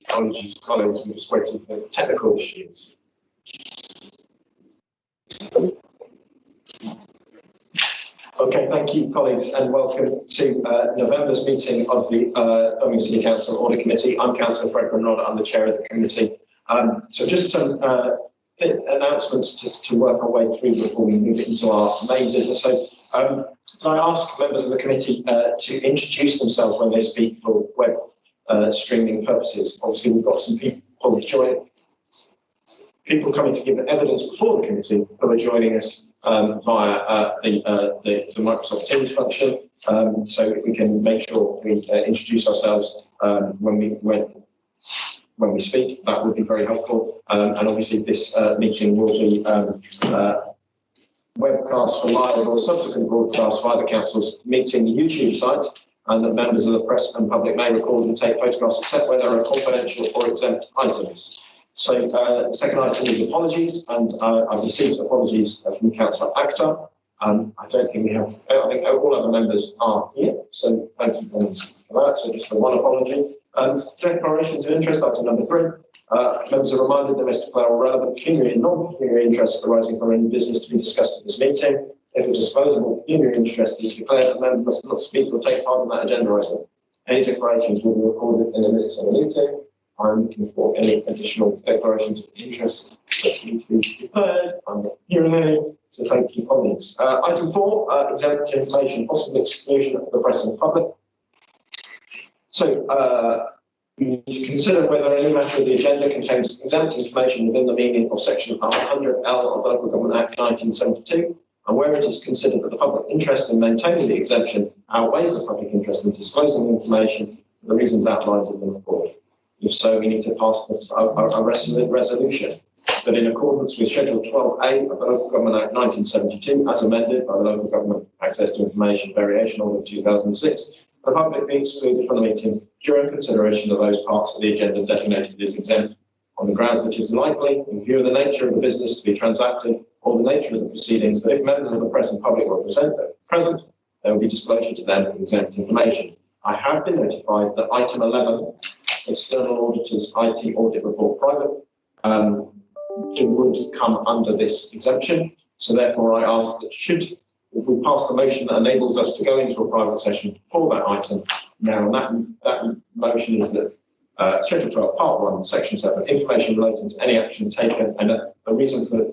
Apologies, colleagues, we're just waiting for technical issues. Okay, thank you, colleagues, and welcome to November's meeting of the Birmingham City Council Audit Committee. I'm Councillor Fred Bernard, I'm the chair of the committee. So just some announcements to work our way through before we move into our main business. So can I ask members of the committee to introduce themselves when they speak for web streaming purposes? Obviously, we've got some people coming to give evidence before the committee who are joining us via the Microsoft Teams function. So if we can make sure we introduce ourselves when we speak, that would be very helpful. And obviously, this meeting will be webcast for live or subsequent broadcast via the council's meeting YouTube site, and that members of the press and public may record and take photographs except where there are confidential or exempt items. So the second item is apologies, and I've received apologies from Councillor Akhtar. I don't think we have, I think all other members are here, so thank you for that. So just the one apology. Declarations of interest, item number 3. Members are reminded they must declare all relevant pecuniary and non-pecuniary interests arising from any business to be discussed at this meeting. If a disposable pecuniary interest is declared, the member must not speak or take part in that agenda item. Any declarations will be recorded in the minutes of the meeting. I'm looking for any additional declarations of interest that need to be declared. I'm not hearing any, so thank you, colleagues. Item 4, exempt information, possible exclusion of the press and public. So we need to consider whether any matter of the agenda contains exempt information within the meaning of Section 100L of the Local Government Act 1972, and where it is considered that the public interest in maintaining the exemption outweighs the public interest in disclosing the information for the reasons outlined in the report. If so, we need to pass a resolution that, in accordance with Schedule 12A of the Local Government Act 1972, as amended by the Local Government Access to Information Variation Order 2006, the public be excluded from the meeting during consideration of those parts of the agenda designated as exempt, on the grounds that it is likely, in view of the nature of the business to be transacted or the nature of the proceedings, that if members of the press and public were present, there will be disclosure to them of exempt information. I have been notified that item 11, external auditors IT audit report private, it would come under this exemption. So therefore I ask that if we pass the motion that enables us to go into a private session for that item, now that motion is that Schedule 12, Part 1, Section 7, information relating to any action taken, and the reason for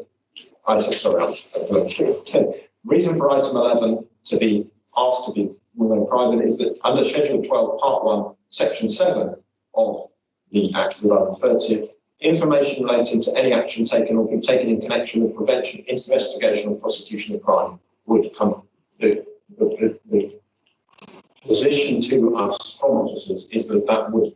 reason for item 11 to be asked to be remain private is that under Schedule 12, Part 1, Section 7 of the Act that I referred to, information relating to any action taken or be taken in connection with prevention, investigation, or prosecution of crime would come. The position to us from officers is that we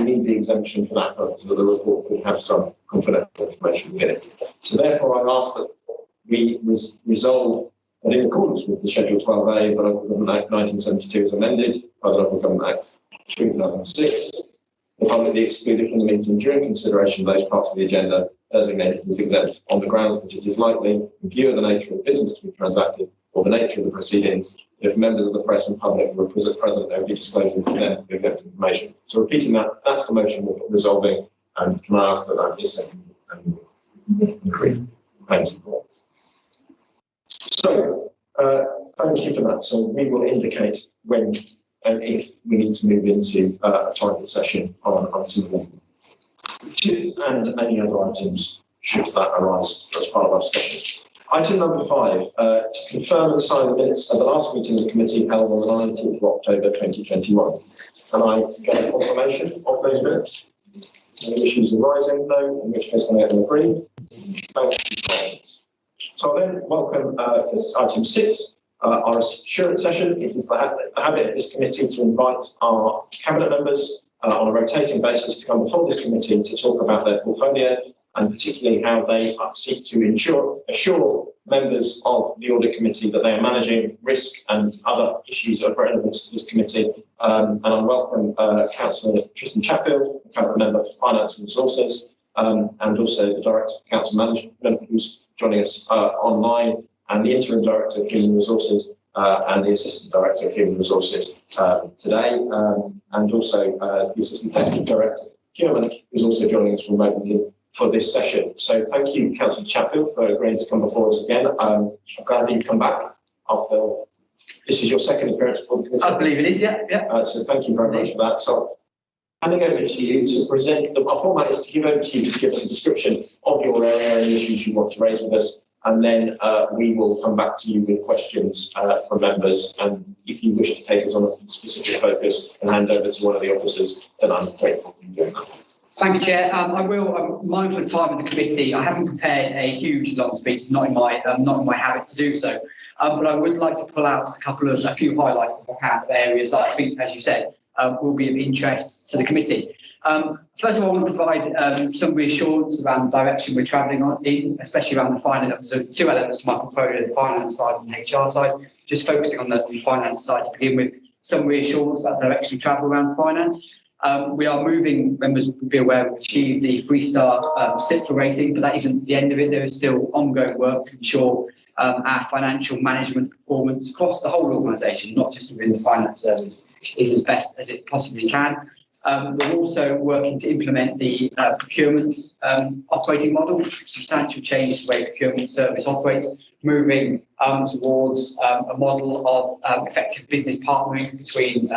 need the exemption for that purpose, that the report could have some confidential information within it. So therefore, I ask that we resolve that in accordance with the Schedule 12A of the Local Government Act 1972 as amended by the Local Government Act 2006, the public be excluded from the meeting during consideration of those parts of the agenda designated as exempt on the grounds that it is likely, in view of the nature of the business to be transacted or the nature of the proceedings, if members of the press and public were present, there would be disclosure to them of exempt information. So repeating that, that's the motion we're resolving, and can I ask that that is seconded and agreed? Thank you. So thank you for that. So we will indicate when and if we need to move into a private session on some of them. And any other items should that arise as part of our discussion. Item number 5, to confirm and sign the minutes of the last meeting of the committee held on the 19th of October 2021. Can I get a confirmation of those minutes? Any issues arising? No, in which case I have them agreed. Thank you. So I'll then welcome item 6, our assurance session. It is the habit of this committee to invite our cabinet members on a rotating basis to come before this committee to talk about their portfolio, and particularly how they seek to assure members of the audit committee that they are managing risk and other issues of relevance to this committee. And I welcome Councillor Tristan Chatfield, cabinet member for Finance and Resources, and also the Director of Council Management, who's joining us online, and the Interim Director of Human Resources and the Assistant Director of Human Resources today, and also the Assistant Deputy Director of Procurement, who's also joining us remotely for this session. So thank you, Councillor Chatfield, for agreeing to come before us again. I'm glad that you've come back after, this is your second appearance before the committee. I believe it is, yeah. So thank you very much for that. So handing over to you to present, our format is to give over to you to give us a description of your area and issues you want to raise with us, and then we will come back to you with questions from members, and if you wish to take us on a specific focus and hand over to one of the officers, then I'm grateful for you doing that. Thank you, Chair. I'm mindful of time in the committee. I haven't prepared a huge long speech. It's not in my habit to do so. But I would like to pull out a few highlights if I can of areas that I think, as you said, will be of interest to the committee. First of all, I want to provide some reassurance around the direction we're travelling in, especially around the finance. So two elements of my portfolio, the finance side and the HR side. Just focusing on the finance side to begin with, some reassurance about the direction we travel around finance. We are moving, members will be aware, we've achieved the 3-star CIPFA rating, but that isn't the end of it. There is still ongoing work to ensure our financial management performance across the whole organisation, not just within the finance service, is as best as it possibly can. We're also working to implement the procurement operating model, substantial change to the way procurement service operates, moving towards a model of effective business partnering between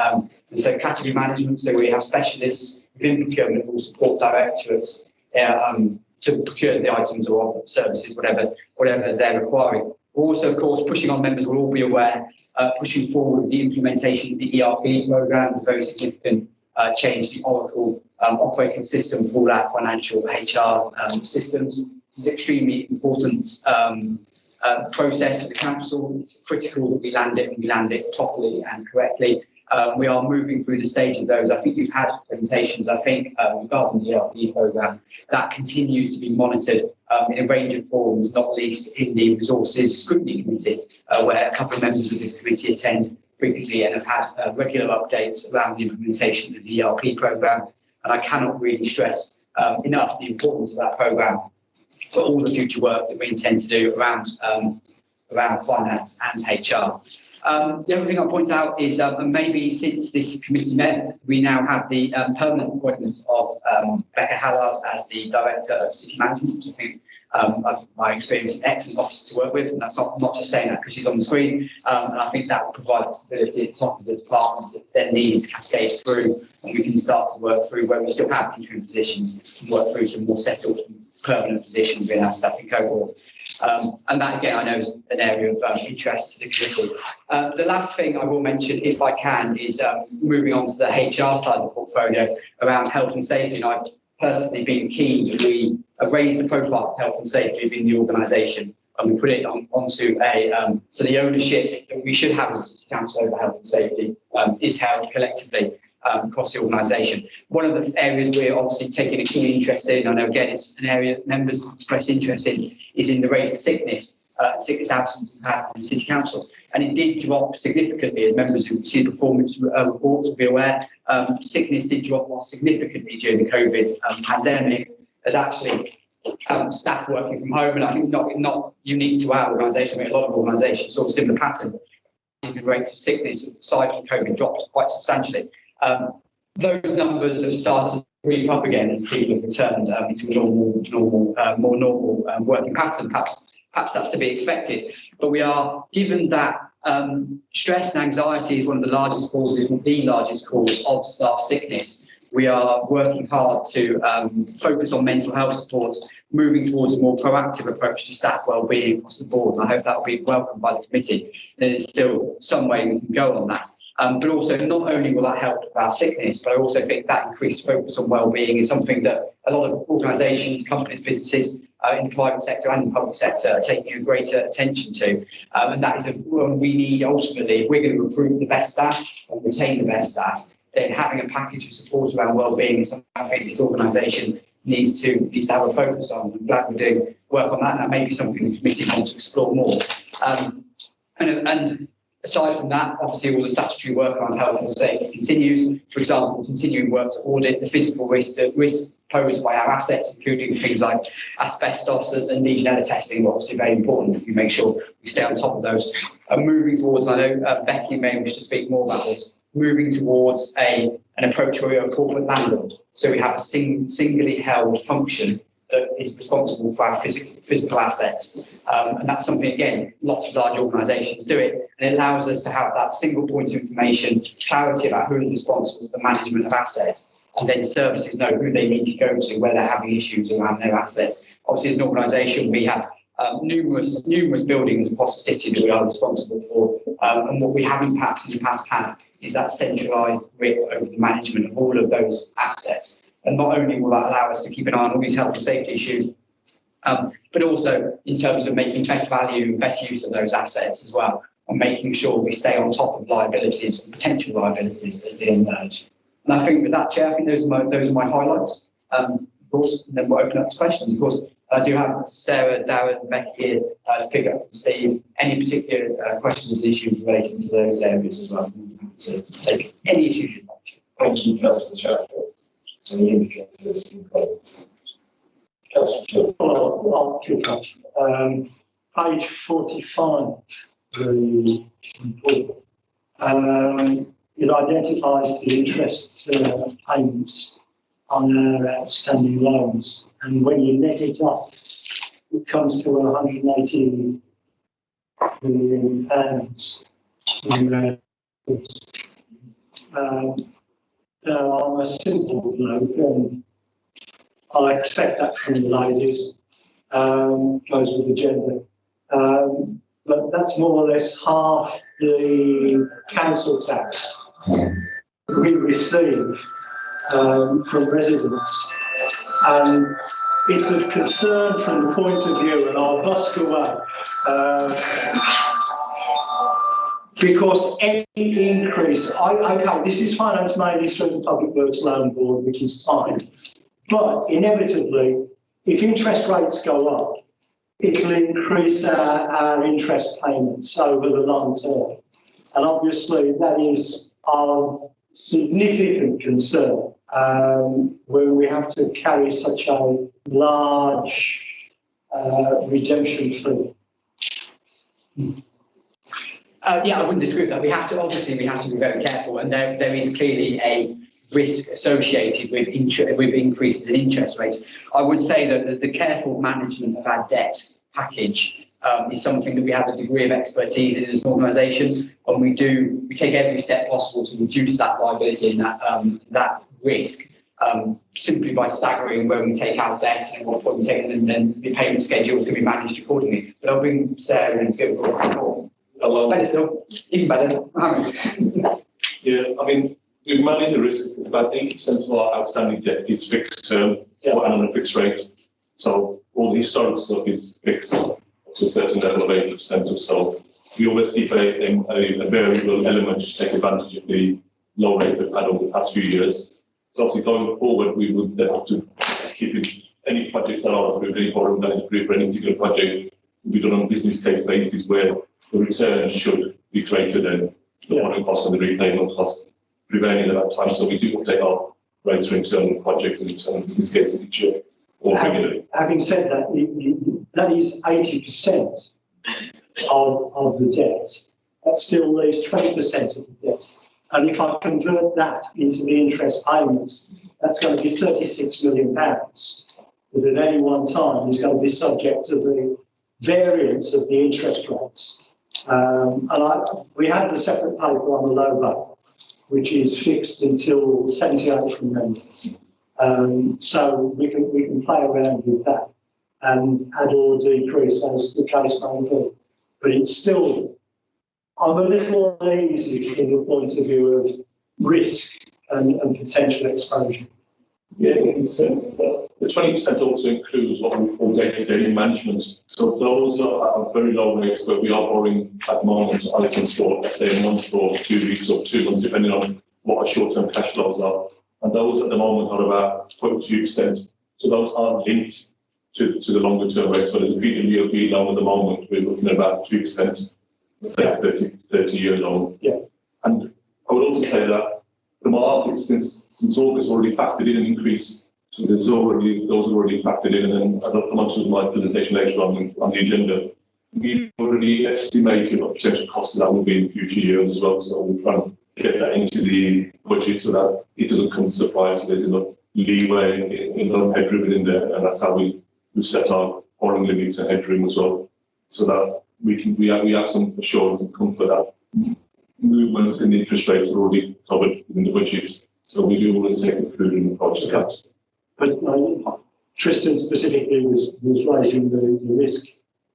category management, so we have specialists within procurement who will support directorates to procure the items or services, whatever they're requiring. We're also, of course, pushing on, members will all be aware, pushing forward with the implementation of the ERP programme. Is very significant change, the Oracle operating system for all our financial HR systems. This is an extremely important process for the council. It's critical that we land it properly and correctly. We are moving through the stage of those. I think you've had presentations, regarding the ERP programme that continues to be monitored in a range of forms, not least in the Resources Scrutiny Committee, where a couple of members of this committee attend frequently and have had regular updates around the implementation of the ERP programme. And I cannot really stress enough the importance of that programme for all the future work that we intend to do around finance and HR. The other thing I'll point out is maybe since this committee met, we now have the permanent appointment of Becca Hallard as the Director of City Management. I think my experience, an excellent officer to work with, and that's not just saying that because she's on the screen. And I think that will provide the stability at the top of the department that then needs to cascade through, and we can start to work through where we still have interim positions and work through some more settled permanent positions within our staffing cohort. And that, again, I know is an area of interest to the committee. The last thing I will mention, if I can, is moving on to the HR side of the portfolio around health and safety. And I've personally been keen that we raise the profile of health and safety within the organisation, and we put it onto so the ownership that we should have as a council over health and safety is held collectively across the organisation. One of the areas we're obviously taking a keen interest in, I know again it's an area members express interest in, is in the rate of sickness absence in City Council. And it did drop significantly, as members who see performance reports will be aware. Sickness did drop off significantly during the COVID pandemic, as actually staff working from home, and I think not unique to our organisation, but a lot of organisations saw a similar pattern. The rates of sickness aside from COVID dropped quite substantially. Those numbers have started to creep up again as people have returned into a more normal working pattern. Perhaps that's to be expected. But we are, given that stress and anxiety is one of the largest causes, the largest cause of staff sickness, we are working hard to focus on mental health support, moving towards a more proactive approach to staff wellbeing across the board. And I hope that will be welcomed by the committee. There's still some way we can go on that. But also, not only will that help with our sickness, but I also think that increased focus on wellbeing is something that a lot of organisations, companies, businesses in the private sector and the public sector are taking a greater attention to. And that is one we need ultimately. If we're going to recruit the best staff and retain the best staff, then having a package of support around wellbeing is something I think this organisation needs to have a focus on. I'm glad we're doing work on that. That may be something the committee wants to explore more. And Aside from that, obviously all the statutory work around health and safety continues. For example, continuing work to audit the physical risk posed by our assets, including things like asbestos and Legionella testing, obviously very important that we make sure we stay on top of those. And moving towards, and I know Becky may wish to speak more about this, moving towards an approach where we are a corporate landlord. So we have a singly held function that is responsible for our physical assets. And that's something, again, lots of large organisations do it, and it allows us to have that single point of information, clarity about who is responsible for the management of assets, and then services know who they need to go to where they're having issues around their assets. Obviously, as an organisation, we have numerous buildings across the city that we are responsible for, and what we haven't perhaps in the past had is that centralised grip over the management of all of those assets. And not only will that allow us to keep an eye on all these health and safety issues, but also in terms of making best value and best use of those assets as well, and making sure we stay on top of liabilities and potential liabilities as they emerge. And I think with that, Chair, I think those are my highlights. Of course, and then we'll open up to questions. Of course, I do have Sarah, Darren, and Becky here to pick up and see any particular questions and issues relating to those areas as well. So take any issues you'd like to. Thank you, Councillor Chapter. Any indicators from colleagues? Councillor, I'll kick off. Page 45, the report. It identifies the interest payments on our outstanding loans, and when you net it off, it comes to £180 million. Now, on a simple note, I accept that from the ladies, goes with the gender, but that's more or less half the council tax we receive from residents. And it's of concern from the point of view, and I'll busk away, because any increase, okay, this is financed mainly through the Public Works Loan Board, which is fine, but inevitably, if interest rates go up, it will increase our interest payments over the long term. And obviously, that is our significant concern when we have to carry such a large redemption fee. Yeah, I wouldn't disagree with that. We have to be very careful, and there is clearly a risk associated with increases in interest rates. I would say that the careful management of our debt package is something that we have a degree of expertise in as an organisation, and we take every step possible to reduce that liability and that risk, simply by staggering when we take out debt and what point we take it, and then the payment schedules can be managed accordingly. But I'll bring Sarah in to give a report. Better still, even better. Yeah, I mean, we manage the risk. It's about 80% of our outstanding debt is fixed term or on a fixed rate. So all the historic stuff is fixed to a certain level of 80% or so. We always keep a variable element to take advantage of the low rates we've had over the past few years. So obviously going forward, we would have to keep it, any projects that are approved, any borrowing that is approved for any particular project will be done on a business case basis where the return should be greater than the borrowing cost and the repayment cost prevailing at that time. So we do update our rates for internal projects and internal business cases each year or regularly. Having said that, that is 80% of the debt. That still leaves 20% of the debt. And if I convert that into the interest payments, that's going to be £36 million. That at any one time is going to be subject to the variance of the interest rates. We have the separate paper on the LOBO, which is fixed until 78 from memory. So we can play around with that and add or decrease as the case may be. But it's still, I'm a little uneasy from the point of view of risk and potential exposure. Yeah, in the sense that the 20% also includes what we call day-to-day management. So those are at very low rates where we are borrowing at the moment, items for, let's say, a month or 2 weeks or 2 months, depending on what our short-term cash flows are. And those at the moment are about 0.2%. So those are linked to the longer-term rates. So the PWLB loan at the moment, we're looking at about 2%. say 30-year loan. Yeah. And I would also say that the market since August already factored in an increase. So those are already factored in, and then I'll come on to my presentation later on the agenda. We've already estimated what potential cost of that will be in future years as well. So we're trying to get that into the budget so that it doesn't come as a surprise. So there's enough leeway, enough headroom in there, and that's how we've set our borrowing limits and headroom as well, so that we have some assurance and comfort that movements in the interest rates are already covered in the budget. So we do always take a prudent approach to that. But Tristan specifically was raising the risk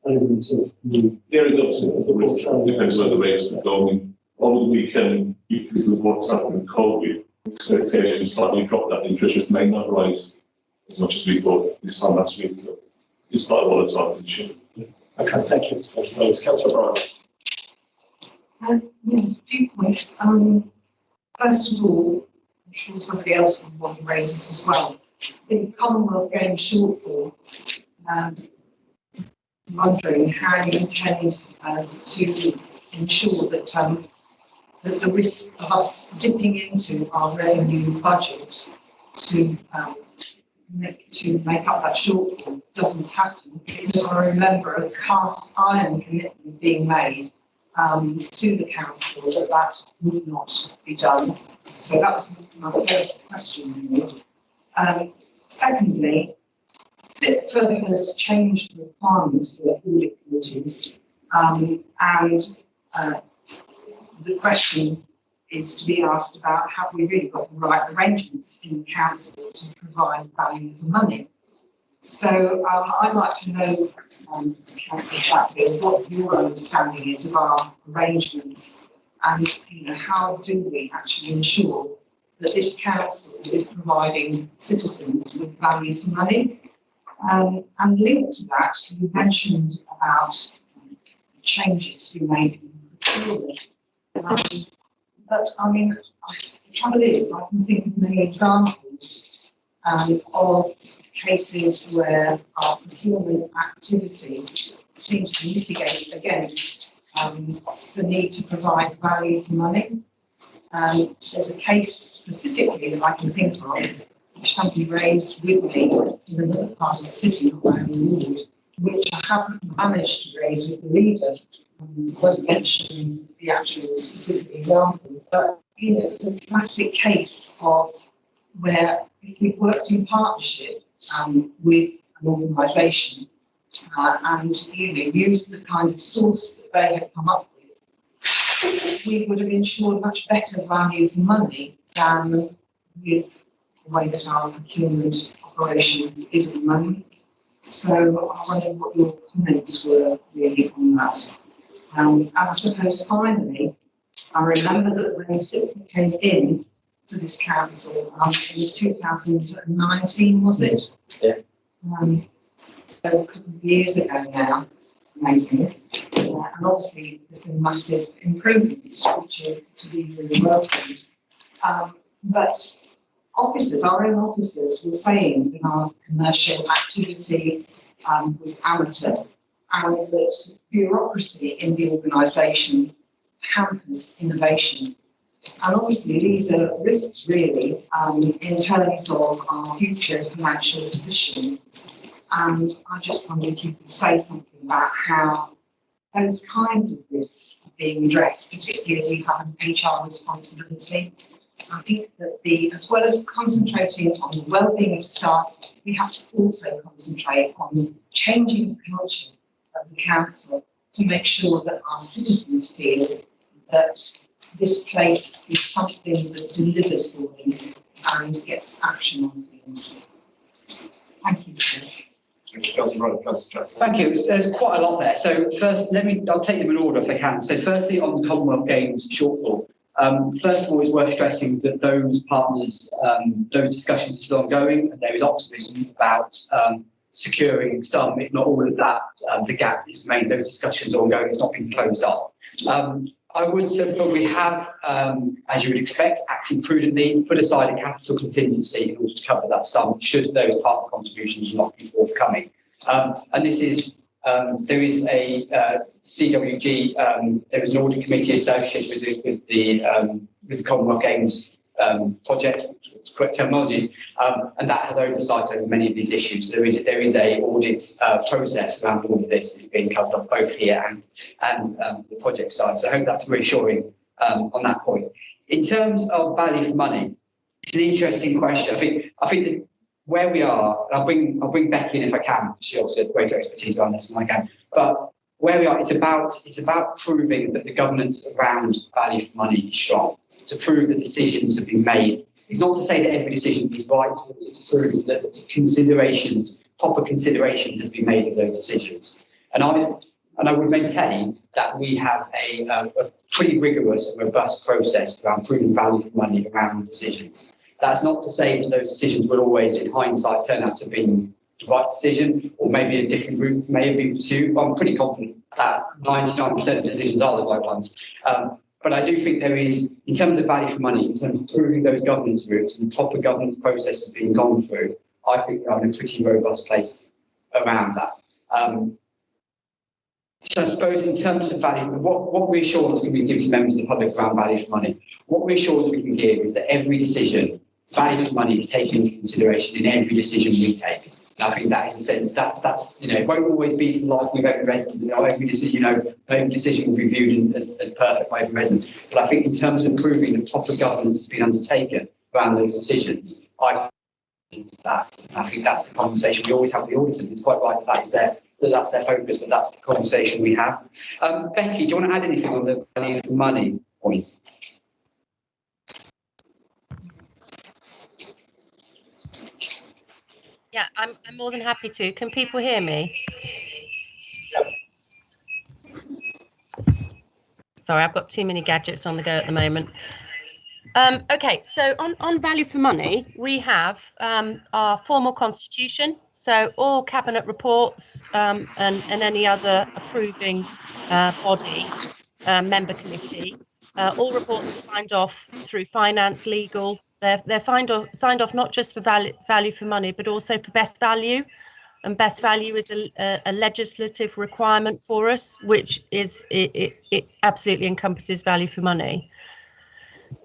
element of the. There is also the risk, depends where the rates are going. Over the weekend, because of what's happened with COVID, expectations slightly dropped that interest rates may not rise as much as we thought this time last week. So it's quite a volatile position. Okay, thank you. Councillor Bryan. Yeah, a few points. First of all, I'm sure somebody else will want to raise this as well. The Commonwealth Games shortfall, wondering how you intend to ensure that that the risk of us dipping into our revenue budget to make up that shortfall doesn't happen, because I remember a cast iron commitment being made to the council that would not be done. So that was my first question, really. Secondly, SIP has changed the requirements for audit committees, and the question is to be asked about, have we really got the right arrangements in the council to provide value for money? So I'd like to know, Councillor Chatfield, what your understanding is of our arrangements, and how do we actually ensure that this council is providing citizens with value for money? And linked to that, you mentioned about changes to be made in procurement. But I mean, the trouble is, I can think of many examples of cases where our procurement activity seems to mitigate against the need to provide value for money. There's a case specifically that I can think of, which somebody raised with me in another part of the city, not my own ward, which I haven't managed to raise with the leader. I won't mention the actual specific example, but it's a classic case of where if we've worked in partnership with an organisation and used the kind of source that they had come up with, we would have ensured much better value for money than with the way that our procurement operation is at the moment. So I wonder what your comments were really on that. And I suppose finally, I remember that when SIP came in to this council in 2019, was it? Yeah. So a couple of years ago now, amazing. And obviously there's been massive improvements, which are to be really welcomed. But officers, our own officers, were saying that our commercial activity was amateur, and that bureaucracy in the organisation hampers innovation. And obviously these are risks really in terms of our future financial position. And I just wondered if you could say something about how those kinds of risks are being addressed, particularly as you have an HR responsibility. I think that as well as concentrating on the well-being of staff, we have to also concentrate on changing the culture of the council to make sure that our citizens feel that this place is something that delivers for them and gets action on things. Thank you. Thank you, Councillor Bryan. Councillor Chatfield. Thank you. There's quite a lot there. So first, I'll take them in order if I can. So firstly, on the Commonwealth Games shortfall. First of all, it's worth stressing that those partners, those discussions are still ongoing, and there is optimism about securing some, if not all of that. The gap is made, those discussions are ongoing, it's not been closed off. I would say that we have, as you would expect, acting prudently, put aside a capital contingency in order to cover that sum should those partner contributions not be forthcoming. And this is There is a CWG. There is an audit committee associated with the Commonwealth Games project, correct terminologies, and that has oversight over many of these issues. There is a audit process around all of this that's being covered off both here and the project side. So I hope that's reassuring on that point. In terms of value for money, it's an interesting question. I think that where we are, I'll bring Becky in if I can. She obviously has greater expertise on this than I can. But where we are, it's about proving that the governance around value for money is strong. To prove that decisions have been made. It's not to say that every decision is right, it's to prove that proper consideration has been made of those decisions. And I would maintain that we have a pretty rigorous and robust process around proving value for money around decisions. That's not to say that those decisions will always, in hindsight, turn out to be the right decision, or maybe a different route may have been pursued. I'm pretty confident that 99% of decisions are the right ones. But I do think there is, in terms of value for money, in terms of proving those governance routes and proper governance processes being gone through, I think we're in a pretty robust place around that. So I suppose in terms of value, what reassurance can we give to members of the public around value for money? What reassurance we can give is that every decision, value for money is taken into consideration in every decision we take. And I think that is a sense that's it won't always be the life we've every resident. Every decision will be viewed as perfect by every resident. But I think in terms of proving that proper governance has been undertaken around those decisions, I think that's the conversation we always have with the auditors. It's quite right that's their focus, but that's the conversation we have. Becky, do you want to add anything on the value for money point? Yeah, I'm more than happy to. Can people hear me? Sorry, I've got too many gadgets on the go at the moment. Okay, so on value for money, we have our formal constitution. So all cabinet reports and any other approving body, member committee, all reports are signed off through finance, legal. They're signed off not just for value for money, but also for best value. And best value is a legislative requirement for us, which is it absolutely encompasses value for money.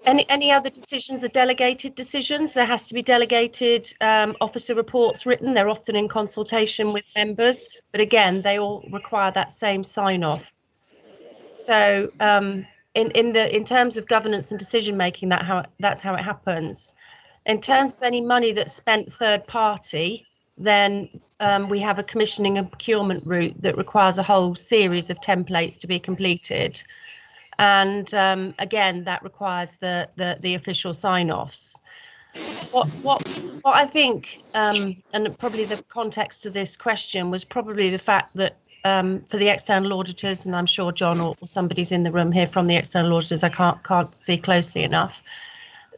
Any other decisions are delegated decisions. There has to be delegated officer reports written. They're often in consultation with members, but again, they all require that same sign off. So in terms of governance and decision making, that's how it happens. In terms of any money that's spent third party, then we have a commissioning and procurement route that requires a whole series of templates to be completed. And again, that requires the official sign-offs. What I think, and probably the context of this question was probably the fact that for the external auditors, and I'm sure John or somebody's in the room here from the external auditors, I can't see closely enough.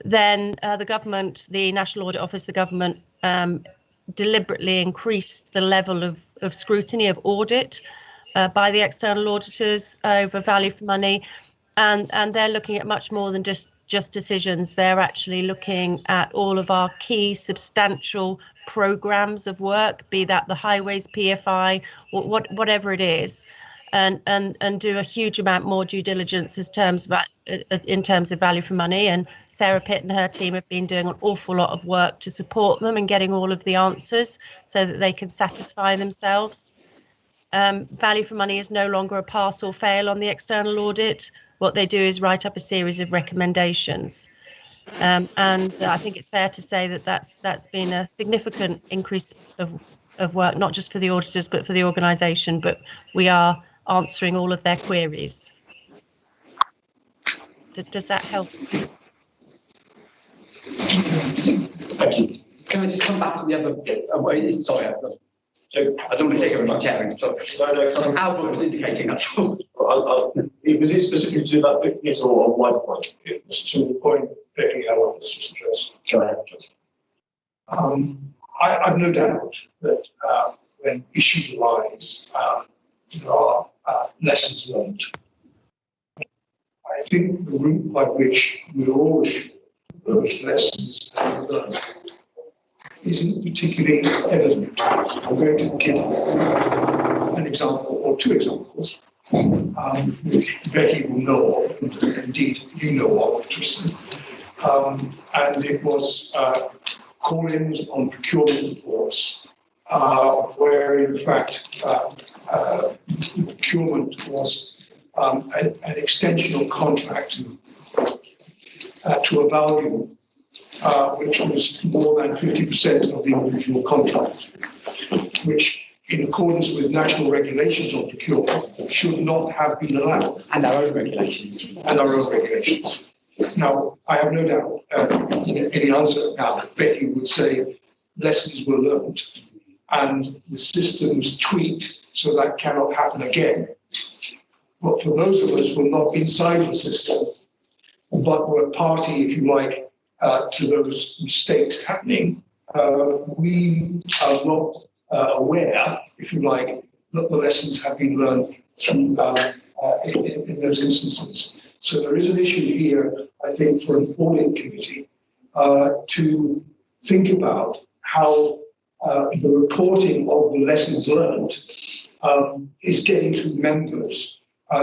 Then the government, the National Audit Office, the government deliberately increased the level of scrutiny of audit by the external auditors over value for money. And they're looking at much more than just decisions. They're actually looking at all of our key substantial programs of work, be that the highways, PFI, whatever it is, and do a huge amount more due diligence in terms of value for money. And Sarah Pitt and her team have been doing an awful lot of work to support them and getting all of the answers so that they can satisfy themselves. Value for money is no longer a pass or fail on the external audit. What they do is write up a series of recommendations. And I think it's fair to say that that's been a significant increase of work, not just for the auditors, but for the organisation. But we are answering all of their queries. Does that help? Thank you. Can I just come back to the other? Sorry, I don't want to take over my chair. So Albert was indicating that's all. Was it specific to that witness or on my point? It was to the point Becky Howard was just addressed. I've no doubt that when issues arise, there are lessons learned. I think the route by which we all should those lessons learned isn't particularly evident. I'm going to give an example or two examples, which Becky will know, and indeed you know of, Tristan. And it was call-ins on procurement reports, where in fact procurement was an extension of contract to a value which was more than 50% of the original contract, which in accordance with national regulations on procurement should not have been allowed. And our own regulations. And our own regulations. Now, I have no doubt in the answer now, Becky would say lessons were learned and the systems tweaked so that cannot happen again. But for those of us who are not inside the system, but were party, if you like, to those mistakes happening, we are not aware, if you like, that the lessons have been learned through, in those instances. So there is an issue here, I think, for an audit committee to think about how the reporting of the lessons learned is getting to members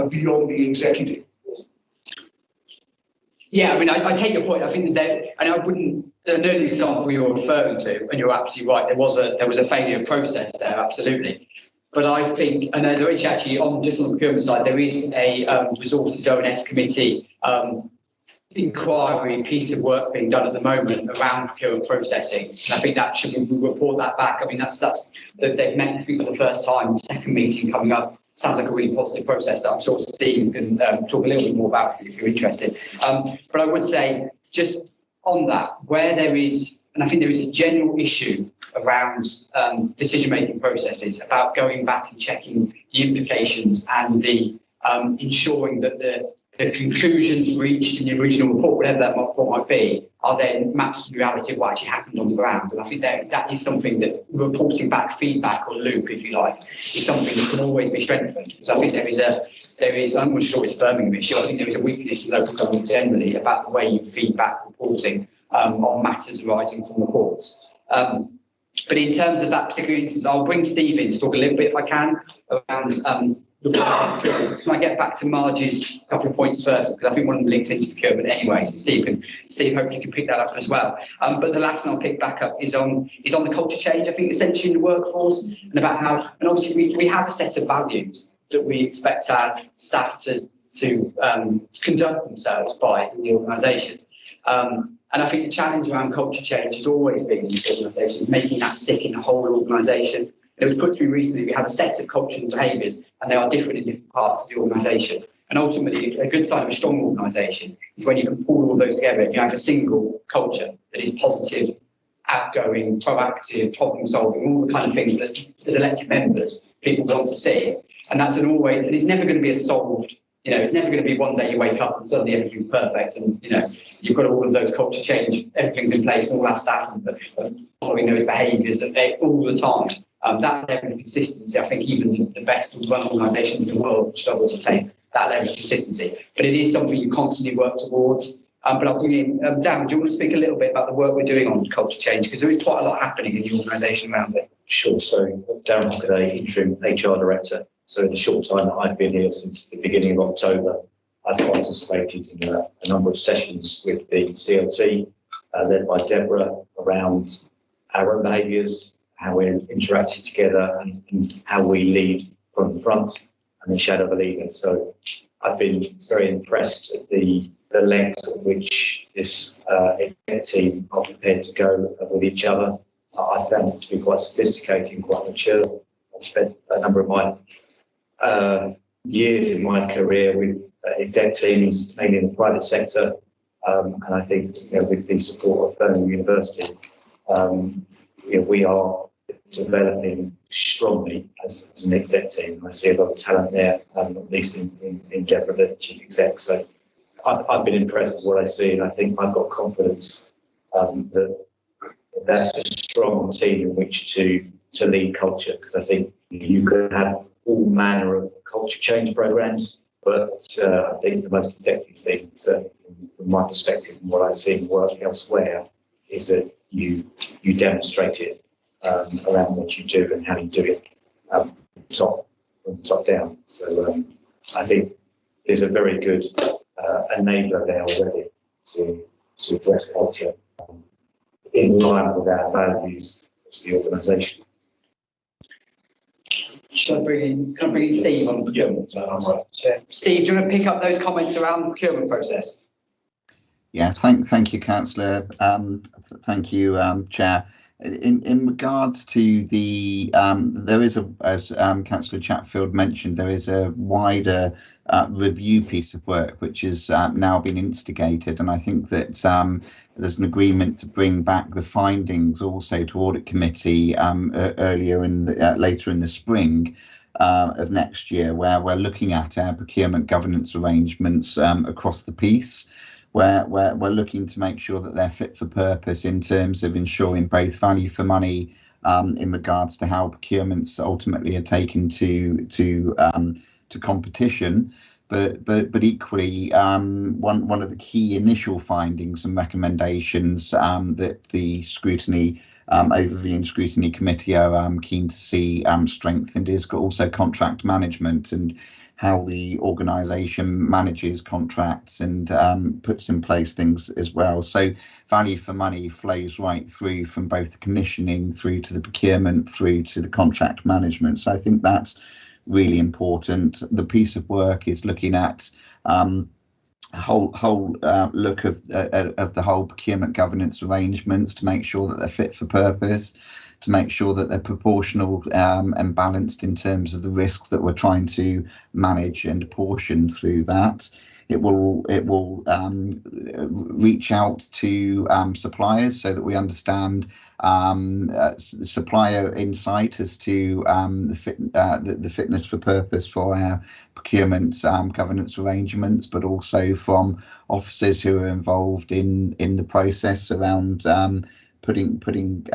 beyond the executive. Yeah, I mean, I take your point. I think that, and I know the example you're referring to, and you're absolutely right. There was a failure process there, absolutely. But I think, and there is actually on the procurement side, there is a resources ONS committee inquiry piece of work being done at the moment around procurement processing. And I think that should we report that back. I mean, that's they've met, I think, for the first time. The second meeting coming up. Sounds like a really positive process that I'm sure Steve can talk a little bit more about if you're interested. But I would say just on that, where there is, and I think there is a general issue around decision-making processes about going back and checking the implications and the ensuring that the conclusions reached in the original report, whatever that might be, are then matched to the reality of what actually happened on the ground. And I think that is something that reporting back feedback or loop, if you like, is something that can always be strengthened. Because I think there is, I'm not sure it's a Birmingham issue, I think there is a weakness in local government generally about the way you feedback reporting on matters arising from reports. But in terms of that particular instance, I'll bring Steve in to talk a little bit, if I can, around can I get back to Marge's couple of points first? Because I think one of them links into procurement anyway. So Steve hopefully can pick that up as well. But the last one I'll pick back up is on the culture change, I think, essentially in the workforce, and about how, and obviously we have a set of values that we expect our staff to conduct themselves by in the organisation. And I think the challenge around culture change has always been in these organisations, making that stick in the whole organisation. It was put to me recently, we have a set of cultures and behaviours, and they are different in different parts of the organisation. And ultimately, a good sign of a strong organisation is when you can pull all those together and you have a single culture that is positive, outgoing, proactive, problem solving, all the kind of things that as elected members, people want to see. And that's and it's never going to be a solved, it's never going to be one day you wake up and suddenly everything's perfect and, you've got all of those culture change, everything's in place and all our staff and following those behaviours all the time. That level of consistency, I think even the best run organisations in the world struggle to attain that level of consistency. But it is something you constantly work towards. But I'll bring in Dan, do you want to speak a little bit about the work we're doing on culture change? Because there is quite a lot happening in the organisation around it. Sure. So Darren Hockaday, interim HR director. So in the short time that I've been here since the beginning of October, I've participated in a number of sessions with the CLT, led by Deborah, around our own behaviours, how we're interacting together and how we lead from the front and the shadow of a leader. So I've been very impressed at the lengths at which this team are prepared to go with each other. I found it to be quite sophisticated and quite mature. I've spent a number of my years in my career with exec teams, mainly in the private sector. And I think with the support of Birmingham University, we are developing strongly as an exec team. I see a lot of talent there, at least in Deborah, the chief exec. So I've been impressed with what I see, and I think I've got confidence that that's a strong team in which to lead culture, because I think you could have all manner of culture change programs, but I think the most effective thing, certainly from my perspective and what I see in work elsewhere, is that you demonstrate it around what you do and how you do it top. the top down. So I think there's a very good enabler there already to address culture in line with our values as the organisation. Can I bring in Steve on procurement? Steve, do you want to pick up those comments around the procurement process? Yeah, thank you, Councillor. Thank you, Chair. In regards to the, there is as Councillor Chatfield mentioned, there is a wider review piece of work which has now been instigated, and I think that there's an agreement to bring back the findings also to Audit Committee later in the spring of next year, where we're looking at our procurement governance arrangements across the piece. Where we're looking to make sure that they're fit for purpose in terms of ensuring both value for money in regards to how procurements ultimately are taken to competition, but equally one of the key initial findings and recommendations that the scrutiny overview and scrutiny committee are keen to see strengthened is also contract management and how the organisation manages contracts and puts in place things as well. So value for money flows right through from both the commissioning through to the procurement through to the contract management. So I think that's really important. The piece of work is looking at whole look of the whole procurement governance arrangements to make sure that they're fit for purpose, to make sure that they're proportional and balanced in terms of the risks that we're trying to manage and apportion through that. It will reach out to suppliers so that we understand supplier insight as to the fitness for purpose for our procurement governance arrangements, but also from officers who are involved in the process around putting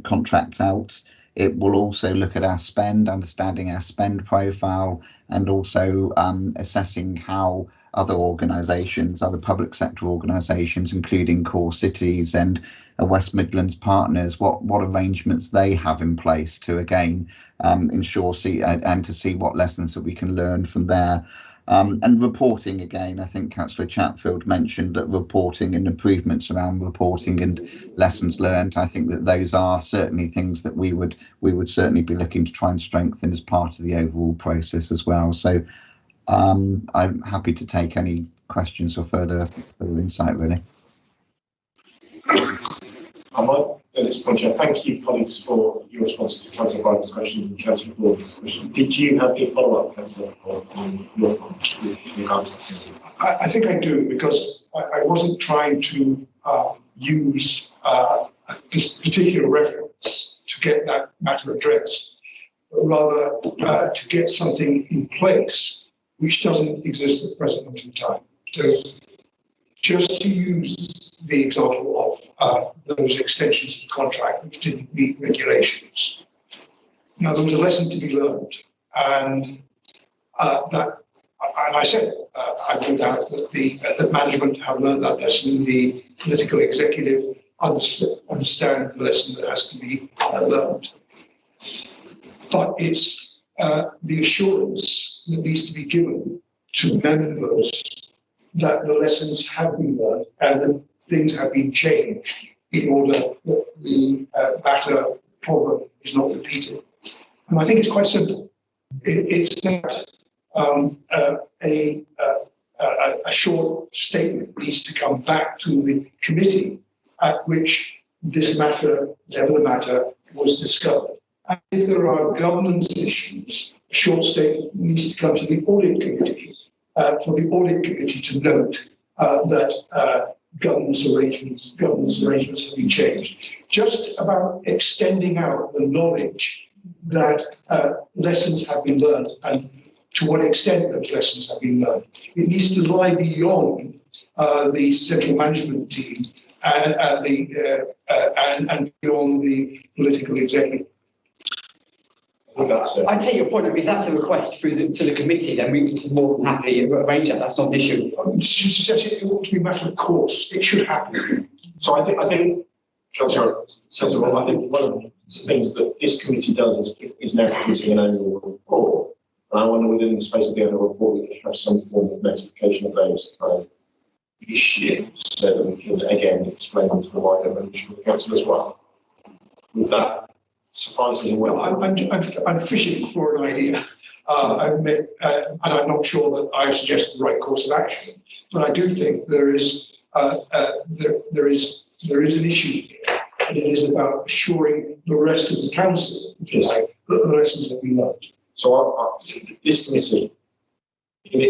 contracts out. It will also look at our spend, understanding our spend profile, and also assessing how other organisations, other public sector organisations, including core cities and West Midlands partners, what arrangements they have in place to again ensure and to see what lessons that we can learn from there. And reporting again, I think Councillor Chatfield mentioned that reporting and improvements around reporting and lessons learned. I think that those are certainly things that we would certainly be looking to try and strengthen as part of the overall process as well. So I'm happy to take any questions or further insight, really. I might at this point, Chair, thank you, colleagues, for your response to Councillor Byron's question and Councillor Gordon's question. Did you have any follow-up, Councillor, on your regard to this? I think I do, because I wasn't trying to use this particular reference to get that matter addressed, but rather to get something in place which doesn't exist at the present moment in time. So just to use the example of those extensions of the contract which didn't meet regulations. Now, there was a lesson to be learned, and I said, I no doubt that that management have learned that lesson, the political executive understand the lesson that has to be learned. But it's the assurance that needs to be given to members that the lessons have been learned and that things have been changed in order that the matter problem is not repeated. And I think it's quite simple. It's that a short statement needs to come back to the committee at which this matter, whatever the matter, was discovered. And if there are governance issues, a short statement needs to come to the audit committee for the audit committee to note that governance arrangements have been changed. Just about extending out the knowledge that lessons have been learned and to what extent those lessons have been learned. It needs to lie beyond the central management team and beyond the political executive. I take your point. I mean, if that's a request through to the committee, then we can more than happily arrange that. That's not an issue. It ought to be a matter of course. It should happen. So I think, Councillor, I think one of the things that this committee does is now producing an annual report, And I wonder within the space of the annual report, we could have some form of notification of those kind of issues so that we can again explain them to the wider members of the council as well. Would that suffice as well? I'm fishing for an idea. I admit, and I'm not sure that I suggest the right course of action, but I do think there is there is an issue here, and it is about assuring the rest of the council, Yes. that the lessons that we learned. So this committee, in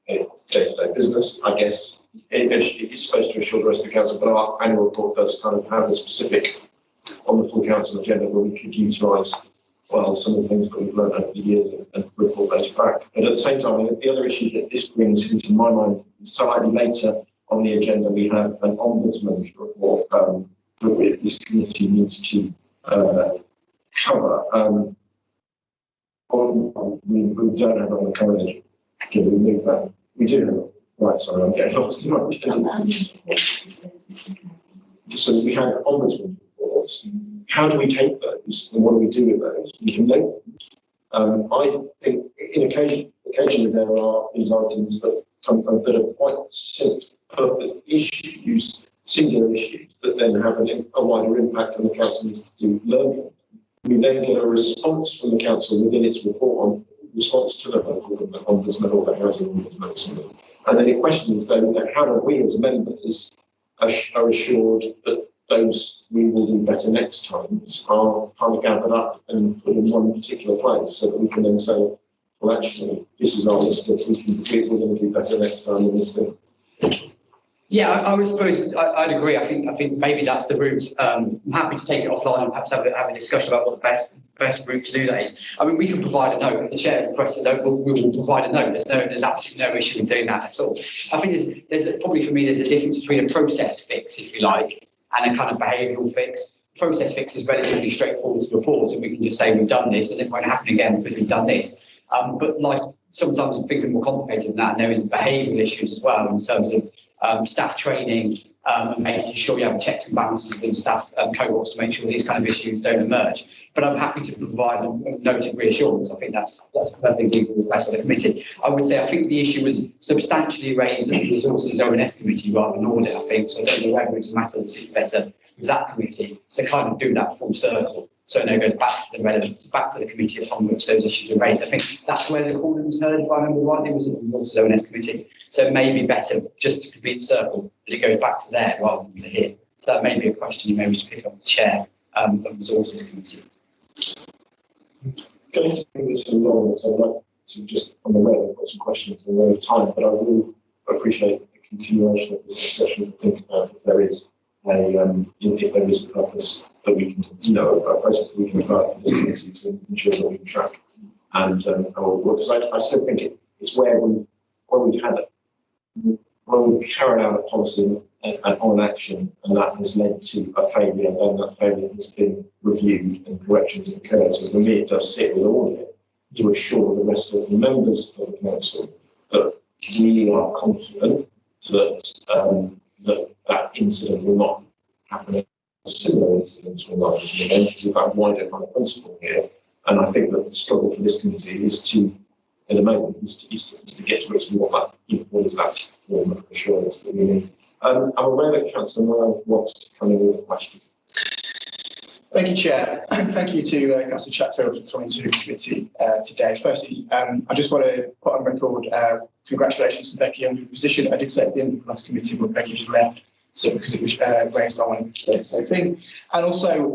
day-to-day business, I guess, it's supposed to assure the rest of the council, but our annual report does kind of have a specific on the full council agenda where we could utilise, well, some of the things that we've learned over the years and report those back. But at the same time, the other issue that this brings into my mind, slightly later on the agenda, we have an ombudsman report that this committee needs to cover. We don't have it on the current agenda. Can we move that? We do have it. Right, sorry, I'm getting lost in my agenda. So we have ombudsman reports. How do we take those and what do we do with those? We can note them. I think occasionally there are these items that come that are quite simple issues, singular issues that then have a wider impact on the council needs to learn from. We then get a response from the council within its report on response to the local ombudsman or the housing ombudsman. And then it questions then how do we as members are assured that those we will do better next time are kind of gathered up and put in one particular place so that we can then say, well, actually, this is our list of we can do, we're going to do better next time in this thing. Yeah, I would suppose I'd agree. I think maybe that's the route. I'm happy to take it offline and perhaps have a discussion about what the best route to do that is. I mean, we can provide a note if the chair requests a note. We will provide a note. There's absolutely no issue in doing that at all. I think there's probably for me there's a difference between a process fix, if you like, and a kind of behavioural fix. Process fix is relatively straightforward to report, and we can just say we've done this, and it won't happen again because we've done this. But like sometimes things are more complicated than that, and there is behavioural issues as well in terms of staff training and making sure you have checks and balances within staff cohorts to make sure these kind of issues don't emerge. But I'm happy to provide a note of reassurance. I think that's perfectly reasonable request of the committee. I would say I think the issue was substantially raised at the Resources O&S committee rather than audit, I think. So I don't know whether it's a matter that sits better with that committee to kind of do that full circle. So no, it goes back to the committee upon which those issues are raised. I think that's where the call was heard, if I remember rightly, was at the Resources O&S committee. So it may be better just to complete the circle that it goes back to there rather than to here. So that may be a question you may wish to pick up with the chair of the Resources Committee. Going to bring this along, so I'd like to just, I'm aware I've got some questions in a way of time, but I will appreciate the continuation of this discussion to think about if there is a purpose that we can, a process that we can apply for this committee to ensure that we can track and because I still think it's where we've had it, when we've carried out a policy on action and that has led to a failure, and that failure has been reviewed and corrections have occurred. So for me, it does sit with audit to assure the rest of the members of the council that we are confident that that incident will not happen. Similar incidents will not happen again. We've got a wider kind of principle here, and I think that the struggle for this committee is to, at the moment, is to get to grips with what is that form of assurance that we need. I'm aware that Councillor Moore wants to come in with a question. Thank you, Chair. Thank you to Councillor Chatfield for coming to the committee today. Firstly, I just want to put on record congratulations to Becky on your position. I did say at the end of the last committee, but Becky had left, so because it was raised, I wanted to say the same thing. And also,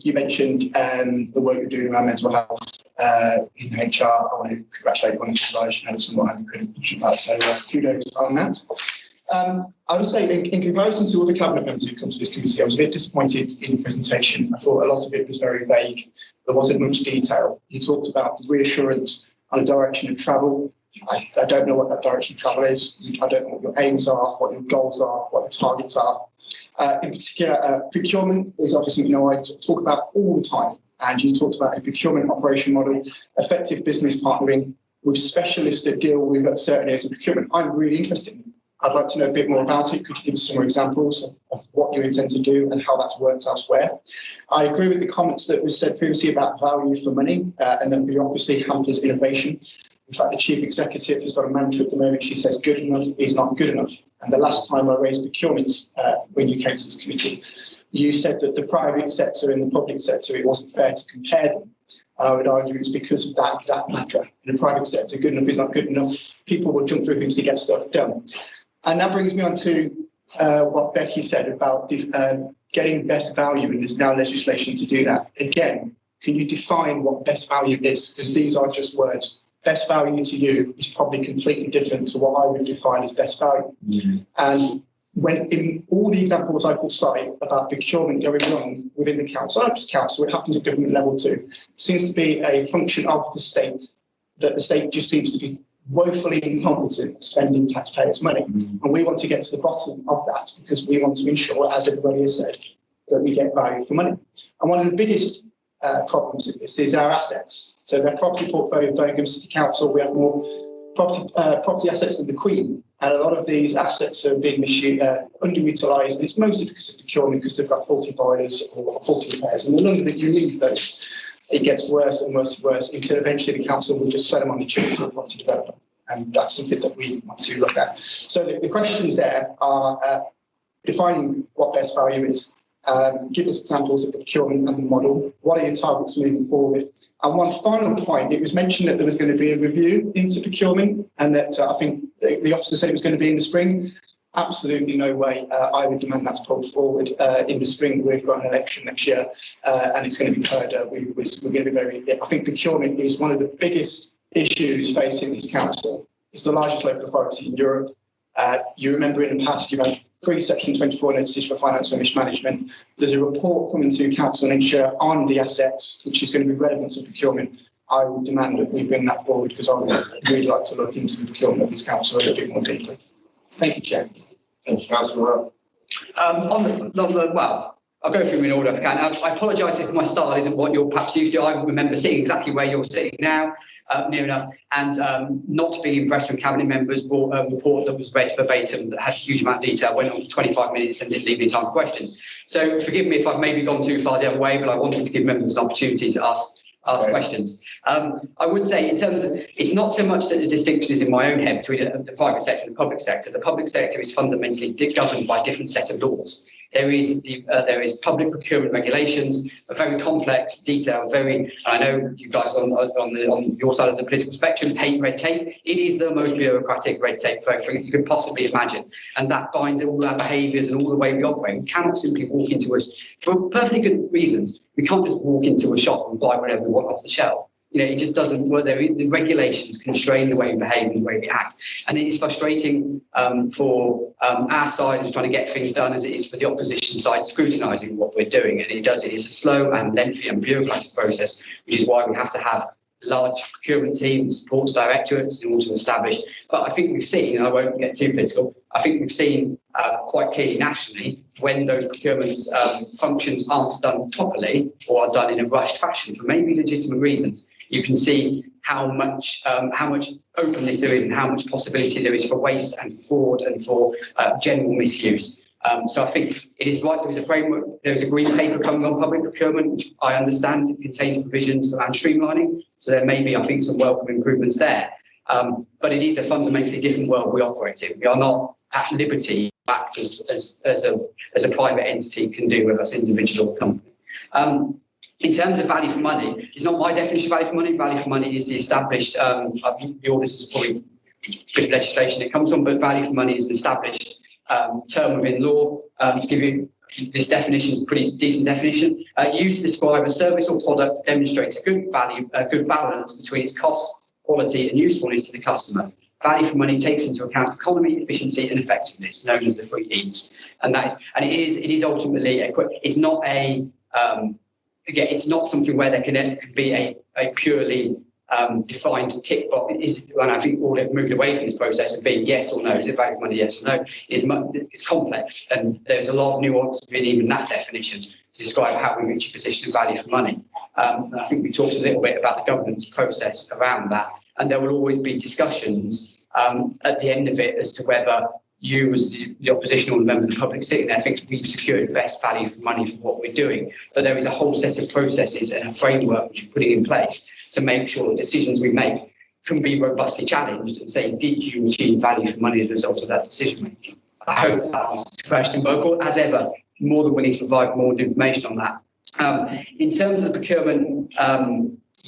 you mentioned the work you're doing around mental health in HR. I want to congratulate you on the evaluation and somewhat I couldn't mention that. So kudos on that. I would say in comparison to other cabinet members who come to this committee, I was a bit disappointed in the presentation. I thought a lot of it was very vague. There wasn't much detail. You talked about the reassurance on the direction of travel. I don't know what that direction of travel is. I don't know what your aims are, what your goals are, what the targets are. In particular, procurement is obviously something I talk about all the time. And you talked about a procurement operation model, effective business partnering with specialists that deal with certain areas of procurement. I'm really interested in. I'd like to know a bit more about it. Could you give us some more examples of what you intend to do and how that's worked elsewhere? I agree with the comments that was said previously about value for money and that bureaucracy hampers innovation. In fact, the chief executive has got a mantra at the moment. She says good enough is not good enough. And the last time I raised procurement when you came to this committee, you said that the private sector and the public sector, it wasn't fair to compare them. I would argue it's because of that exact mantra. In the private sector, good enough is not good enough. People will jump through hoops to get stuff done. And that brings me on to what Becky said about getting best value, and there's now legislation to do that. Again, can you define what best value is? Because these are just words. Best value to you is probably completely different to what I would define as best value. Mm-hmm. And when in all the examples I could cite about procurement going wrong within the council, not just council, it happens at government level too, seems to be a function of the state, that the state just seems to be woefully incompetent at spending taxpayers' money. Mm-hmm. And we want to get to the bottom of that because we want to ensure, as everybody has said, that we get value for money. And one of the biggest problems of this is our assets. So their property portfolio of Birmingham City Council, we have more property assets than the Queen. And a lot of these assets are being underutilised, and it's mostly because of procurement, because they've got faulty boilers or faulty repairs. And the longer that you leave those, it gets worse and worse and worse until eventually the council will just sell them on the cheap to a property developer. And that's something that we want to look at. So the questions there are defining what best value is. Give us examples of the procurement and the model. What are your targets moving forward? And one final point, it was mentioned that there was going to be a review into procurement and that I think the officer said it was going to be in the spring. Absolutely no way. I would demand that's pulled forward in the spring. We've got an election next year and it's going to be heard. We're going to be very, I think procurement is one of the biggest issues facing this council. It's the largest local authority in Europe. You remember in the past, you've had 3 Section 24 notices for financial mismanagement. There's a report coming to council next year on the assets, which is going to be relevant to procurement. I would demand that we bring that forward because I would really like to look into the procurement of this council a little bit more deeply. Thank you, Chair. Thank you, Councillor. Well, I'll go through them in order if I can. I apologise if my style isn't what you're perhaps used to. I remember sitting exactly where you're sitting now. Near enough, and not being impressed when cabinet members brought a report that was read verbatim that had a huge amount of detail, went on for 25 minutes and didn't leave any time for questions. So forgive me if I've maybe gone too far the other way, but I wanted to give members an opportunity to ask questions. I would say in terms of, it's not so much that the distinction is in my own head between the private sector and the public sector. The public sector is fundamentally governed by different sets of laws. There is public procurement regulations, a very complex, detailed, I know you guys on your side of the political spectrum hate red tape. It is the most bureaucratic red tape you can possibly imagine. And that binds all our behaviours and all the way we operate. We cannot simply walk into for perfectly good reasons, we can't just walk into a shop and buy whatever we want off the shelf. It just doesn't work. The regulations constrain the way we behave and the way we act. And it is frustrating for our side who's trying to get things done as it is for the opposition side scrutinising what we're doing. And it is a slow and lengthy and bureaucratic process, which is why we have to have large procurement teams, supports directorates in order to establish. But I think we've seen, and I won't get too political, I think we've seen quite clearly nationally when those procurement functions aren't done properly or are done in a rushed fashion for maybe legitimate reasons. You can see how much openness there is and how much possibility there is for waste and fraud and for general misuse. So I think it is right. There is a framework. There is a green paper coming on public procurement, which I understand contains provisions around streamlining. So there may be, I think, some welcome improvements there. But it is a fundamentally different world we operate in. We are not at liberty to act as a private entity can do with us individual company. In terms of value for money, it's not my definition of value for money. Value for money is the established, the auditors is probably good legislation it comes from, but value for money is an established term within law. To give you this definition, pretty decent definition, used to describe a service or product demonstrates a good balance between its cost, quality and usefulness to the customer. Value for money takes into account economy, efficiency and effectiveness, known as the 3 E's. And it is ultimately it's not a again, it's not something where there can be a purely defined tick box. And I think all have moved away from this process of being yes or no. Is it value for money, yes or no? It's complex, and there's a lot of nuance in even that definition to describe how we reach a position of value for money. And I think we talked a little bit about the governance process around that, and there will always be discussions at the end of it as to whether you as the opposition or the member of the public sitting there thinks we've secured best value for money for what we're doing. But there is a whole set of processes and a framework which we're putting in place to make sure the decisions we make can be robustly challenged and say, did you achieve value for money as a result of that decision making? I hope that answers the question, but of course, as ever, more than willing to provide more information on that. In terms of the procurement,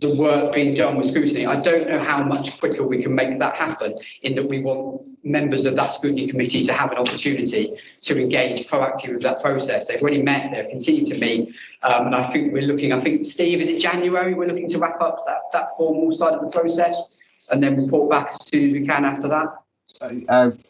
the work being done with scrutiny, I don't know how much quicker we can make that happen, in that we want members of that scrutiny committee to have an opportunity to engage proactively with that process. They've already met, they've continued to meet, and I think we're looking, Steve, is it January? We're looking to wrap up that formal side of the process and then report back as soon as we can after that.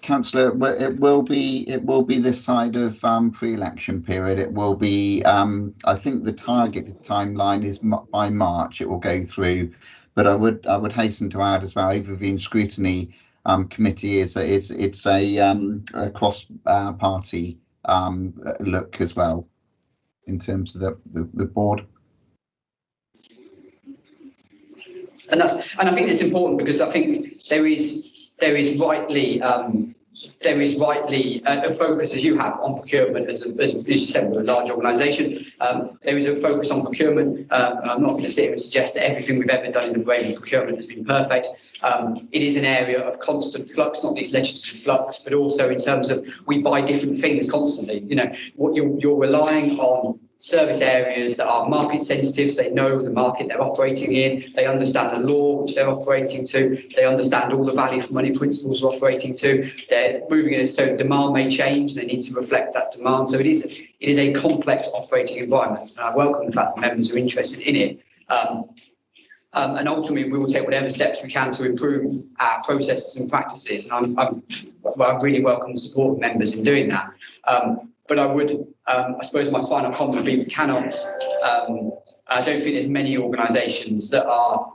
Councillor, it will be this side of pre-election period. It will be. I think the target timeline is by March. It will go through, but I would hasten to add as well. Overview and Scrutiny Committee is a cross-party look as well in terms of the board. And I think it's important because I think there is rightly a focus, as you have, on procurement. As you said, we're a large organisation. There is a focus on procurement. I'm not going to sit here and suggest that everything we've ever done in the way of procurement has been perfect. It is an area of constant flux, not least legislative flux, but also in terms of we buy different things constantly. You know, what you're relying on service areas that are market sensitive, so they know the market they're operating in, they understand the law which they're operating to, they understand all the value for money principles they're operating to, they're moving in, so demand may change, they need to reflect that demand. So it is a complex operating environment, and I welcome the fact that members are interested in it. And ultimately, we will take whatever steps we can to improve our processes and practices, and I really welcome the support of members in doing that. But I would, I suppose my final comment would be we cannot, I don't think there's many organisations that are,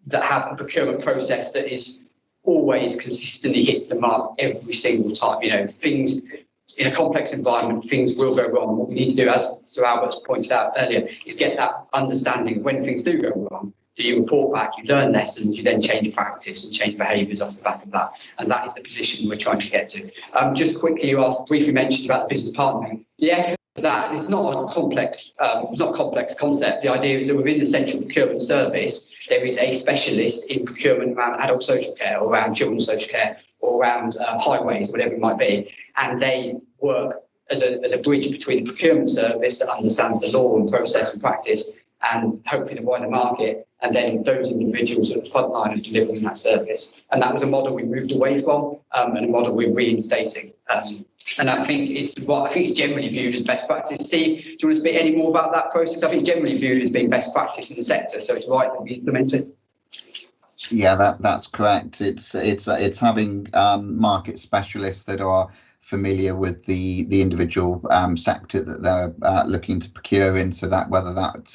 that have a procurement process that is always consistently hits the mark every single time. You know, things in a complex environment, things will go wrong. What we need to do, as Sir Albert pointed out earlier, is get that understanding of when things do go wrong. You report back, you learn lessons, you then change practice and change behaviours off the back of that. And that is the position we're trying to get to. Just quickly, you asked, briefly mentioned about the business partnering. The effort of that is not a complex, it's not a complex concept. The idea is that within the Central Procurement Service, there is a specialist in procurement around adult social care or around children's social care or around highways, whatever it might be. And they work as a bridge between the procurement service that understands the law and process and practice, and hopefully the wider market, and then those individuals at the front line of delivering that service. And that was a model we moved away from, and a model we're reinstating. And I think it's generally viewed as best practice. Steve, do you want to speak any more about that process? I think it's generally viewed as being best practice in the sector, so it's right that we implement it. Yeah, that's correct. It's having market specialists that are familiar with the individual sector that they're looking to procure in, so that whether that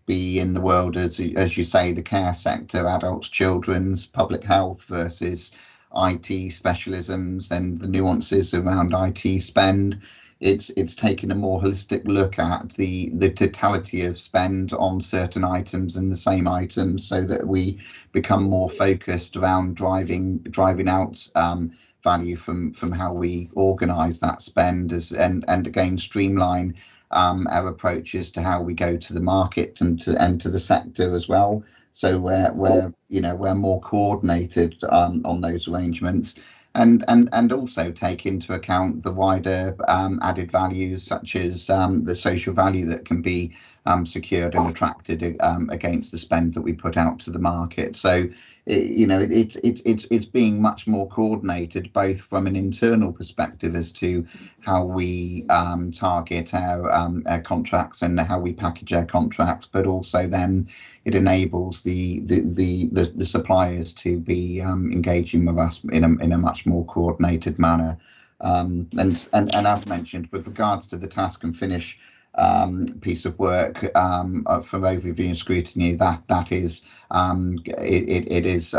be in the world, as you say, the care sector, adults, children's, public health versus IT specialisms, and the nuances around IT spend. It's taken a more holistic look at the totality of spend on certain items and the same items, so that we become more focused around driving out value from how we organise that spend, and again streamline our approaches to how we go to the market and to the sector as well. So we're more coordinated on those arrangements, and also take into account the wider added values, such as the social value that can be secured and attracted against the spend that we put out to the market. So it's being much more coordinated, both from an internal perspective as to how we target our contracts and how we package our contracts, but also then it enables the suppliers to be engaging with us in a much more coordinated manner. And as mentioned, with regards to the task and finish piece of work from overview and scrutiny, that is it is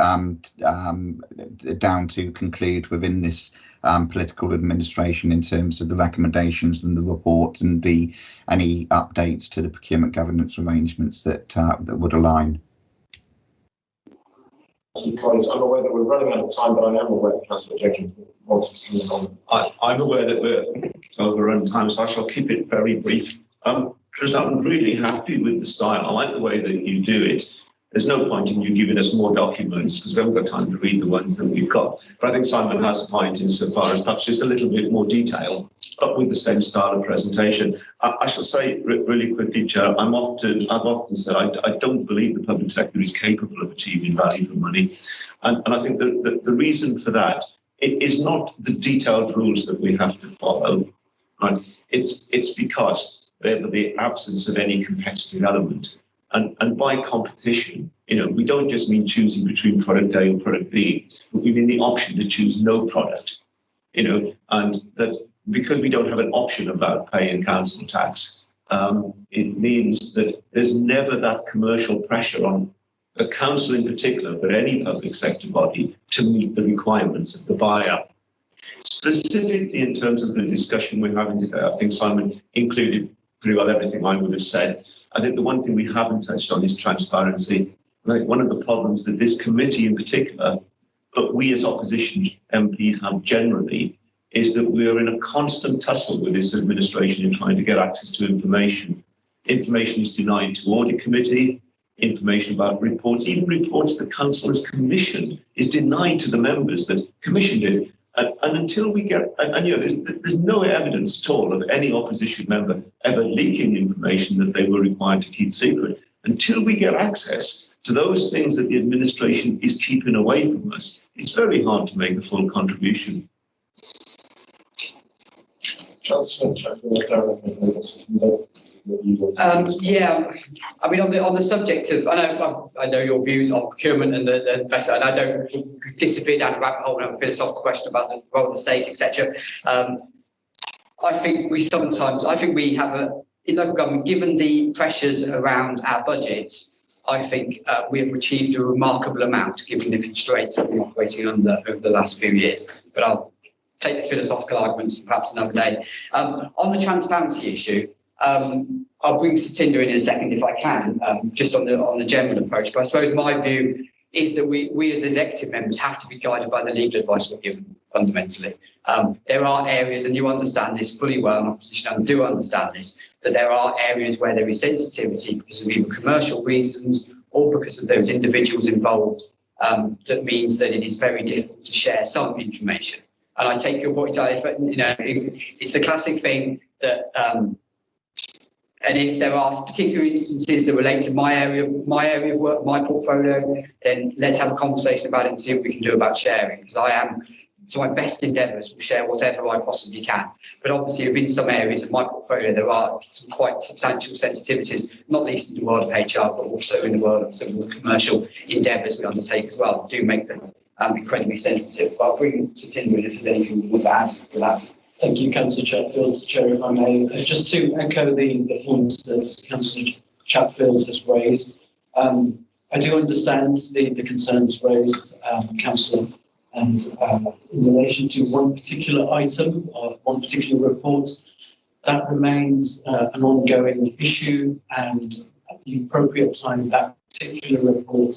down to conclude within this political administration in terms of the recommendations and the report and any updates to the procurement governance arrangements that would align. colleagues, I'm aware that we're running out of time, but I am aware that Councillor Jenkins wants to comment on. I'm aware that we're overrun time, so I shall keep it very brief. Because I'm really happy with the style. I like the way that you do it. There's no point in you giving us more documents because we haven't got time to read the ones that we've got. But I think Simon has a point insofar as perhaps just a little bit more detail, but with the same style of presentation. I shall say really quickly, Chair, I've often said I don't believe the public sector is capable of achieving value for money. And I think that the reason for that, it is not the detailed rules that we have to follow. Right? It's because of the absence of any competitive element. And by competition, we don't just mean choosing between product A and product B, but we mean the option to choose no product, and that because we don't have an option about paying council tax, it means that there's never that commercial pressure on the council in particular, but any public sector body to meet the requirements of the buyer. Specifically in terms of the discussion we're having today, I think Simon included pretty well everything I would have said. I think the one thing we haven't touched on is transparency. I think one of the problems that this committee in particular, but we as opposition MPs have generally, is that we are in a constant tussle with this administration in trying to get access to information. Information is denied to Audit Committee, information about reports, even reports the council has commissioned is denied to the members that commissioned it. And until we get, there's no evidence at all of any opposition member ever leaking information that they were required to keep secret. Until we get access to those things that the administration is keeping away from us, it's very hard to make a full contribution. Yeah, I mean, on the subject of, I know your views on procurement and the best, and I don't disappear down a rabbit hole and have a philosophical question about the role of the state, etc. I think we have in local government, given the pressures around our budgets, I think we have achieved a remarkable amount given the constraints that we're operating under over the last few years. But I'll take the philosophical arguments perhaps another day. On the transparency issue, I'll bring Satinder in a second if I can, just on the general approach. But I suppose my view is that we as executive members have to be guided by the legal advice we're given, fundamentally. There are areas, and you understand this fully well, and opposition and do understand this, that there are areas where there is sensitivity because of either commercial reasons or because of those individuals involved. That means that it is very difficult to share some information. And I take your point, it's the classic thing that, and if there are particular instances that relate to my area of work, my portfolio, then let's have a conversation about it and see what we can do about sharing. Because I am, to my best endeavours, will share whatever I possibly can. But obviously, within some areas of my portfolio, there are some quite substantial sensitivities, not least in the world of HR, but also in the world of some of the commercial endeavours we undertake as well, that do make them incredibly sensitive. But I'll bring Satinder in if there's anything you want to add to that. Thank you, Councillor Chatfield. Chair, if I may, just to echo the points that Councillor Chatfield has raised. I do understand the concerns raised, Councillor, and in relation to one particular item or one particular report, that remains an ongoing issue, and at the appropriate time, that particular report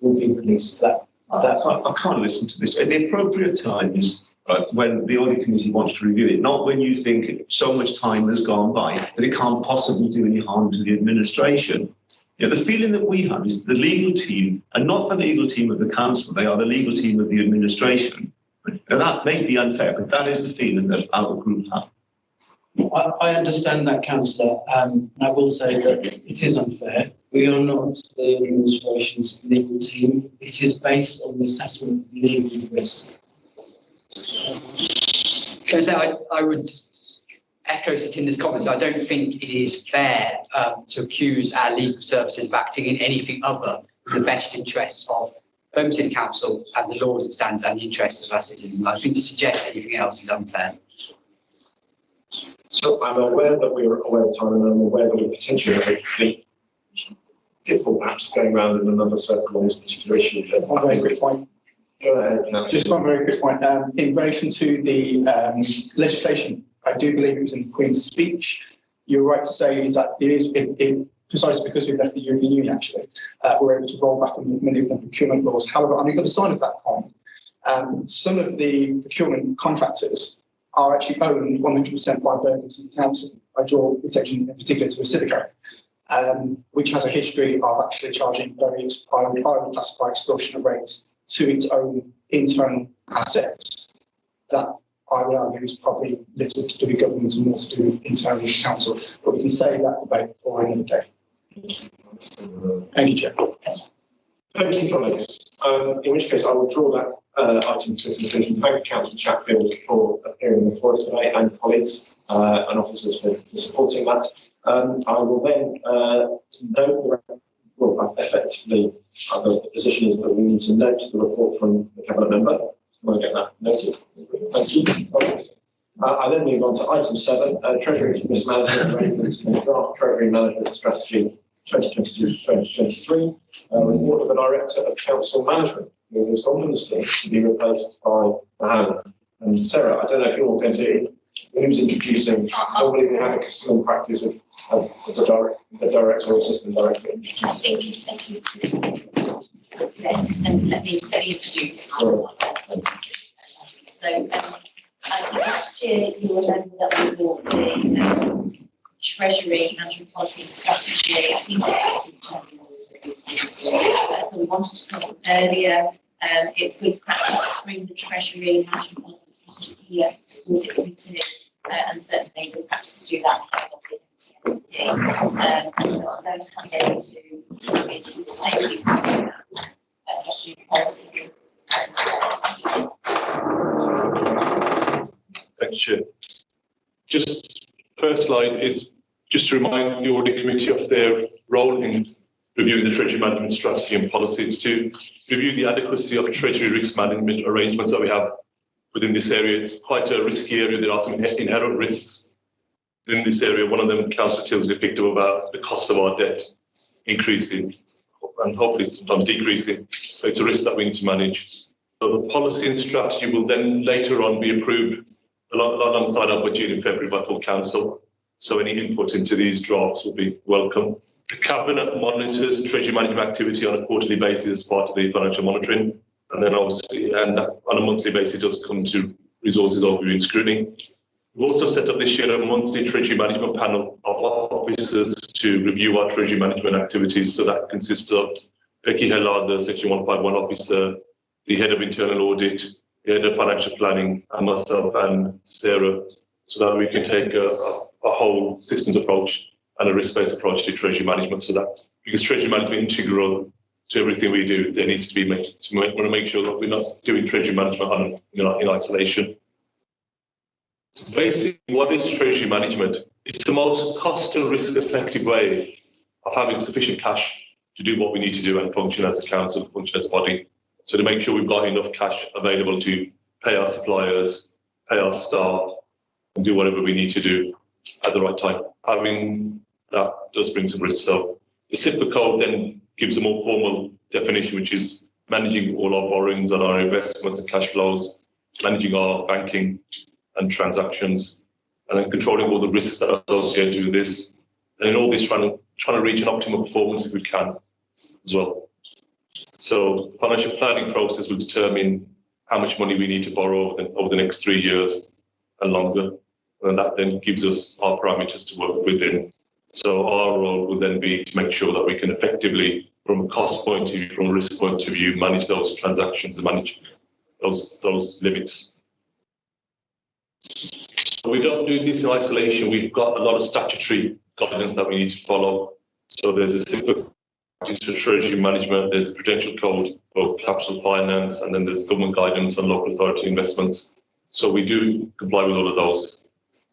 will be released. I can't listen to this. At the appropriate time is when the Audit Committee wants to review it, not when you think so much time has gone by that it can't possibly do any harm to the administration. The feeling that we have is the legal team, and not the legal team of the council, they are the legal team of the administration. Now, that may be unfair, but that is the feeling that our group have. I understand that, Councillor. I will say that it is unfair. We are not the administration's legal team. It is based on the assessment of legal risk. I would echo Satinder's comments. I don't think it is fair to accuse our legal services of acting in anything other than the best interests of Birmingham City Council and the law as it stands and the interests of our citizens. I think to suggest anything else is unfair. So I'm aware that we're aware of time, and I'm aware that we potentially have a pitfall perhaps going around in another circle on this particular issue. One very quick point. Go ahead. Just one very quick point. In relation to the legislation, I do believe it was in the Queen's speech. You're right to say is that it precisely because we've left the European Union, actually, we're able to roll back on many of the procurement laws. However, on the other side of that coin, some of the procurement contractors are actually owned 100% by Birmingham City Council. I draw attention in particular to Pacifico, which has a history of actually charging various highly classified extortionate rates to its own internal assets. That, I would argue, is probably little to do with government and more to do with internal council. But we can save that debate for another day. Thank you, Chair. Thank you, colleagues. In which case, I will draw that item to a conclusion. Thank you, Councillor Chatfield, for appearing before us today, and colleagues and officers for supporting that. I will then note, well, effectively, the position is that we need to note the report from the Cabinet member. We'll get that noted. Thank you. I then move on to item 7, Treasury Risk Management Arrangements and Draft Treasury Management Strategy 2022-2023. Report of the Director of Council Management, who has gone from the scheme to be replaced by Hannah. And Sarah, I don't know if you're going to, who's introducing, somebody who had a custom and practice of the director or assistant director. Thank you. Yes, and let me introduce. So, last year you remember that we brought the Treasury Management Policy Strategy. I think so we wanted to come up earlier. It's good practice to bring the Treasury Management Policy Strategy here to the Audit Committee, and certainly good practice to do that. And so I'm going to hand over to take you through that strategy policy. Thank you, Chair. Just first slide is just to remind the Audit Committee of their role in reviewing the Treasury Management Strategy and Policy. It's to review the adequacy of Treasury risk management arrangements that we have within this area. It's quite a risky area. There are some inherent risks in this area. One of them, Councillor Tilsley picked up about the cost of our debt increasing and hopefully sometimes decreasing. So it's a risk that we need to manage. So the policy and strategy will then later on be approved alongside our budget in February by full council. So any input into these drafts will be welcome. The Cabinet monitors Treasury management activity on a quarterly basis as part of the financial monitoring. And then obviously, and on a monthly basis, does come to resources overview and scrutiny. We've also set up this year a monthly Treasury management panel of officers to review our Treasury management activities. So that consists of Becky Hellard, the Section 151 officer, the head of internal audit, the head of financial planning, and myself and Sarah, so that we can take a whole systems approach and a risk-based approach to Treasury management. So that because Treasury management is integral to everything we do, there needs to be want to make sure that we're not doing Treasury management in isolation. Basically, what is Treasury management? It's the most cost and risk effective way of having sufficient cash to do what we need to do and function as a council, function as a body. So to make sure we've got enough cash available to pay our suppliers, pay our staff, and do whatever we need to do at the right time. Having that does bring some risk. So the CIPA code then gives a more formal definition, which is managing all our borrowings and our investments and cash flows, managing our banking and transactions, and then controlling all the risks that are associated with this. And in all this, trying to reach an optimal performance if we can as well. So the financial planning process will determine how much money we need to borrow over the next 3 years and longer. And that then gives us our parameters to work within. So our role will then be to make sure that we can effectively, from a cost point of view, from a risk point of view, manage those transactions and manage those limits. So we don't do this in isolation. We've got a lot of statutory guidance that we need to follow. So there's a simple practice for Treasury management, there's the Prudential Code for capital finance, and then there's government guidance on local authority investments. So we do comply with all of those.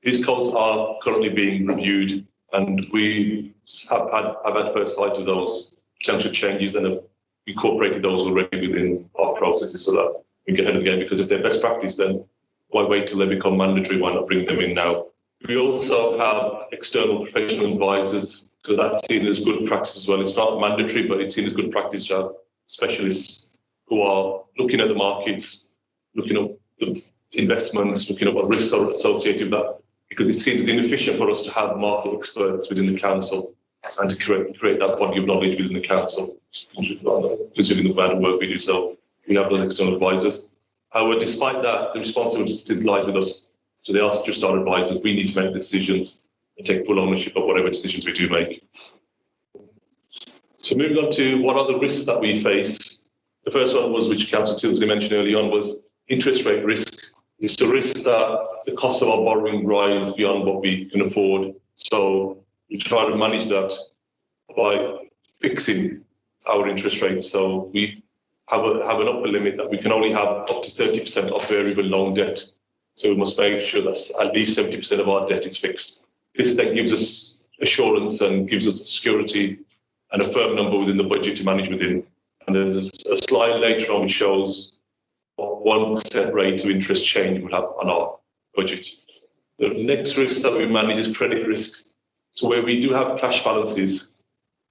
These codes are currently being reviewed, and we have had first sight of those potential changes and have incorporated those already within our processes so that we get ahead of the game. Because if they're best practice, then why wait till they become mandatory? Why not bring them in now? We also have external professional advisors, so that's seen as good practice as well. It's not mandatory, but it's seen as good practice to have specialists who are looking at the markets, looking at the investments, looking at what risks are associated with that, because it seems inefficient for us to have market experts within the council and to create that body of knowledge within the council, considering the amount of work we do. So we have those external advisors. However, despite that, the responsibility still lies with us. So they are just our advisors. We need to make the decisions and take full ownership of whatever decisions we do make. So moving on to what are the risks that we face. The first one was, which Councillor Tilsley mentioned early on, was interest rate risk. It's the risk that the cost of our borrowing rise beyond what we can afford. So we try to manage that by fixing our interest rates. So we have an upper limit that we can only have up to 30% of variable loan debt. So we must make sure that at least 70% of our debt is fixed. This then gives us assurance and gives us security and a firm number within the budget to manage within. And there's a slide later on which shows what 1% rate of interest change would have on our budget. The next risk that we manage is credit risk. So where we do have cash balances,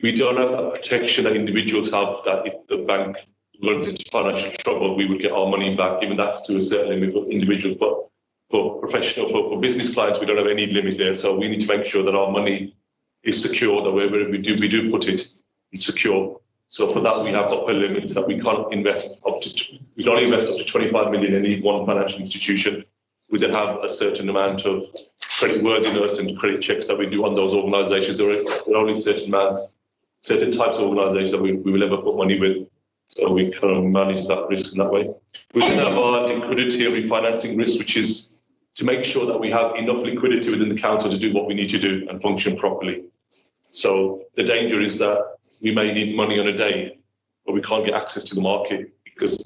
we don't have that protection that individuals have, that if the bank runs into financial trouble, we would get our money back, even that's to a certain limit for individuals. But for professional, for business clients, we don't have any limit there. So we need to make sure that our money is secure, that wherever we do put it, it's secure. So for that, we have upper limits that we can't invest up to, we can only invest up to 25 million in any one financial institution. We then have a certain amount of credit worthiness and credit checks that we do on those organisations. There are only certain types of organisations that we will ever put money with. So we kind of manage that risk in that way. We then have our liquidity and refinancing risk, which is to make sure that we have enough liquidity within the council to do what we need to do and function properly. So the danger is that we may need money on a day, but we can't get access to the market because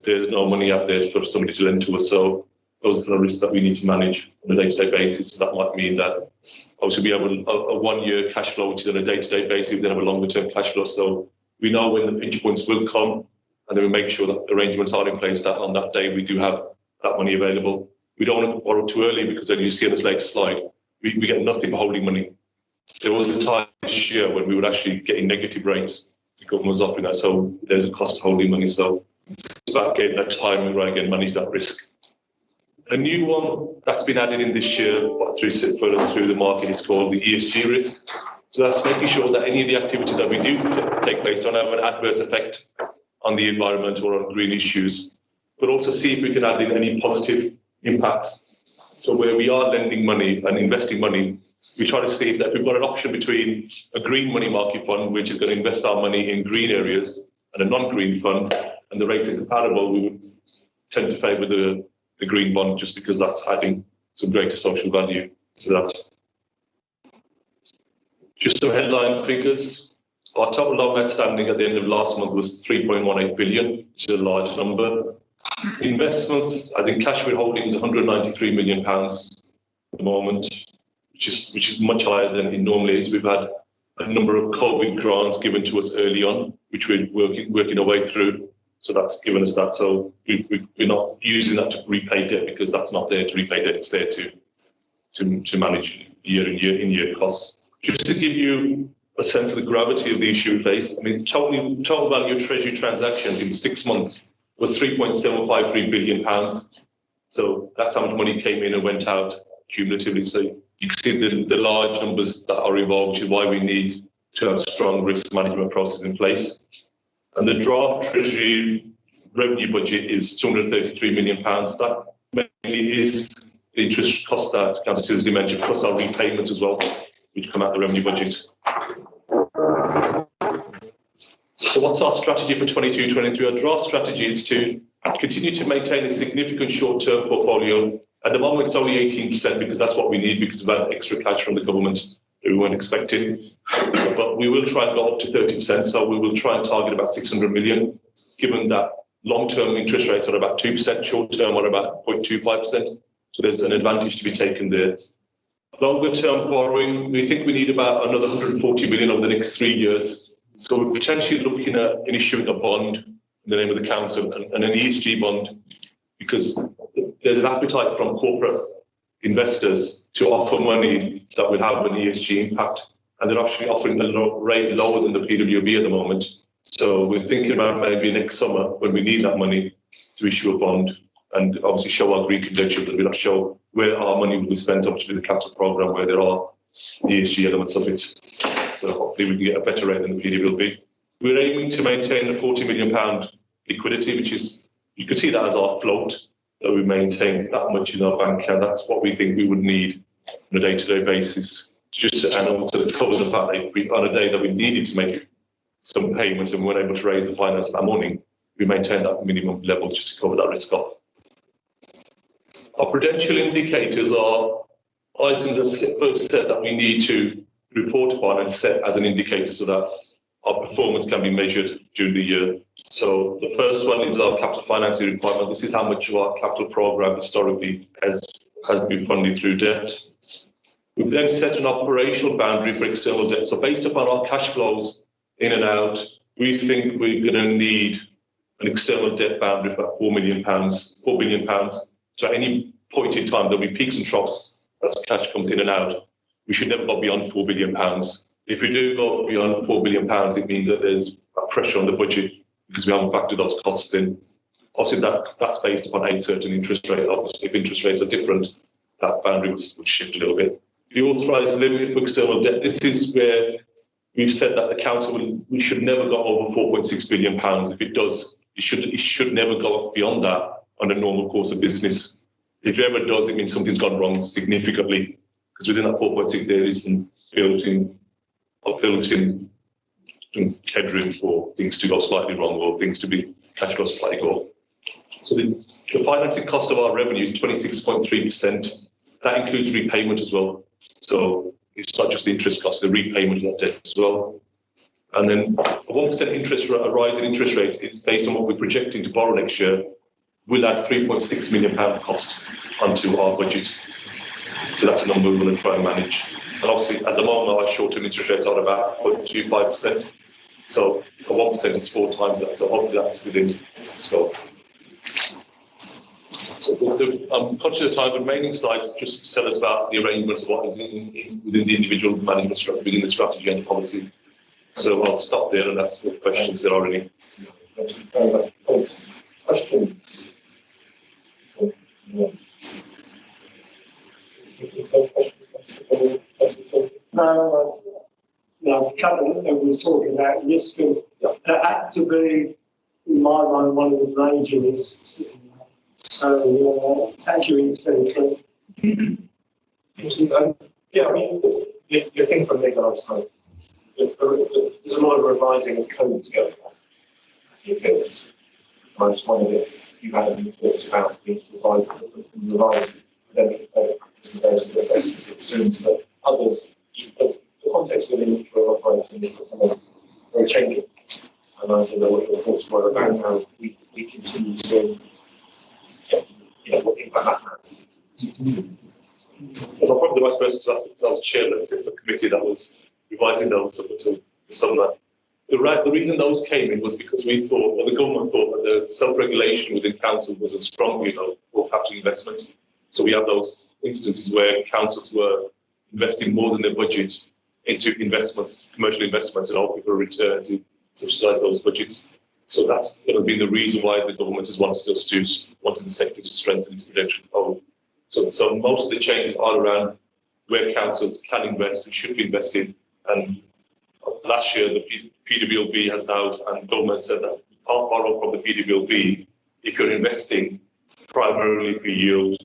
there's no money out there for somebody to lend to us. So those are the risks that we need to manage on a day-to-day basis. So that might mean that obviously we have a 1 year cash flow, which is on a day-to-day basis, we then have a longer term cash flow. So we know when the pinch points will come, and then we make sure that arrangements are in place that on that day we do have that money available. We don't want to borrow too early because then you see on this later slide, we get nothing but holding money. There was a time this year when we were actually getting negative rates. The government was offering that, so there's a cost of holding money. So it's about getting that timing right, again, manage that risk. A new one that's been added in this year, through the market, is called the ESG risk. So that's making sure that any of the activities that we do take place don't have an adverse effect on the environment or on green issues, but also see if we can add in any positive impacts. So where we are lending money and investing money, we try to see if we've got an option between a green money market fund, which is going to invest our money in green areas, and a non-green fund, and the rates are comparable, we would tend to favour the green bond just because that's adding some greater social value to that. Just some headline figures. Our total loan outstanding at the end of last month was 3.18 billion, which is a large number. Investments, as in cash withholdings, 193 million pounds at the moment, which is much higher than it normally is. We've had a number of COVID grants given to us early on, which we're working our way through. So that's given us that. So we're not using that to repay debt because that's not there to repay debt. It's there to manage year costs. Just to give you a sense of the gravity of the issue we face, I mean, total value of treasury transactions in 6 months was 3.753 billion pounds. So that's how much money came in and went out cumulatively. So you can see the large numbers that are involved, which is why we need to have a strong risk management process in place. And the draft treasury revenue budget is 233 million pounds. That mainly is the interest cost that Councillor Tilsley mentioned, plus our repayments as well, which come out of the revenue budget. So what's our strategy for 22-23? Our draft strategy is to continue to maintain a significant short-term portfolio. At the moment, it's only 18% because that's what we need because of that extra cash from the government that we weren't expecting. But we will try and go up to 30%. So we will try and target about 600 million, given that long-term interest rates are about 2%, short-term are about 0.25%. So there's an advantage to be taken there. Longer-term borrowing, we think we need about another 140 million over the next 3 years. So we're potentially looking at issuing a bond in the name of the council and an ESG bond, because there's an appetite from corporate investors to offer money that will have an ESG impact, and they're actually offering a rate lower than the PWB at the moment. So we're thinking about maybe next summer when we need that money to issue a bond and obviously show our green credentials, and we'll have to show where our money will be spent up to the capital programme, where there are ESG elements of it. So hopefully we can get a better rate than the PDBLB. We're aiming to maintain a £40 million liquidity, which is, you can see that as our float, that we maintain that much in our bank, and that's what we think we would need on a day-to-day basis. Just and also to cover the fact that if on a day that we needed to make some payments and we weren't able to raise the finance that morning, we maintain that minimum level just to cover that risk off. Our prudential indicators are items that first set that we need to report upon and set as an indicator so that our performance can be measured during the year. So the first one is our capital financing requirement. This is how much of our capital program historically has been funded through debt. We've then set an operational boundary for external debt. So based upon our cash flows in and out, we think we're going to need an external debt boundary of about £4 billion. So at any point in time, there'll be peaks and troughs as cash comes in and out. We should never go beyond £4 billion. If we do go beyond £4 billion, it means that there's a pressure on the budget because we haven't factored those costs in. Obviously, that's based upon a certain interest rate. Obviously, if interest rates are different, that boundary would shift a little bit. The authorised limit for external debt, this is where we've said that the council we should never go over £4.6 billion. If it does, it should never go beyond that on a normal course of business. If it ever does, it means something's gone wrong significantly, because within that 4.6 there is some built-in headroom for things to go slightly wrong or things to be cash flow slightly go. So the financing cost of our revenue is 26.3%. That includes repayment as well. So it's not just the interest cost, the repayment of that debt as well. And then a 1% a rise in interest rates, it's based on what we're projecting to borrow next year, will add £3.6 million cost onto our budget. So that's a number we're going to try and manage. And obviously, at the moment, our short-term interest rates are about 0.25%. So a 1% is 4 times that. So hopefully that's within scope. So I'm conscious of time. The remaining slides just tell us about the arrangements of what is within the individual management structure, within the strategy and the policy. So I'll stop there and ask what questions there are any. Thank you very much. Thanks. Questions? No, Kevin was talking about risk, and that had to be, in my mind, one of the major risks. So thank you, it's very clear. Yeah, I mean, the thing from me that I was kind of, there's a lot of revising of codes going on. I just wondered if you had any thoughts about the revised prudential code practice and various other places. It assumes that others, the context within which we're operating is very changing. And I don't know what your thoughts were about how we continue to, what impact that has. Well, I'm probably the best person to ask because I was chair of the committee that was revising those up until the summer. The reason those came in was because we thought, or the government thought, that the self-regulation within council wasn't strong enough for capital investment. So we have those instances where councils were investing more than their budget into investments, commercial investments, and hoping for a return to subsidise those budgets. So that's going to be the reason why the government has wanted the sector to strengthen its prudential code. So most of the changes are around where councils can invest and should be investing. And last year, the PWLB has now, and government said that you can't borrow from the PWLB if you're investing primarily for yield.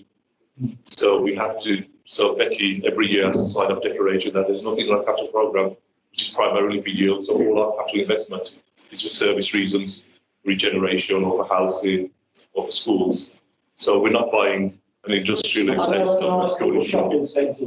So we have to, so Becky every year has to sign up declaration that there's nothing in our capital programme which is primarily for yield. So all our capital investment is for service reasons, regeneration, or for housing, or for schools. So we're not buying an industrial estate. Shopping centre.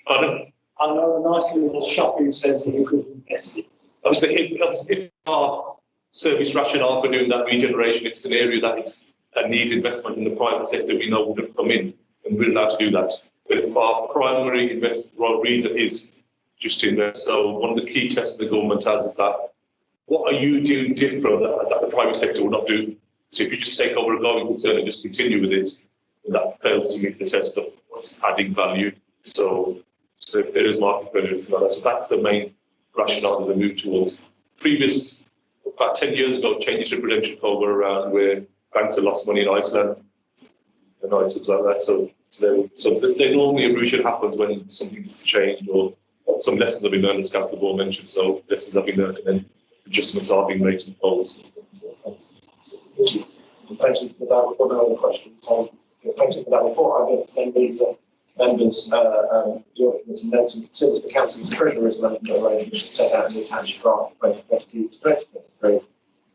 Pardon? I know a nice little shopping centre you could invest in. Obviously, if our service rationale for doing that regeneration, if it's an area that needs investment in the private sector, we know wouldn't come in, and we're allowed to do that. But if our primary reason is just to invest, so one of the key tests the government has is that what are you doing different that the private sector will not do? So if you just take over a going concern and just continue with it, that fails to meet the test of what's adding value. So if there is market value, so that's the main rationale of the move towards. Previous, about 10 years ago, changes to Prudential Code were around where banks had lost money in Iceland and items like that. So they normally a revision happens when something's changed or some lessons have been learned, as Councillor Ball mentioned, so lessons have been learned and then adjustments are being made to the policy. Thank you for that. We've got no other questions. So, thank you for that report. I guess then leaves members, the audit committee notes and considers the council's treasurer's management arrangements set out in the attached draft 2022-2023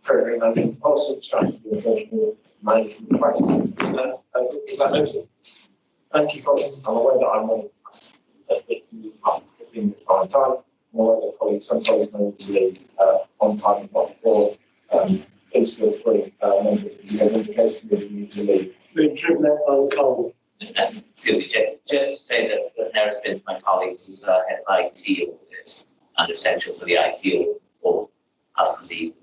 treasury management policy, strategy and treasury management practices. Is that noted? Thank you, colleagues. I'm aware that I'm on 15 minutes by time. I'm aware that colleagues, some colleagues may need to leave on time, not before. Please feel free, members of the Indicators Committee need to leave. Being driven out by the cold. Excuse me, just to say that there has been my colleagues who's head of IT audit and essential for the IT audit has to leave.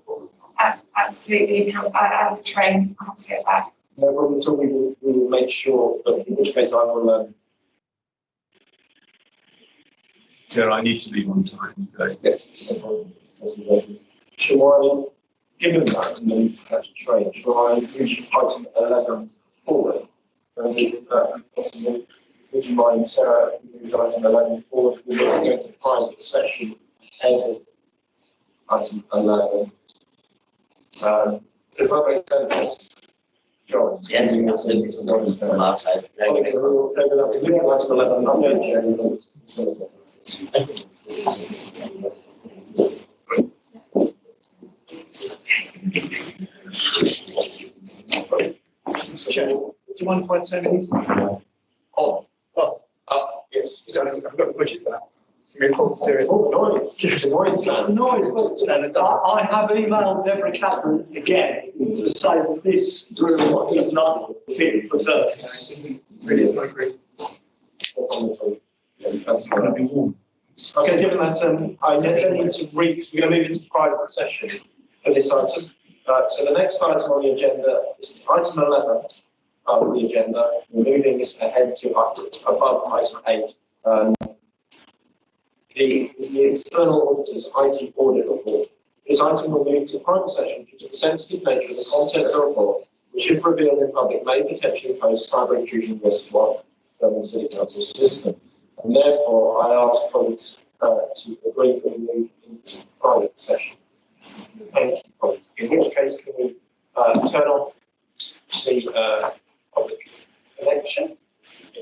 Absolutely, I have a train, I have to get back. No problem at all. We will make sure that, in which case I will. Sarah, I need to leave on time. Yes. Shall I, given that and the need to catch a train, shall I reach item 11 forward? Possible. Would you mind, Sarah, move item 11 forward? We're going to private session headed item 11. Does that make sense? John? Yes, absolutely. From our side. Okay, so we'll take it up. We're doing item 11. I'm going to Chair, do you mind if I turn it into? Yes, I've got the budget for that. Give me a call to do it. Oh, noise. I have emailed Deborah Kaplan again to say that this room is not fit for purpose. Brilliant, I agree. Okay, given that, I then need to we're going to move into private session for this item. So the next item on the agenda is item 11 on the agenda. We're moving this ahead to above item 8. The external auditor's IT audit report. This item will move to private session due to the sensitive nature of the content of the report, which, if revealed in public, may potentially pose cyber intrusion risk while Birmingham City Council's system. And therefore, I ask colleagues to agree that we move into private session. Thank you, colleagues. In which case, can we turn off the public connection?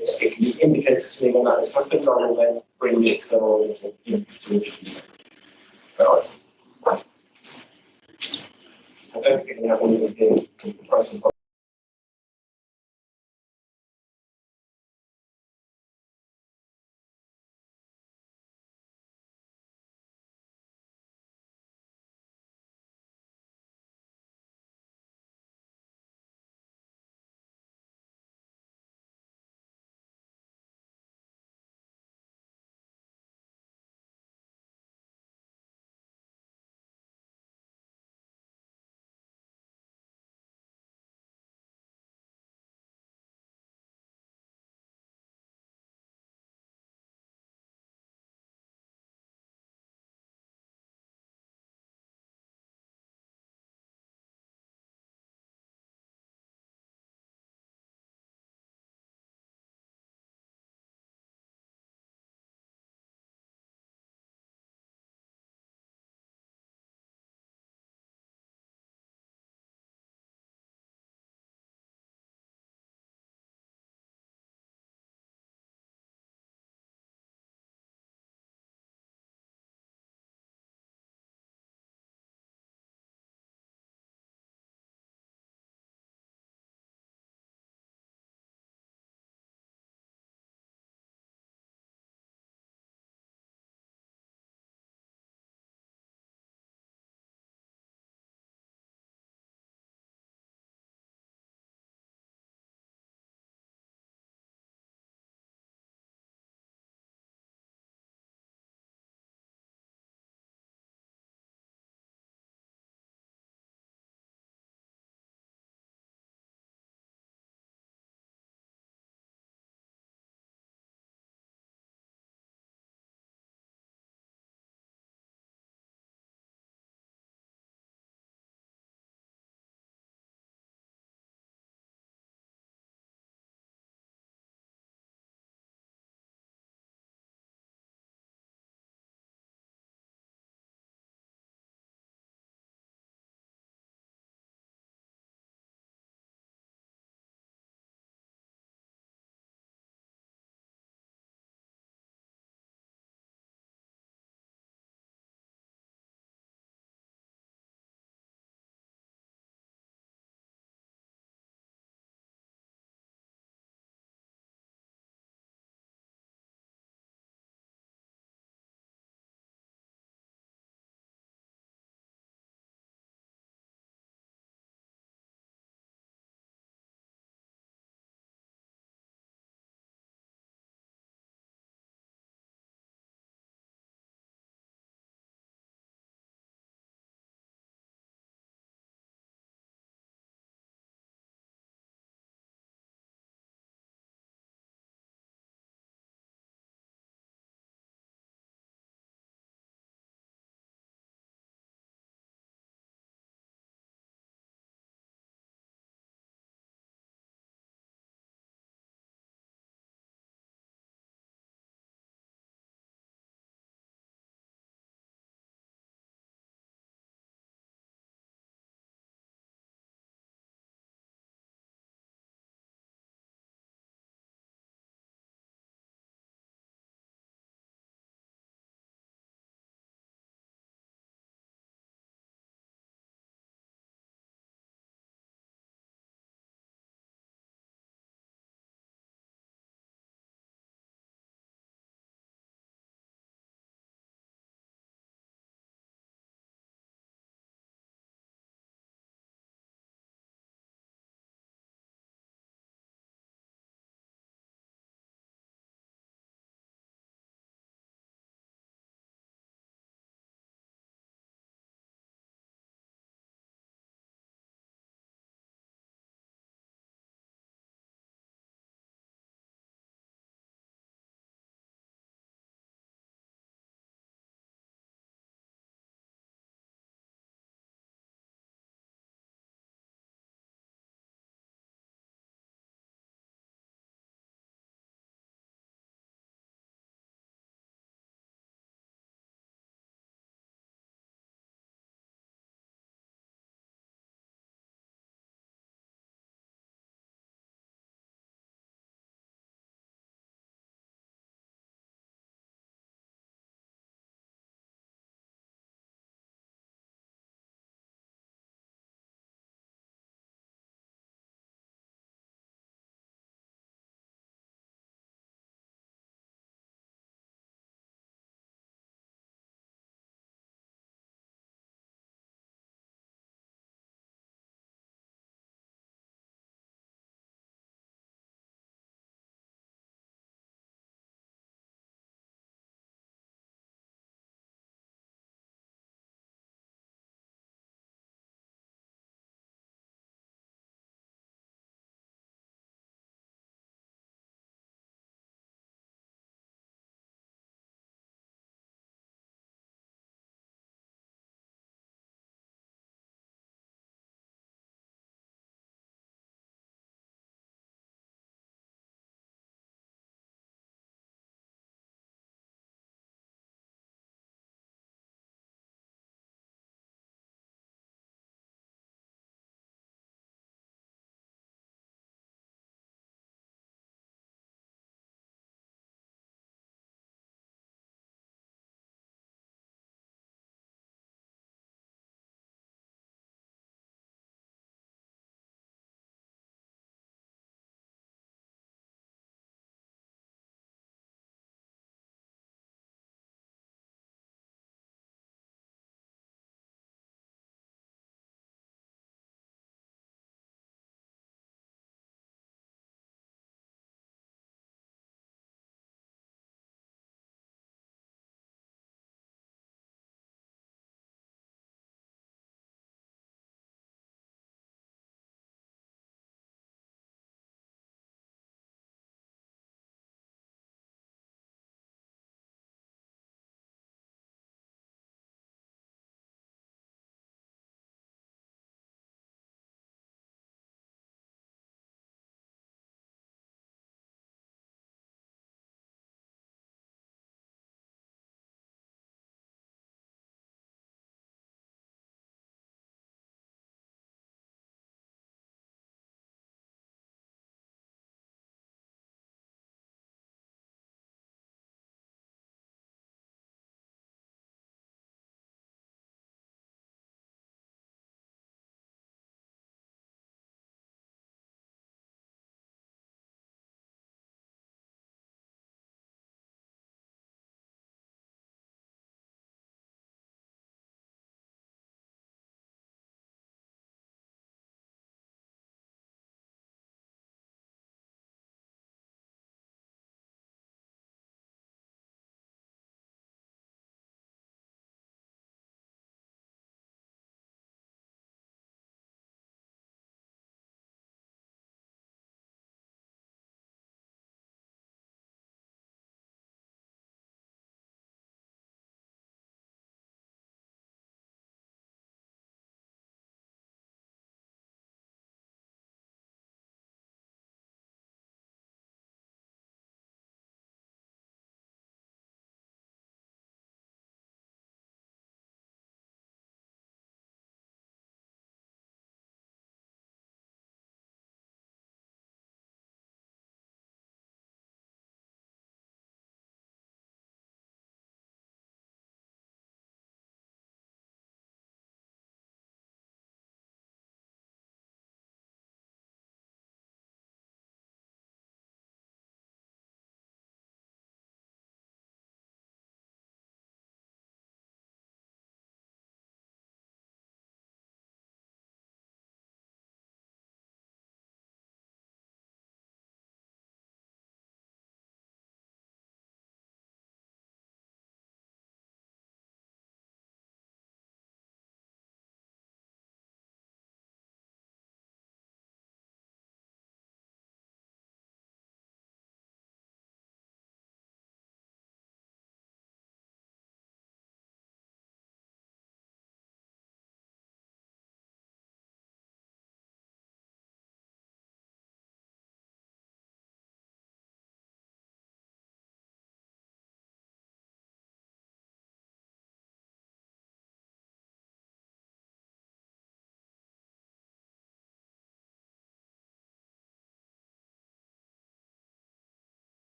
It can be indicated to me when that has happened. I will then bring the external auditor into introduce. Right. I don't think we have all of the present.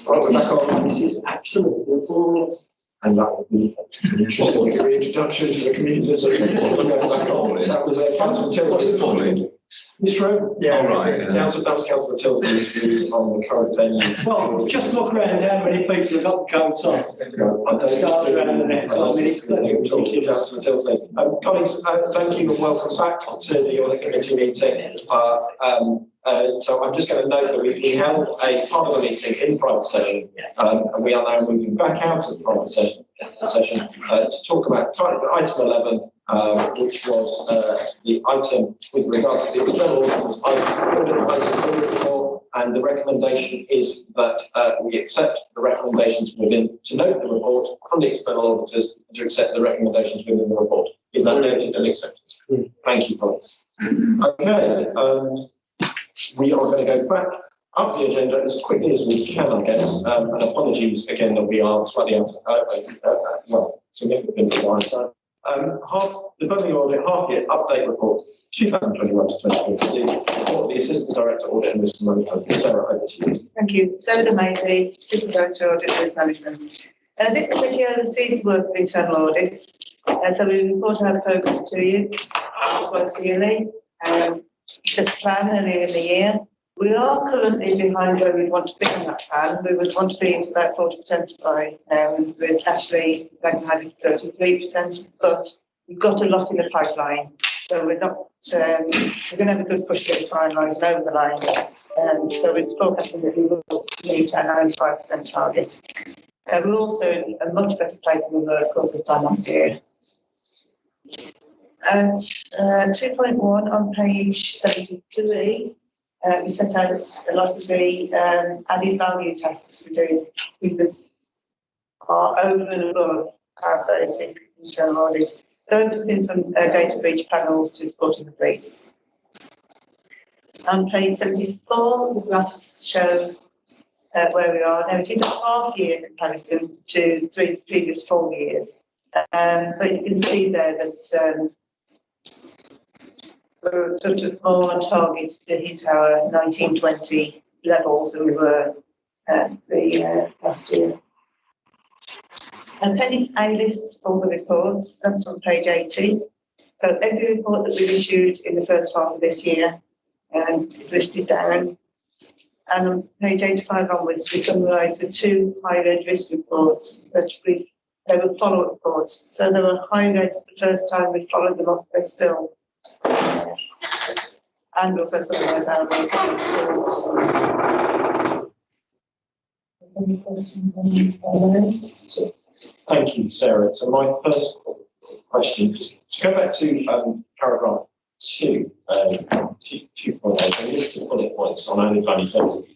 Right, we're back on. This is absolutely appalling. And that would be an interesting reintroduction to the community. So that was Councillor Tilsley. This room? Yeah, right. That was Councillor Tilsley's views on the current venue. Well, just look around how many people have got the codes on. Councillor Tilsley. Colleagues, thank you and welcome back to the Audit Committee meeting. So I'm just going to note that we held a part of the meeting in private session, and we are now moving back out of the private session to talk about item 11, which was the item with regard to the external auditors item 4, and the recommendation is that we accept the recommendations within, to note the report from the external auditors, and to accept the recommendations within the report. Is that noted and accepted? Thank you, colleagues. Okay. We are going to go back up the agenda as quickly as we can, I guess. And apologies again that we are slightly out, significantly behind time. The Birmingham Audit Half-Year Update Report 2021 to 2022. Report the Assistant Director Audit and Risk Management. Sarah, over to you. Thank you. Sarah Maybe, Assistant Director Audit and Risk Management. This committee oversees the work of internal audits. So we report our progress to you twice yearly. Set a plan earlier in the year. We are currently behind where we want to be on that plan. We would want to be at about 40% by now, and we're actually like 33%, but we've got a lot in the pipeline. So we're not, we're going to have a good push to finalise and over the line. So we're forecasting that we will meet our 95% target. We're also in a much better place than we were, of course, this time last year. At 2.1 on page 73, we set out a lot of the added value tests we do. Things are over and above our basic internal audit. So everything from data breach panels to supporting the police. On page 74, the graphs show where we are. Now, it is a half-year comparison to 3 previous full years. But you can see there that we're sort of more on target to hit our 1920 levels than we were the last year. Appendix A lists all the reports. That's on page 80. So every report that we've issued in the first half of this year is listed down. And on page 85 onwards, we summarise the 2 high-grade risk reports that they were follow-up reports. So they were high-grade the first time we followed them up, they're still. And also summarise our reports. Any questions on those? Thank you, Sarah. So my first question, to go back to paragraph 2, 2.8, and list of bullet points on added value services.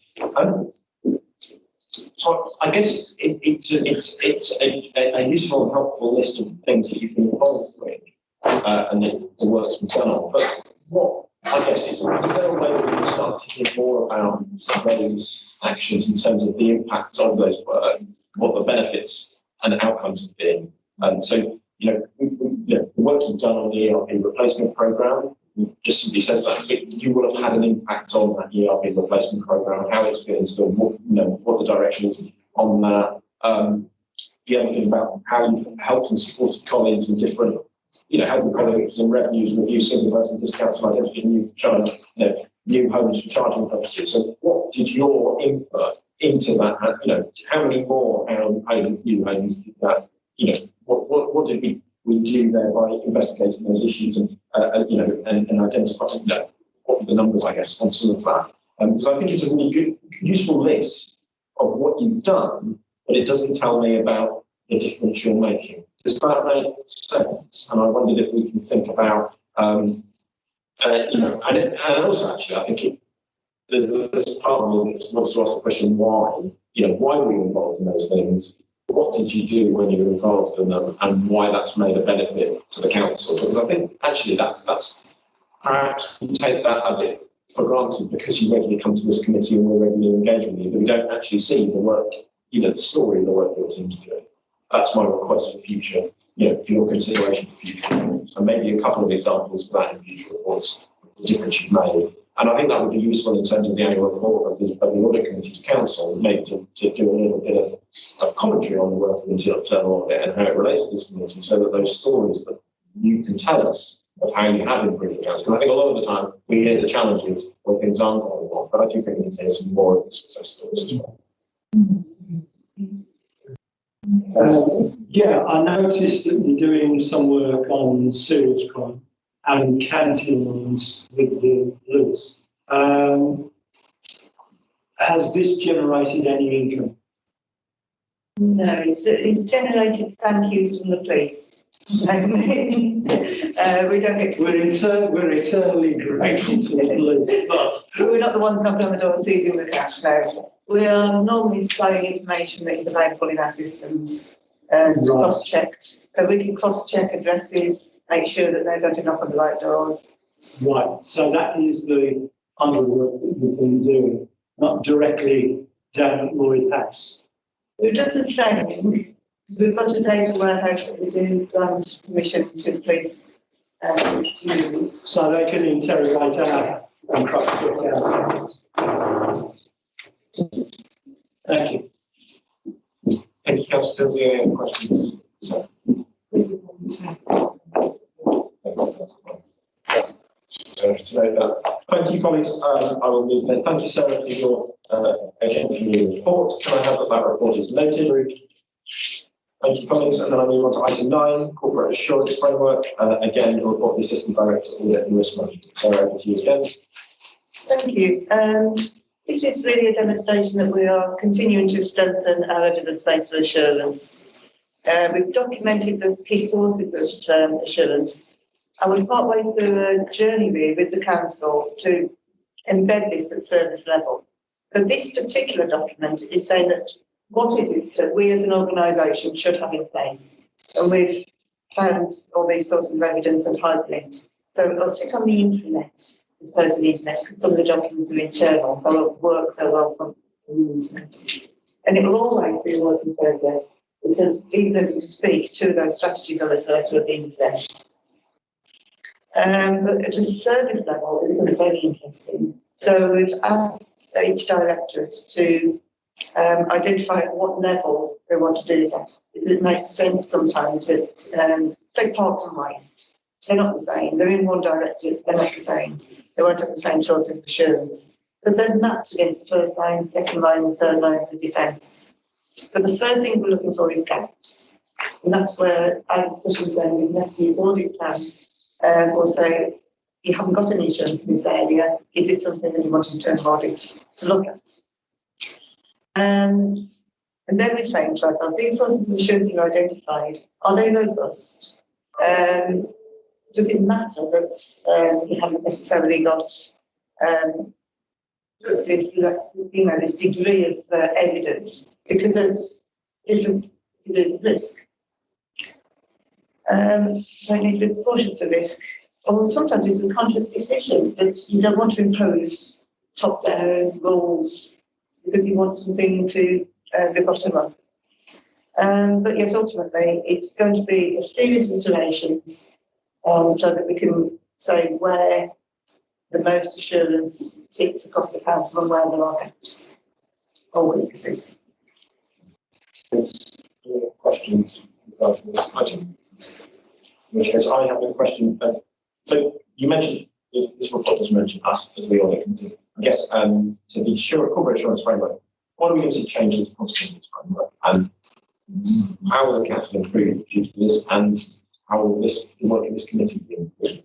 So I guess it's a useful and helpful list of things that you can involve with, and the work's been done on. But what I guess is there a way that we can start to hear more about those actions in terms of the impact of those work, what the benefits and outcomes have been? And so, the work you've done on the ERP replacement programme just simply says that you will have had an impact on that ERP replacement programme, how it's been installed, what the direction is on that. The other thing about how you've helped and supported colleagues in different, helping colleagues in revenues, review single person discounts and identifying new charge, new homes for charging purposes. So what did your input into that, how many more new homes did that, what did we do there by investigating those issues and identifying, what were the numbers, I guess, on some of that. Because I think it's a really good, useful list of what you've done, but it doesn't tell me about the difference you're making. Does that make sense? And I wondered if we can think about, and also actually, I think there's part of me that wants to ask the question why, why were you involved in those things? What did you do when you were involved in them, and why that's made a benefit to the council? Because I think actually that's perhaps we take that a bit for granted because you regularly come to this committee and we're regularly engaged with you, but we don't actually see the work, the story of the work your team's doing. That's my request for future, for your consideration for future reports. And maybe a couple of examples of that in future reports, the difference you've made, And I think that would be useful in terms of the annual report of the Audit Committee's council, maybe to do a little bit of commentary on the work of the internal audit and how it relates to this committee, so that those stories that you can tell us of how you have improved the council. And I think a lot of the time we hear the challenges where things aren't going well, but I do think we need to hear some more of the success stories as well. Yeah, I noticed that you're doing some work on serious crime and canteens with the police. Has this generated any income? No, it's generated thank yous from the police. We don't get to. We're eternally grateful to the police, but we're not the ones knocking on the door and seizing the cash. No, we are normally supplying information that is available in our systems and cross-checked, so we can cross-check addresses, make sure that they're going to knock on the right doors. Right. So that is the kind of work that you've been doing, not directly down at Lloyd House. We've done some training. We've got a data warehouse that we do grant permission to the police to use. So they can interrogate us and cross-check out. Thank you. Thank you, Councillor. Are there any questions? Thank you, colleagues. I will move then. Thank you, Sarah, for your again for your report. Can I have that report is noted? Thank you, colleagues. And then I move on to item 9, corporate assurance framework. Again, the report of the Assistant Director of Audit and Risk Management. Sarah, over to you again. Thank you. This is really a demonstration that we are continuing to strengthen our evidence base for assurance. We've documented the key sources of assurance, and we're partway through a journey really with the council to embed this at service level. So this particular document is saying that what is it that we as an organisation should have in place? And we've found all these sources of evidence and hyperlinked. So it'll sit on the internet, as opposed to the internet, because some of the documents are internal, they won't work so well from the internet. And it will always be a work in progress, because even as we speak, 2 of those strategies I refer to are being fleshed. But at a service level, it's going to be very interesting. So we've asked each directorate to identify at what level they want to do that. It makes sense sometimes that, say, parks and waste, they're not the same. They're in one directorate, they're not the same. They won't have the same sort of assurance. But they're mapped against the first line, second line, and third line of the defence. But the first thing we're looking for is gaps. And that's where our discussions then with next year's audit plan will say, you haven't got any assurance in this area. Is it something that you want internal audit to look at? And then we're saying to ourselves, these sources of assurance you've identified, are they robust? Does it matter that you haven't necessarily got this degree of evidence, because there's different degrees of risk. So you need to be cautious of risk, or sometimes it's a conscious decision that you don't want to impose top-down rules because you want something to be bottom up. But yes, ultimately, it's going to be a series of iterations so that we can say where the most assurance sits across the council and where there are gaps or weaknesses. Questions regarding this item? In which case, I have a question. So you mentioned this report doesn't mention us as the audit committee. I guess to the corporate assurance framework, what are we going to see changes across this framework, and how will the council improve due to this, and how will this work in this committee be improved?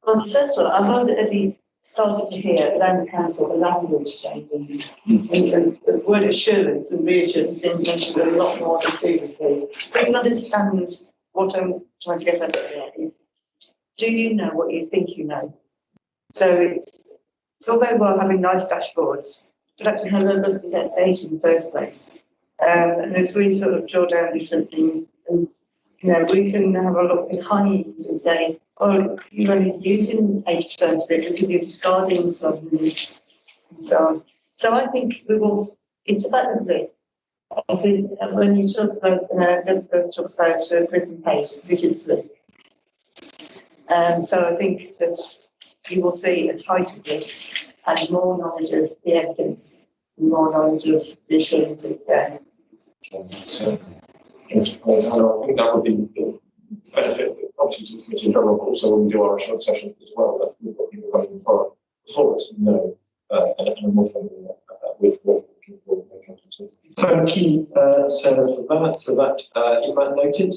Well, first of all, I've already started to hear around the council the language changing. The word assurance and reassurance has been mentioned a lot more than previously. People understand what I'm trying to get at here is, do you know what you think you know? So it's all very well having nice dashboards, but actually how robust is that data in the first place? And if we sort of draw down different things, and we can have a look behind and say, oh, you're only using 8% of it because you're discarding some, and so on. So I think it's about the grip. I think when you talk about, talks about grip and pace, this is grip. So I think that you will see a tighter list and more knowledge of the evidence, more knowledge of the assurance of fairness. So, I think that would be benefit, obviously, to the committee in general, but also when we do our short sessions as well, that we've got people coming before us who know and more familiar with what we're looking for. Thank you, Sarah, for that. So that is that noted.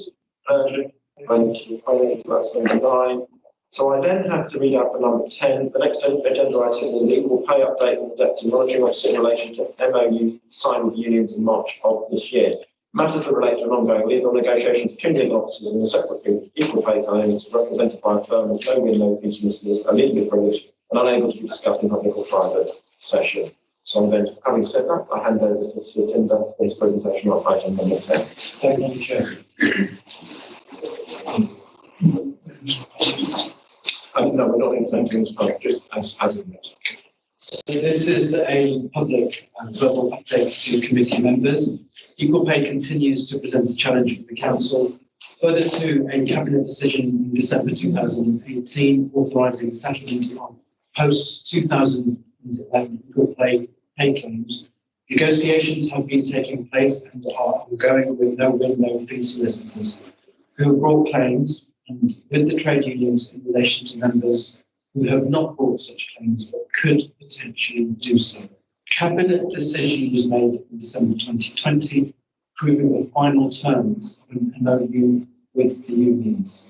Thank you. That's number 9. So I then have to read out the number 10. The next agenda item is the legal pay update on the Deputy Monitoring Officer in relation to MOU signed with unions in March of this year. Matters that relate to an ongoing legal negotiations between legal officers and the separate equal pay claims represented by a firm with no win, no fee solicitors are legally privileged and unable to be discussed in public or private session. So then, having said that, I hand over to Sir Tinder for his presentation on item number 10. Thank you, Chair. No, we're not implementing this part, just as of yet. So this is a public and verbal update to committee members. Equal pay continues to present a challenge for the council. Further to a cabinet decision in December 2018 authorising settlement on post-2011 equal pay claims, negotiations have been taking place and are ongoing with no win, no fee solicitors who have brought claims and with the trade unions in relation to members who have not brought such claims but could potentially do so. Cabinet decision was made in December 2020, approving the final terms of an MOU with the unions.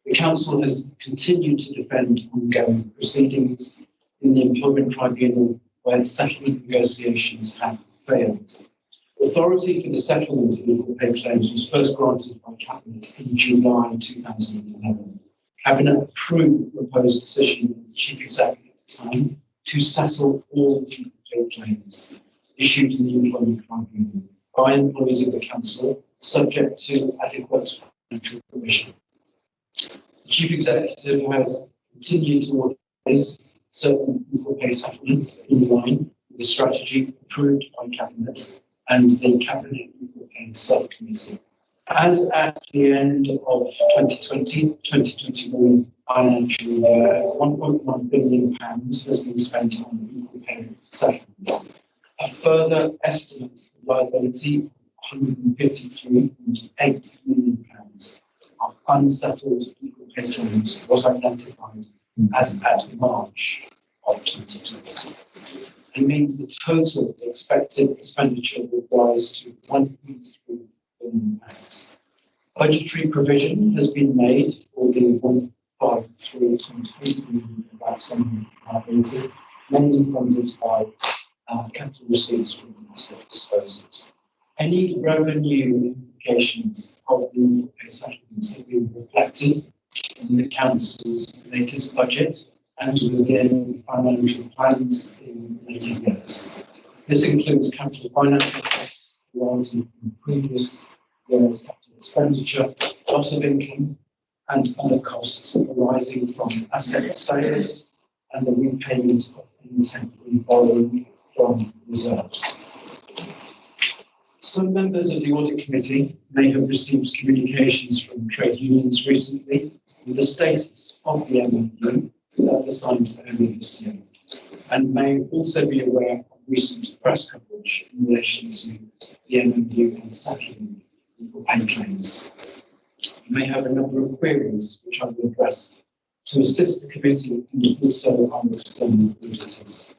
The council has continued to defend ongoing proceedings in the employment tribunal where the settlement negotiations have failed. Authority for the settlement of equal pay claims was first granted by Cabinet in July 2011. Cabinet approved the proposed decision of the Chief Executive at the time to settle all equal pay claims issued in the employment tribunal by employees of the council, subject to adequate financial provision. The Chief Executive has continued to authorize certain equal pay settlements in line with the strategy approved by Cabinet and the Cabinet Equal Pay Subcommittee. As at the end of 2020-2021 financial year, £1.1 billion has been spent on equal pay settlements. A further estimate of liability of £153.8 million of unsettled equal pay claims was identified as at March of 2020. It means the total expected expenditure will rise to £1.3 billion. Budgetary provision has been made for the £153.8 million outstanding liability, mainly funded by capital receipts from asset disposals. Any revenue implications of the pay settlements have been reflected in the council's latest budget and within financial plans in later years. This includes capital financial costs arising from previous years' capital expenditure, loss of income, and other costs arising from asset sales and the repayment of any temporary borrowing from reserves. Some members of the Audit Committee may have received communications from trade unions recently with the status of the MOU that was signed earlier this year, and may also be aware of recent press coverage in relation to the MOU and settlement equal pay claims. You may have a number of queries which I will address to assist the committee and also our external auditors.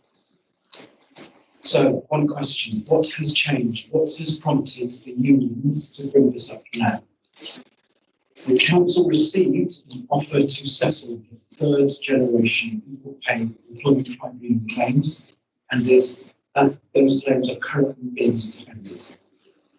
So, one question: what has changed? What has prompted the unions to bring this up now? The council received an offer to settle the third generation equal pay employment tribunal claims, and those claims are currently being defended.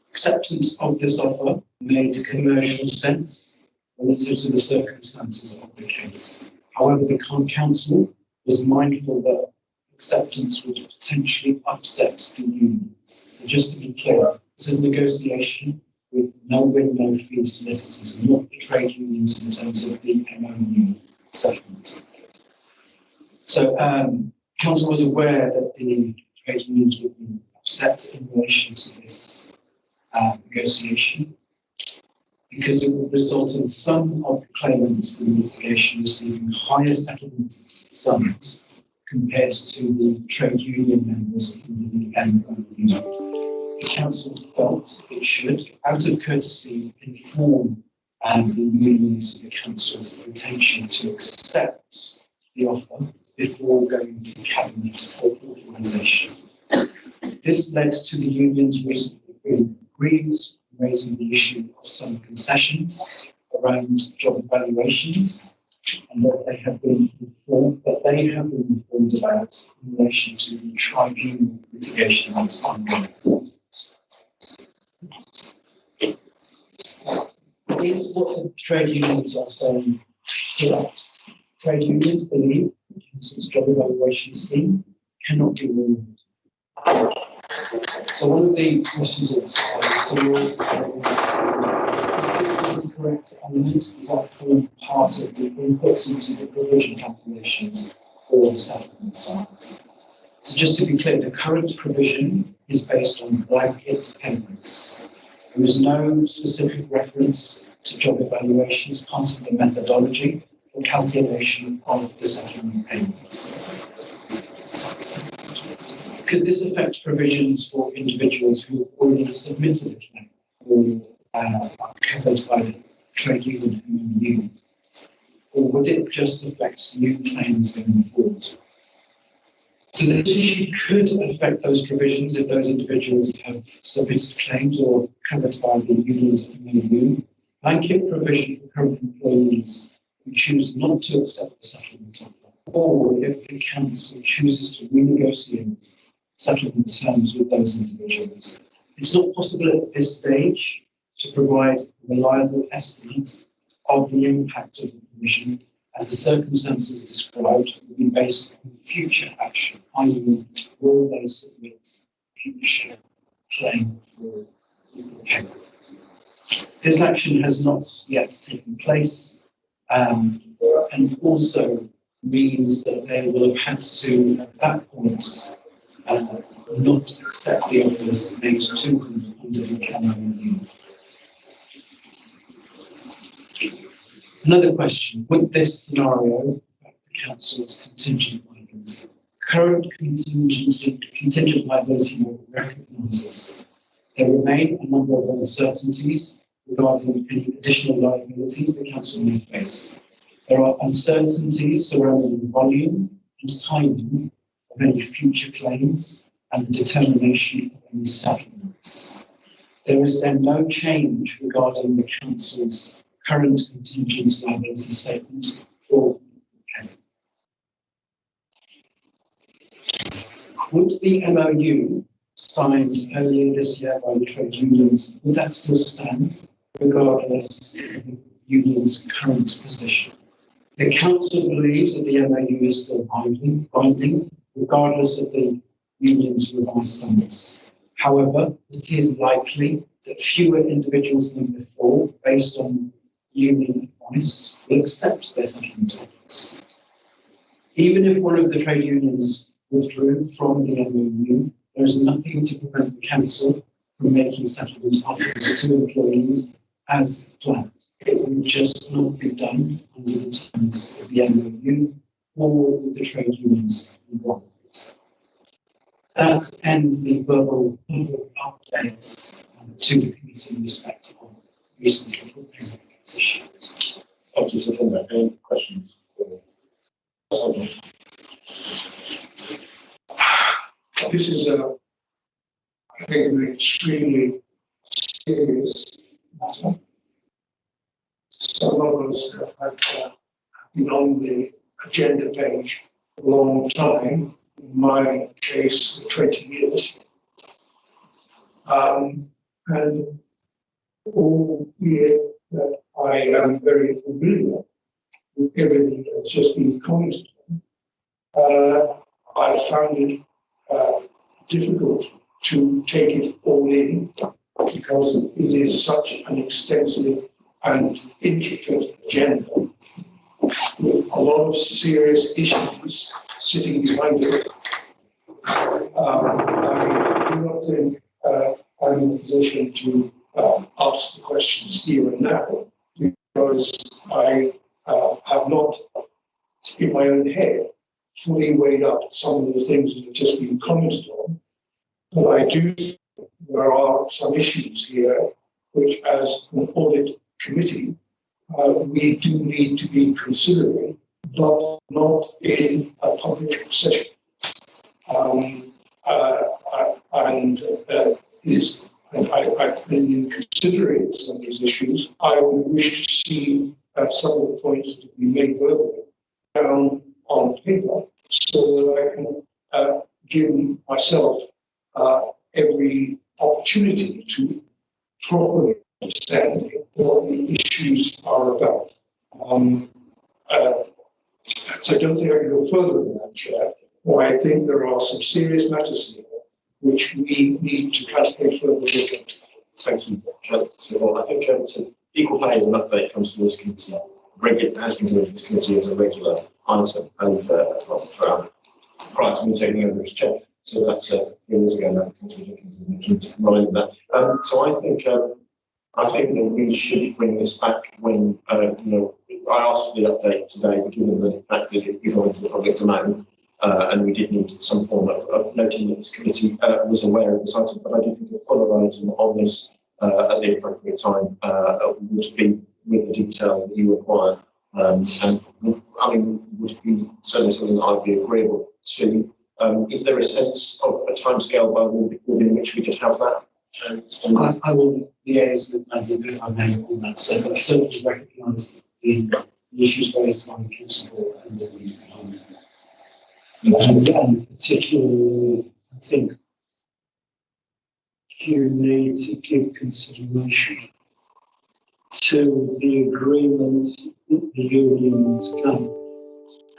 Acceptance of this offer made commercial sense relative to the circumstances of the case. However, the council was mindful that acceptance would potentially upset the unions. So just to be clear, this is a negotiation with no win, no fee solicitors, not the trade unions in terms of the MOU settlement. So council was aware that the trade unions would be upset in relation to this negotiation. because it would result in some of the claimants in the litigation receiving higher settlement sums compared to the trade union members under the MOU. The council felt it should, out of courtesy, inform the unions of the council's intention to accept the offer before going to the cabinet for authorisation. This led to the unions recently agreeing raising the issue of some concessions around job evaluations, and that they have been informed about in relation to the tribunal litigation that's ongoing. Is what the trade unions are saying correct? Trade unions believe the council's job evaluation scheme cannot be removed. So one of the questions is, is this the incorrect element? Does that form part of the inputs into the provision calculations for the settlement size? So just to be clear, the current provision is based on blanket payments. There is no specific reference to job evaluation as part of the methodology for calculation of the settlement payments. Could this affect provisions for individuals who have already submitted a claim or are covered by the trade union MOU? Or would it just affect new claims going forward? So this issue could affect those provisions if those individuals have submitted claims or covered by the union's MOU. Blanket provision for current employees who choose not to accept the settlement offer, or if the council chooses to renegotiate settlement terms with those individuals. It's not possible at this stage to provide a reliable estimate of the impact of the provision, as the circumstances described will be based on future action, i.e. will they submit future claim for legal payment. This action has not yet taken place, and also means that they will have had to, at that point, not accept the offers made to them under the MOU. Another question, would this scenario affect the council's contingent liability? Current contingent liability model recognises there remain a number of uncertainties regarding any additional liabilities the council may face. There are uncertainties surrounding the volume and timing of any future claims and the determination of any settlements. There is then no change regarding the council's current contingent liability statement for payment. Would the MOU signed earlier this year by the trade unions, would that still stand regardless of the union's current position? The council believes that the MOU is still binding regardless of the union's revised stance. However, it is likely that fewer individuals than before, based on union advice, will accept their settlement offers. Even if one of the trade unions withdrew from the MOU, there is nothing to prevent the council from making settlement offers to employees as planned. It will just not be done under the terms of the MOU or with the trade unions involved. That ends the verbal updates to the committee in respect of recent payment issues. Thank you, September. Any questions? This is I think, an extremely serious matter. Some of us have been on the agenda page a long time, in my case, 20 years. And albeit that I am very familiar with everything that's just been commented on, I found it difficult to take it all in because it is such an extensive and intricate agenda with a lot of serious issues sitting behind it. I do not think I'm in a position to ask the questions here and now, because I have not, in my own head, fully weighed up some of the things that have just been commented on. But I do think there are some issues here which, as an audit committee, we do need to be considering, but not in a public session. In considering some of these issues, I would wish to see some of the points that have been made verbally down on paper, so that I can give myself every opportunity to properly understand what the issues are about. So I don't think I can go further than that, Chair. But I think there are some serious matters here which we need to translate further look at. Thank you. So I think so equal pay as an update comes to this committee. Has been doing this committee as a regular item and prior to me taking over as chair. So that's years ago now. So I think that we should bring this back when I asked for the update today, given the fact that it gone into the public domain. And we did need some form of noting that this committee was aware of this item, but I do think a fuller item on this at the appropriate time would be with the detail that you require. And I mean, would be certainly something that I'd be agreeable to. Is there a sense of a timescale within which we could have that? I will liaise with Mandy if I may on that. So I certainly recognise the issues raised by the council board and and particularly, I think you need to give consideration to the agreement that the union has come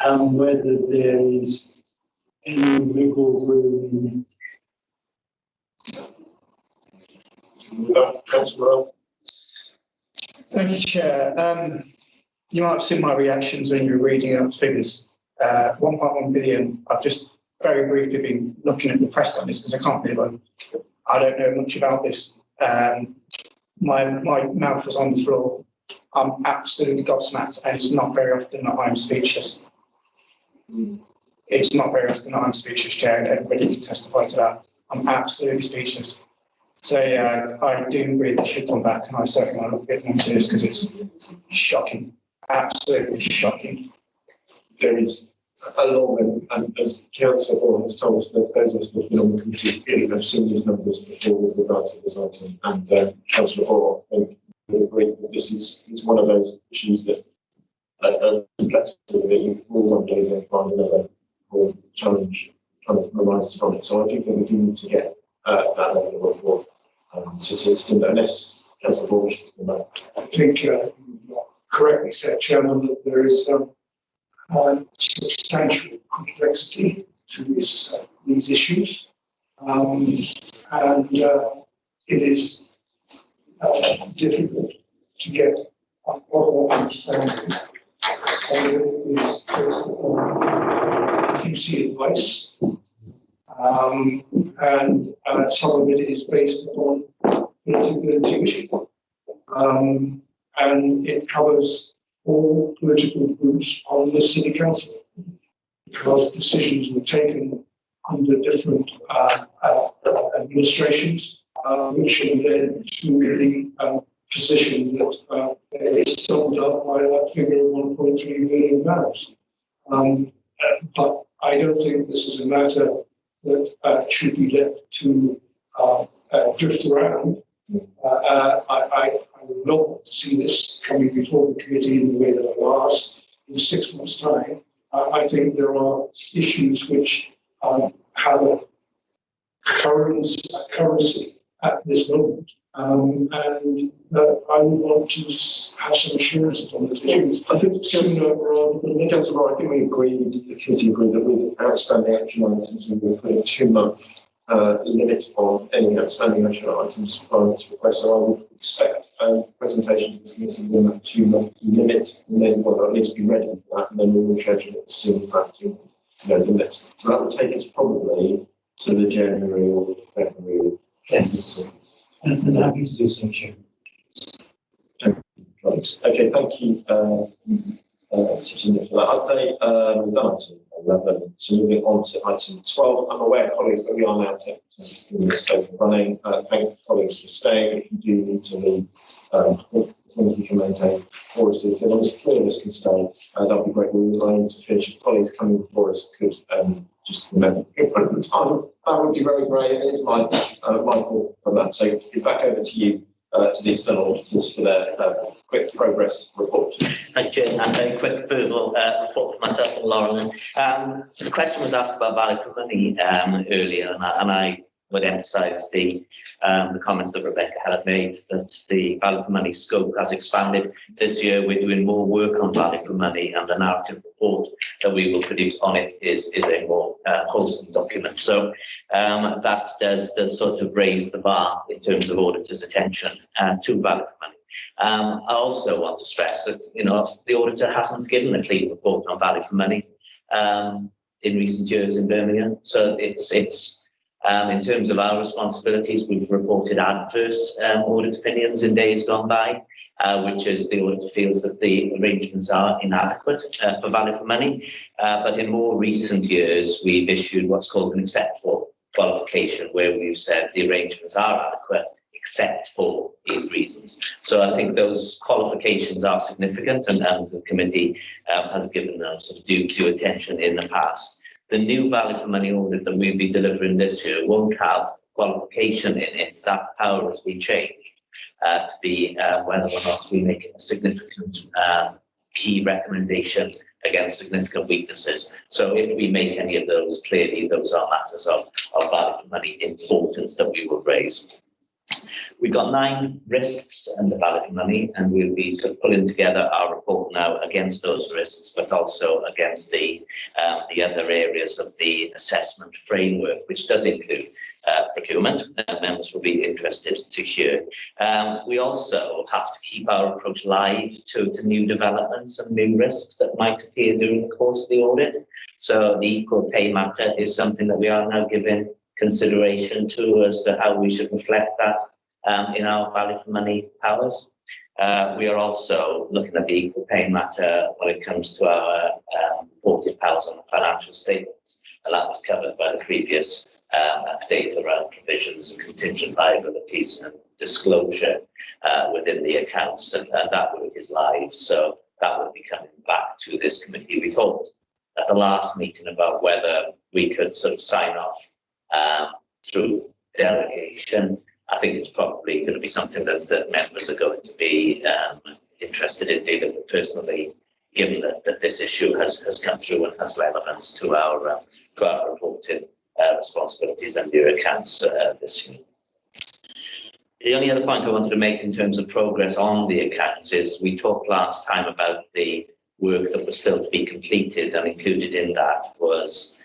and whether there is any wiggle room in it. Thank you, Chair. You might have seen my reactions when you were reading out figures. 1.1 billion. I've just very briefly been looking at the press on this because I can't believe I don't know much about this. My mouth was on the floor. I'm absolutely gobsmacked, and it's not very often that I'm speechless. It's not very often that I'm speechless, Chair, and everybody can testify to that. I'm absolutely speechless. So yeah, I do agree that should come back, and I certainly want to look a bit more into this because it's shocking, absolutely shocking. There is a long, and as Councillor Hall has told us, those of us that have been on the committee have seen these numbers before with regard to this item, and Councillor Hall, I think, would agree that this is one of those issues that are complex that you will one day then find another challenge kind of arises from it. So I do think we do need to get that level of report to unless Councillor Hall wishes to know. I think correctly said, Chairman, that there is substantial complexity to these issues, and it is difficult to get a proper understanding. So it is based upon QC advice, and some of it is based upon political intuition, and it covers all political groups on the city council, because decisions were taken under different administrations, which have led to the position that is summed up by that figure of 1.3 billion pounds. But I don't think this is a matter that should be left to drift around. I would not want to see this coming before the committee in the way that I was in 6 months' time. I think there are issues which have a currency at this moment, and I would want to have some assurances on those issues. I think sooner rather than later. Councillor, I think we agreed, the committee agreed that with outstanding action items, we will put a 2-month limit on any outstanding action items from this request. So I would expect a presentation to this committee within that 2-month limit, and then we'll at least be ready for that, and then we will schedule it as soon as that to know the next. So that will take us probably to the January or February. Yes. And happy to do so, Chair. Okay, thank you, Susan, for that update. We've done item 11, so moving on to item 12. I'm aware, colleagues, that we are now taking this over running. Thank colleagues for staying. If you do need to leave, if you can maintain chorus, if as clear as can stay, that would be great. We're going to finish. If colleagues coming before us could just remember in front of the time, that would be very great. It is my fault for that. So, in fact, over to you. To the external auditors for their quick progress report. Thank you, Chair. And very quick verbal report for myself and Lauren. The question was asked about value for money earlier, and I would emphasise the comments that Rebecca had made, that the value for money scope has expanded. This year we're doing more work on value for money, and the narrative report that we will produce on it is a more wholesome document. So that does sort of raise the bar in terms of auditors' attention to value for money. I also want to stress that, the auditor hasn't given a clean report on value for money in recent years in Birmingham. So it's in terms of our responsibilities, we've reported adverse audit opinions in days gone by, which is the auditor feels that the arrangements are inadequate for value for money. But in more recent years, we've issued what's called an except for qualification, where we've said the arrangements are adequate except for these reasons. So I think those qualifications are significant, and the committee has given them sort of due attention in the past. The new value for money audit that we'll be delivering this year won't have qualification in it. That power has been changed to be whether or not we make a significant key recommendation against significant weaknesses. So if we make any of those, clearly those are matters of value for money importance that we will raise. We've got 9 risks under value for money, and we'll be sort of pulling together our report now against those risks, but also against the other areas of the assessment framework, which does include procurement. Members will be interested to hear. We also have to keep our approach live to new developments and new risks that might appear during the course of the audit. So the equal pay matter is something that we are now giving consideration to as to how we should reflect that in our value for money powers. We are also looking at the equal pay matter when it comes to our reported powers on the financial statements, and that was covered by the previous update around provisions and contingent liabilities and disclosure within the accounts, and that work is live, so that will be coming back to this committee. We talked at the last meeting about whether we could sort of sign off through delegation. I think it's probably going to be something that members are going to be interested in dealing with personally, given that this issue has come through and has relevance to our reporting responsibilities and your accounts this year. The only other point I wanted to make in terms of progress on the accounts is we talked last time about the work that was still to be completed, and included in that was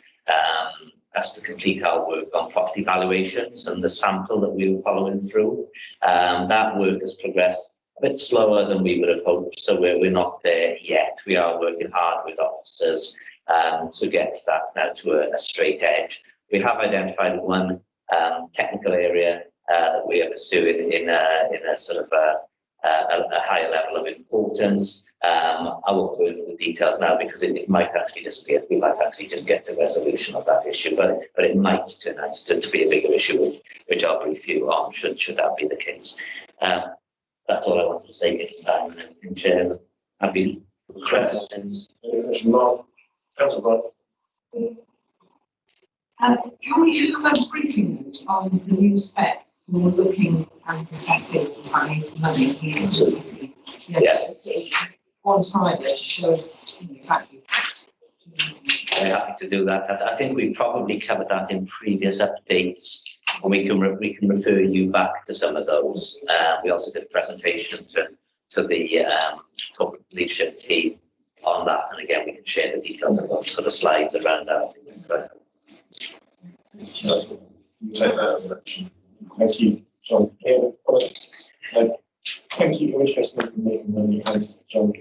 us to complete our work on property valuations and the sample that we were following through. That work has progressed a bit slower than we would have hoped, so we're not there yet. We are working hard with officers to get that now to a straight edge. We have identified one technical area that we are pursuing in a sort of a higher level of importance. I won't go into the details now because it might actually disappear. We might actually just get to resolution of that issue, but it might turn out to be a bigger issue, which I'll brief you on should that be the case. That's all I wanted to say. Given time and everything, Chair. Happy questions. Councillor Can we have a briefing note on the new spec for looking and assessing the value of money? Yes. One-sided shows exactly that. Very happy to do that. I think we probably covered that in previous updates, and we can refer you back to some of those. We also did a presentation to the corporate leadership team on that, and again we can share the details of those sort of slides around that. Thank you, John. Thank you for interesting information on your hands, John.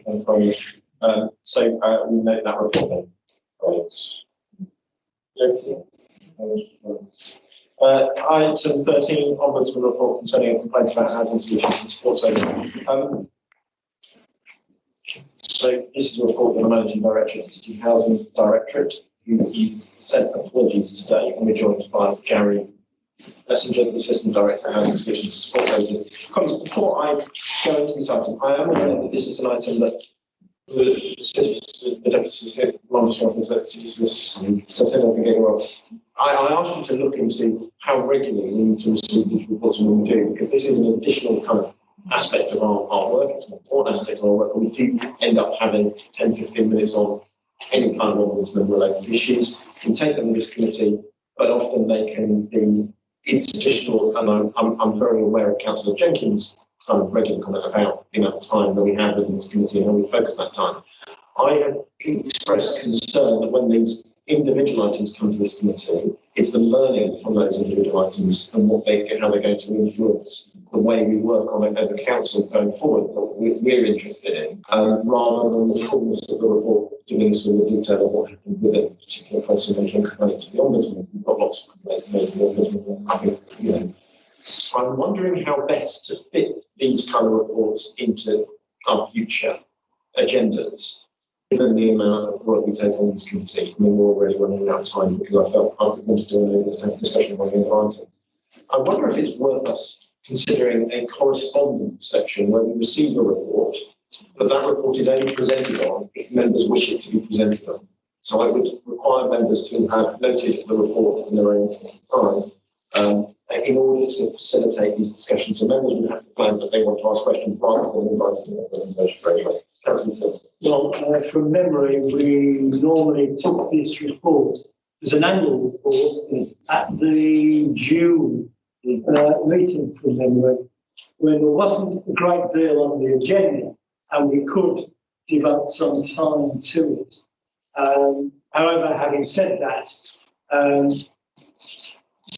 So we make that report then. Item 13, Ombudsman report concerning a complaint about housing solutions and support zoning. So this is a report from the Managing Director of the City Housing Directorate, who is sent apologies today, and we're joined by Gary Messenger, the Assistant Director of Housing Solutions and Support Zones. Colleagues, before I go into this item, I am aware that this is an item that the Deputy Solicitor, City Solicitor, said everything going wrong. I asked you to look into how regularly we need to receive these reports when we do, because this is an additional kind of aspect of our work. It's an important aspect of our work, and we do end up having 10, 15 minutes on any kind of ombudsman related issues. We can take them in this committee, but often they can be institutional, and I'm very aware of Councillor Jenkins' kind of regular comment about the amount of time that we have within this committee and how we focus that time. I have expressed concern that when these individual items come to this committee, it's the learning from those individual items and how they're going to influence the way we work on it as a council going forward that we're interested in, rather than the fullness of the report giving us all the detail of what happened with a particular person making a complaint to the Ombudsman. We've got lots of complaints made to the Ombudsman. I'm wondering how best to fit these kind of reports into our future agendas, given the amount of work we take on this committee. I mean, we're already running out of time because I felt I wanted to do a discussion on the environment. I wonder if it's worth us considering a correspondence section where we receive a report, but that report is only presented on if members wish it to be presented on. So I would require members to have noticed the report in their own time in order to facilitate these discussions. So members would have to plan that they want to ask questions rather than inviting their presentation anyway. Well, from memory, we normally took this report as an annual report at the June meeting, from memory, when there wasn't a great deal on the agenda and we could give up some time to it. However, having said that,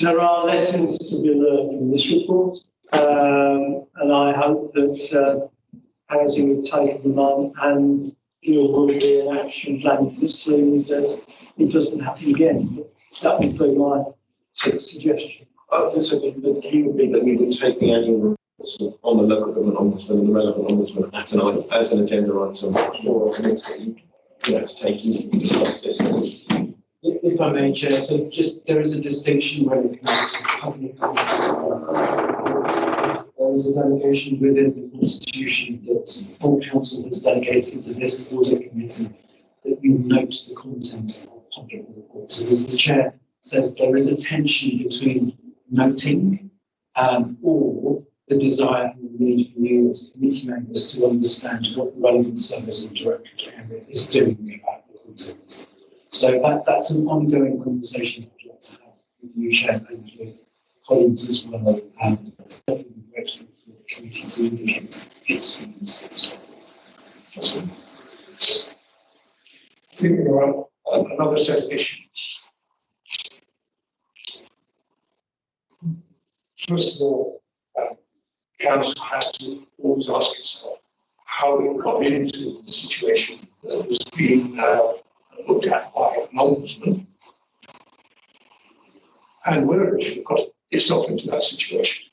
there are lessons to be learned from this report, and I hope that housing will take them on and there will be an action plan to see that it doesn't happen again. That would be my suggestion. So the view would be that we would take the annual reports on the local government ombudsman and the relevant ombudsman as an agenda item for a committee, to take and discuss this. If I may, Chair, so just there is a distinction when it comes to public there is a delegation within the Constitution that full council has delegated to this audit committee that you note the content of public reports. So as the Chair says, there is a tension between noting or the desire and the need for you as committee members to understand what the relevant service and directorate area is doing about the content. So that's an ongoing conversation I'd like to have with you, Chair, and with colleagues as well, and certainly grateful for the committee to indicate its views. I think there are another set of issues. First of all, council has to always ask itself how it got into the situation that was being looked at by an ombudsman, and whether it should have got itself into that situation.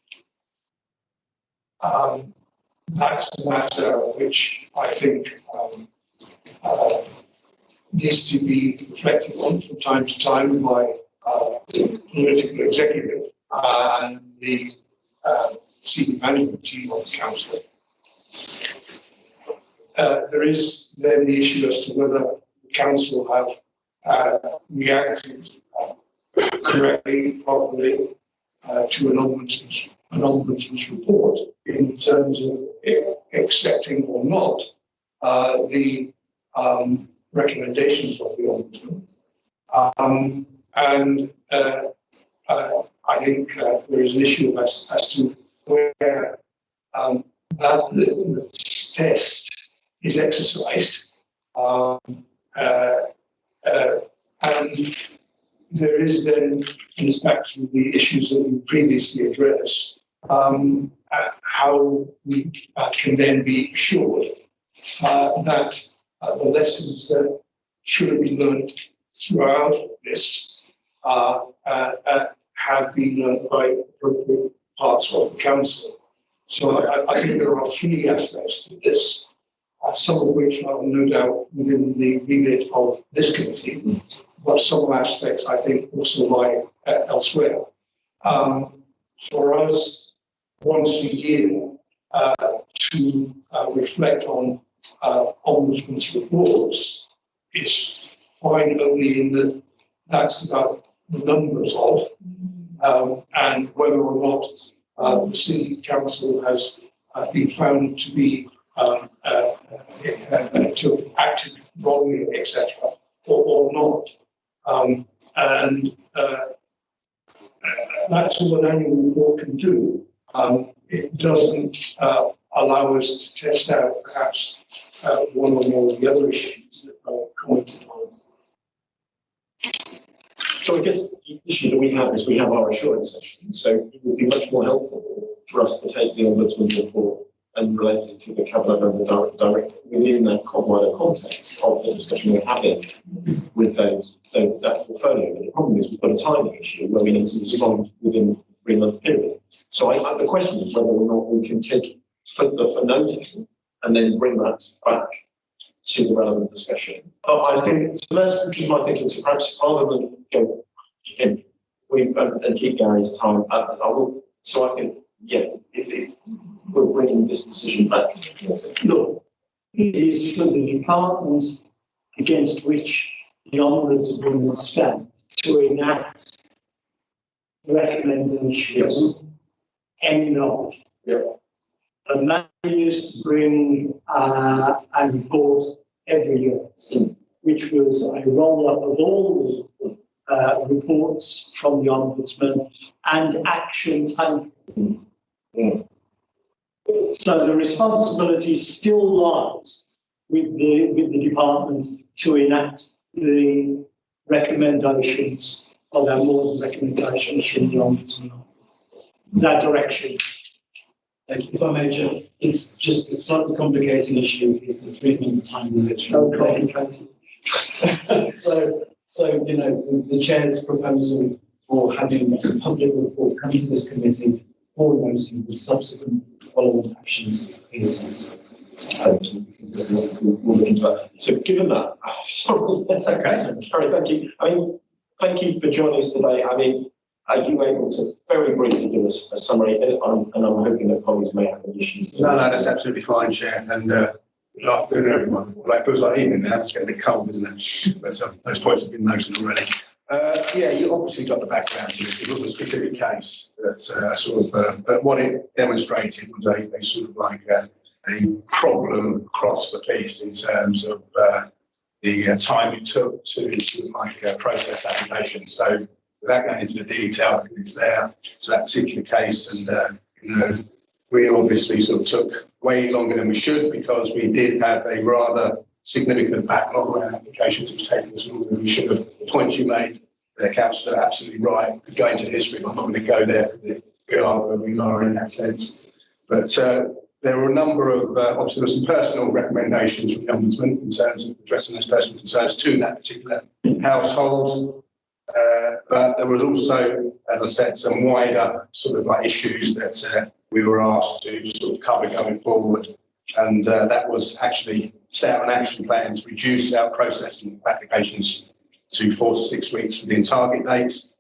That's a matter which I think needs to be reflected on from time to time by the political executive and the senior management team of the council. There is then the issue as to whether the council have reacted correctly, properly to an ombudsman's report in terms of accepting or not the recommendations of the ombudsman. I think there is an issue as to where that litmus test is exercised. And there is then, in respect to the issues that we previously addressed, how we can then be assured that the lessons that should have been learned throughout this have been learned by appropriate parts of the council. So I think there are three aspects to this, some of which are no doubt within the remit of this committee, but some aspects I think also lie elsewhere. For us, once a year, to reflect on Ombudsman's reports is fine only in that that's about the numbers of, and whether or not the city council has been found to be to have acted wrongly, etc., or not. And that's all an annual report can do. It doesn't allow us to test out perhaps one or more of the other issues that are commented on. So I guess the issue that we have is we have our assurance session, so it would be much more helpful for us to take the Ombudsman's report and relate it to the cabinet member direct within that wider context of the discussion we're having with that portfolio. But the problem is we've got a timing issue where we need to respond within a 3-month period. So the question is whether or not we can take for noting and then bring that back to the relevant discussion. I think so that's which is my thinking. So perhaps rather than go in, and keep Gary's time, I will. So I think we're bringing this decision back. Look, it is for the department against which the Ombudsman stand to enact recommendations and not. And that used to bring a report every year, which was a roll-up of all the reports from the Ombudsman and action taken. So the responsibility still lies with the department to enact the recommendations, or there are more recommendations from the Ombudsman. That direction. Thank you. If I may, Chair, it's just a slightly complicating issue is the treatment time limit. So you know, the chair's proposal for having a public report come to this committee for noting the subsequent following actions is. Thank you. We'll look into that. So given that, sorry, that's okay. Sorry, thank you. I mean, thank you for joining us today. I mean, are you able to very briefly give us a summary? And I'm hoping that colleagues may have any issues. No, that's absolutely fine, Chair. And good afternoon, everyone. Well, it feels like evening now. It's getting a bit cold, isn't it? But those points have been noted already. You obviously got the background to this. It was a specific case that but what it demonstrated was a sort of like a problem across the piece in terms of the time it took to sort of like process applications. So without going into the detail, it's there to that particular case, and we obviously sort of took way longer than we should because we did have a rather significant backlog around applications. It was taking us longer than we should have. The points you made, Councillor, are absolutely right. Could go into history, but I'm not going to go there. We are where we are in that sense. But there were a number of, obviously, there were some personal recommendations from the Ombudsman in terms of addressing those personal concerns to that particular household. But there was also, as I said, some wider sort of like issues that we were asked to sort of cover going forward. And that was actually set out an action plan to reduce our processing of applications to 4 to 6 weeks within target dates.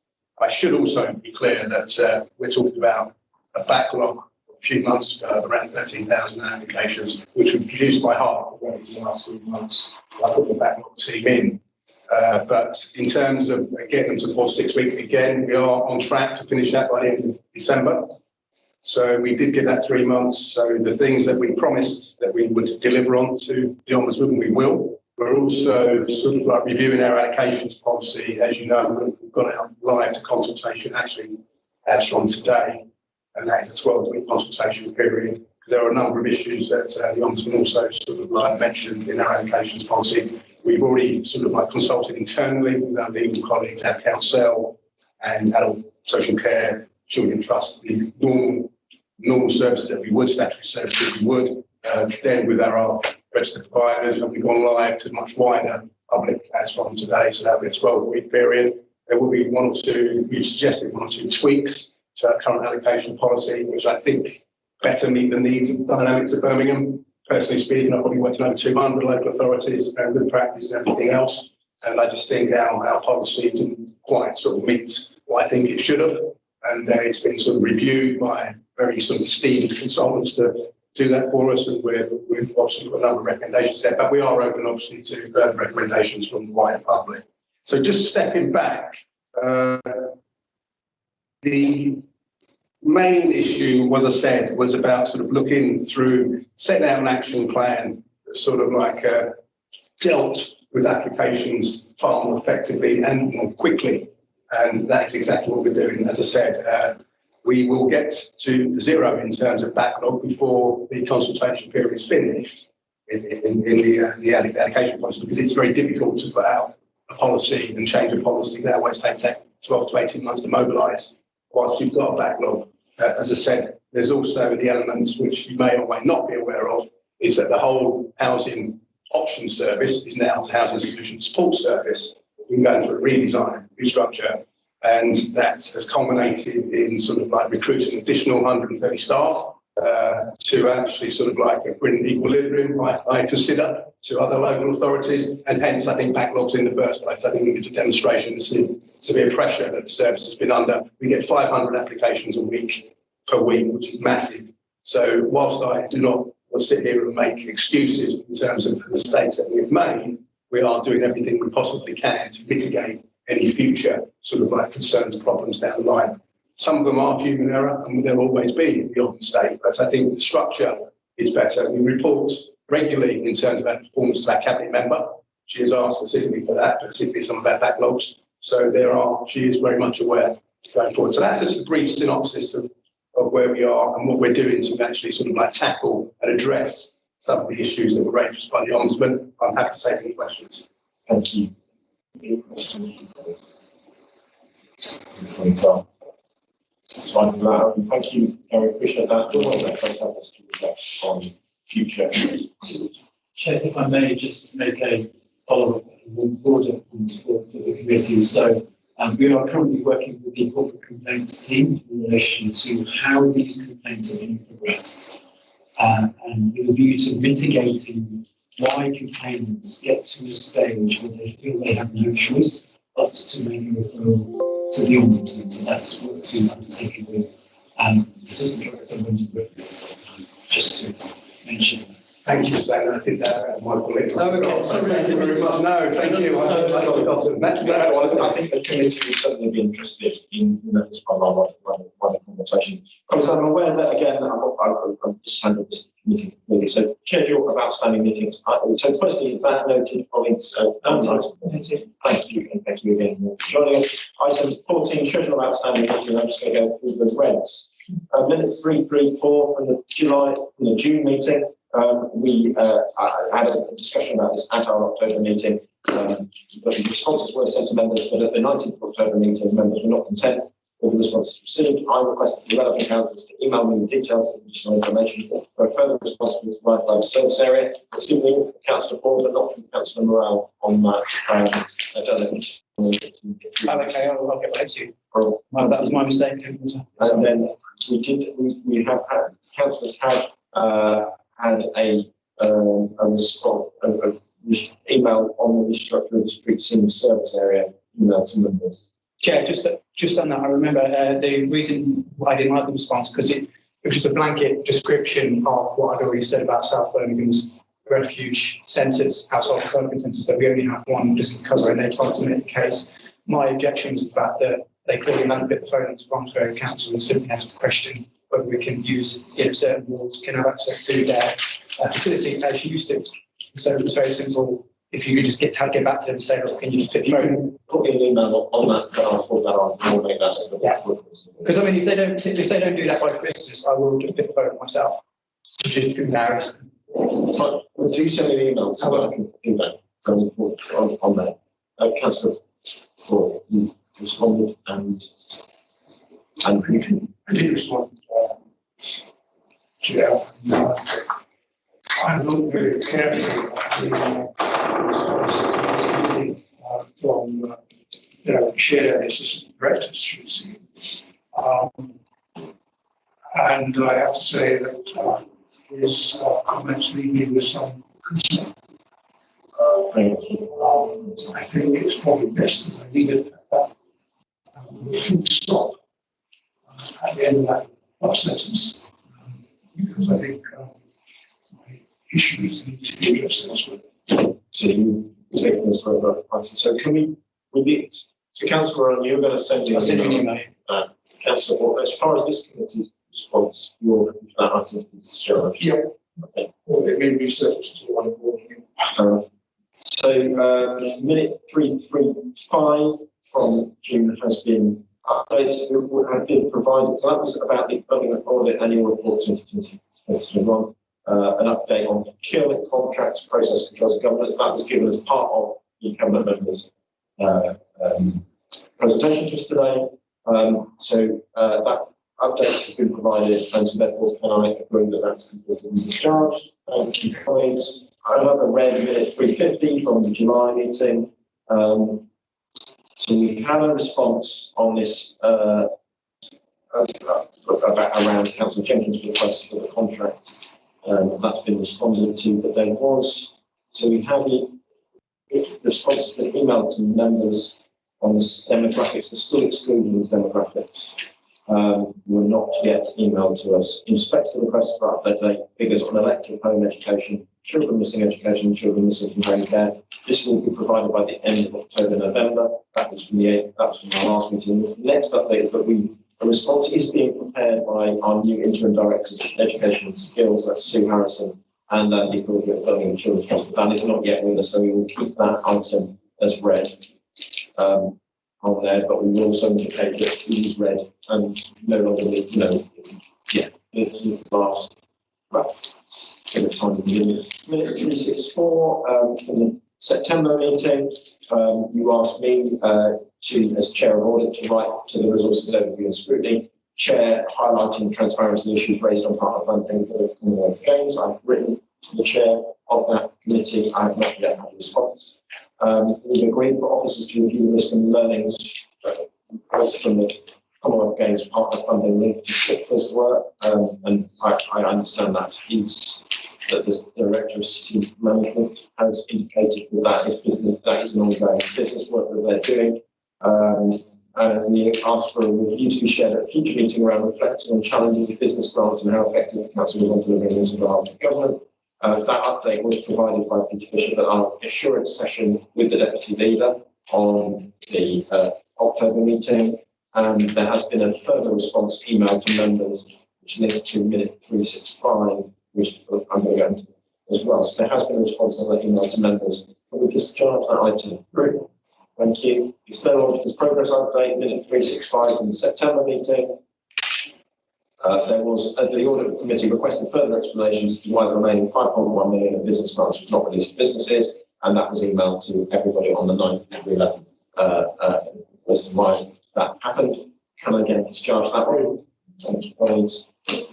I should also be clear that we're talking about a backlog a few months ago of around 13,000 applications, which was reduced by half in the last 3 months. I put the backlog team in. But in terms of getting them to 4 to 6 weeks, again, we are on track to finish that by the end of December. So we did give that 3 months. So the things that we promised that we would deliver on to the Ombudsman, we will. We're also sort of like reviewing our allocations policy. As you know, we've gone out live to consultation actually as from today. And that is a 12-week consultation period. There are a number of issues that the Ombudsman also sort of like mentioned in our allocations policy. We've already sort of like consulted internally with our legal colleagues at Council and adult social care, children trust, the normal services that we would, statutory services we would. Then with our registered providers, and we've gone live to much wider public as from today. So that'll be a 12-week period. There will be one or two, we've suggested one or two tweaks to our current allocation policy, which I think better meet the needs and dynamics of Birmingham. Personally speaking, I've probably worked in over 200 local authorities, good practice and everything else. And I just think our policy didn't quite sort of meet what I think it should have. And it's been sort of reviewed by very sort of esteemed consultants to do that for us. And we've obviously got a number of recommendations there, but we are open obviously to further recommendations from the wider public. So just stepping back, the main issue, as I said, was about sort of looking through, setting out an action plan that sort of like dealt with applications far more effectively and more quickly. And that's exactly what we're doing. As I said, we will get to zero in terms of backlog before the consultation period is finished in the allocation policy, because it's very difficult to put out a policy and change a policy that always takes 12 to 18 months to mobilise whilst you've got a backlog. As I said, there's also the elements which you may or may not be aware of, is that the whole housing option service is now the Housing Solution Support Service. We're going through a redesign, restructure, and that has culminated in sort of like recruiting additional 130 staff to actually sort of like bring equilibrium, I consider, to other local authorities, and hence I think backlogs in the first place. I think it's a demonstration of the severe pressure that the service has been under. We get 500 applications per week, which is massive. So whilst I do not sit here and make excuses in terms of the mistakes that we've made, we are doing everything we possibly can to mitigate any future sort of like concerns, problems down the line. Some of them are human error, and there'll always be the odd mistake, but I think the structure is better. We report regularly in terms of our performance to our cabinet member. She is asked specifically for that, particularly some of our backlogs. So she is very much aware going forward. So that's just a brief synopsis of where we are and what we're doing to actually sort of like tackle and address some of the issues that were raised by the Ombudsman. I'm happy to take any questions. Thank you. That's fine. Thank you. I appreciate that. We'll help us to reflect on future. Chair, if I may just make a follow-up broader point for the committee. So we are currently working with the corporate complaints team in relation to how these complaints are being progressed, and with a view to mitigating why complainants get to a stage where they feel they have no choice but to make a referral to the Ombudsman. So that's what the team undertaking with Assistant Director Lyndon Brooks, just to mention. Thank you, Stan. I think that might be it. Oh, okay. Sorry. Thank you very much. No, thank you. I think the committee would certainly be interested in this part of our conversation. Because I'm aware that, again, I've just handled this committee really. So, schedule of outstanding meetings. So, firstly, is that noted, colleagues? Thank you, and thank you again for joining us. Item 14, schedule of outstanding meetings. I'm just going to go through the regs. Minutes 334 from the June meeting. We had a discussion about this at our October meeting, but the responses were sent to members, but at the 19th of October meeting, members were not content with the responses received. I requested the relevant councillors to email me the details of additional information for a further response to be provided by the service area, assuming Councillor Paul, but not from Councillor Morale on that. I don't know. Okay, I'll get back to you. That was my mistake. And then we have had, councillors had a response, email on the restructure of the streets in the service area, email to members. Chair, just on that, I remember the reason why I didn't like the response, because it was just a blanket description of what I'd already said about South Birmingham's refuge centres, household recycling centres, that we only have one just to cover, and they tried to make the case. My objection was the fact that they clearly hadn't put the phone into Bromsgrove Council and simply asked the question whether we can use, if certain wards can have access to their facility as used to. So it was very simple. If you could just get back to them and say, look, can you just put the phone? Put me an email on that, and I'll put that on. We'll make that as the Because I mean, if they don't do that by Christmas, I will just pick the phone myself, which is embarrassing. So, do you send me an email so I can do that? So on there, Councillor Paul, you responded and you can. I did respond. I looked very carefully at the response from chair and assistant directors should see. And I have to say that his comments leave me with some concern. I think it's probably best that I leave it at that. Full stop at the end of that last sentence, because I think issues need to be addressed elsewhere. So you take this further. So can we, with this, so Councillor, you're going to send me. I'll send you an email. Councillor, as far as this committee's response, you're that item is discharged. Yeah. Okay. Or it may be researched to one board. So minute 335 from June has been updated, have been provided. So that was about the funding of audit annual report 2021. An update on procurement contracts, process controls, governance. That was given as part of the cabinet members' presentation just today. So that update has been provided, and so therefore can I agree that that's completely discharged. Thank you, colleagues. Another red minute 350 from the July meeting. So we had a response on this about around Councillor Jenkins' request for the contract. That's been responded to, but there was, so we have the response to the email to members on this demographics, the school exclusions demographics. Were not yet emailed to us. In respect to the request for update figures on elective home education, children missing education, children missing from home care, this will be provided by the end of October, November. That was from our last meeting. The next update is that a response is being prepared by our new interim director of education and skills, that's Sue Harrison, and Andy Gordon at Birmingham Children's Hospital. That is not yet with us, so we will keep that item as read. On there, but we will also indicate that it is red and no longer need, yeah, this is the last, well, time of the minute 364 from the September meeting. You asked me to, as chair of audit, to write to the resources overview and scrutiny chair, highlighting transparency issues raised on part of funding for the Commonwealth Games. I've written to the chair of that committee. I have not yet had a response. We've agreed for officers to review the risk and learnings from the Commonwealth Games part of funding linked to first work, and I understand that the Director of City Management has indicated that that is an ongoing business work that they're doing. And we asked for a review to be shared at a future meeting around reflecting on challenges of business grants and how effective the council is on delivering these on behalf of government. That update was provided by Peter Bishop at our assurance session with the Deputy Leader on the October meeting, and there has been a further response email to members, which links to minute 365, which I'm going to go into as well. So there has been a response on that email to members. Can we discharge that item? Great. Thank you. External Auditor's Progress Update, minute 365 from the September meeting. There was the Audit Committee requested further explanations as to why the remaining 5.1 million of business grants was not released to businesses, and that was emailed to everybody on the 9th of the 11th. As to why that happened. Can I again discharge that one? Thank you, colleagues.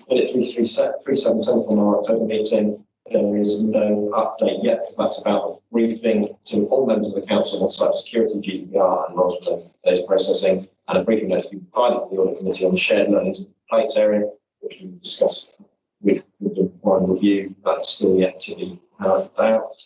Minute 377 from our October meeting. There is no update yet because that's about a briefing to all members of the council on cybersecurity, GDPR, and knowledge data processing, and a briefing note to be provided to the Audit Committee on the shared learnings and complaints area, which we discussed with the one review. That's still yet to be carried out.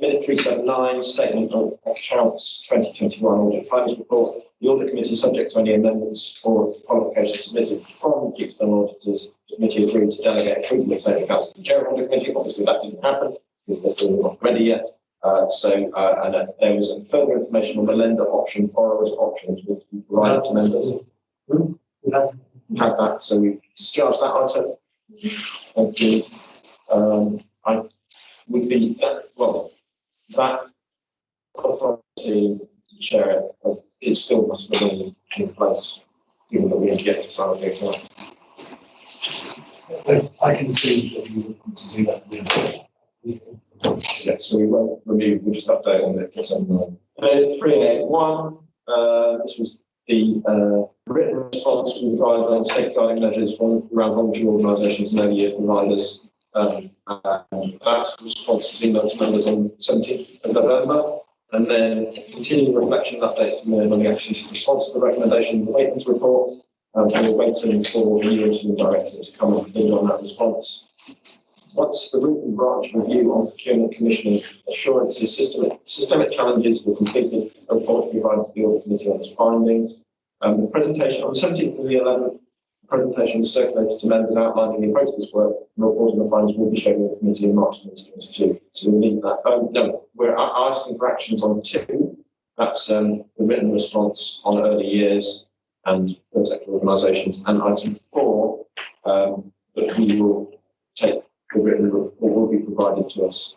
Minute 379, Statement of Accounts 2021 Audit Findings Report. The Audit Committee, subject to any amendments or qualifications submitted from the external auditors, the committee agreed to delegate approval of statement of accounts to the chair of the Audit Committee. Obviously, that didn't happen because they're still not ready yet. And there was further information on the lender option, borrower's options, which we provided to members. We had that, so we discharged that item. Thank you. I would be, well, that authority to share it still must remain in place, given that we have yet to sign the account. I can see that you want to do that. Yeah, so we won't remove, we'll just update on it for some time. 381, this was the written response from the guidelines, safeguarding measures around voluntary organisations and early year providers. That response was emailed to members on 17th of November. And then continuing reflection and updates from on the actions in response to the recommendation of the Waitman's report. And we're waiting for the new interim director to come and build on that response. Once the root and branch review on procurement commissioning assurances systemic challenges were completed, a report provided to the Audit Committee on its findings. The presentation on the 17th of the 11th, the presentation was circulated to members outlining the approach to this work, and reporting the findings will be shown in the committee in March 2022. So we'll leave that. No, we're asking for actions on 2. That's the written response on early years and third sector organisations. And item 4, that we will take the written report will be provided to us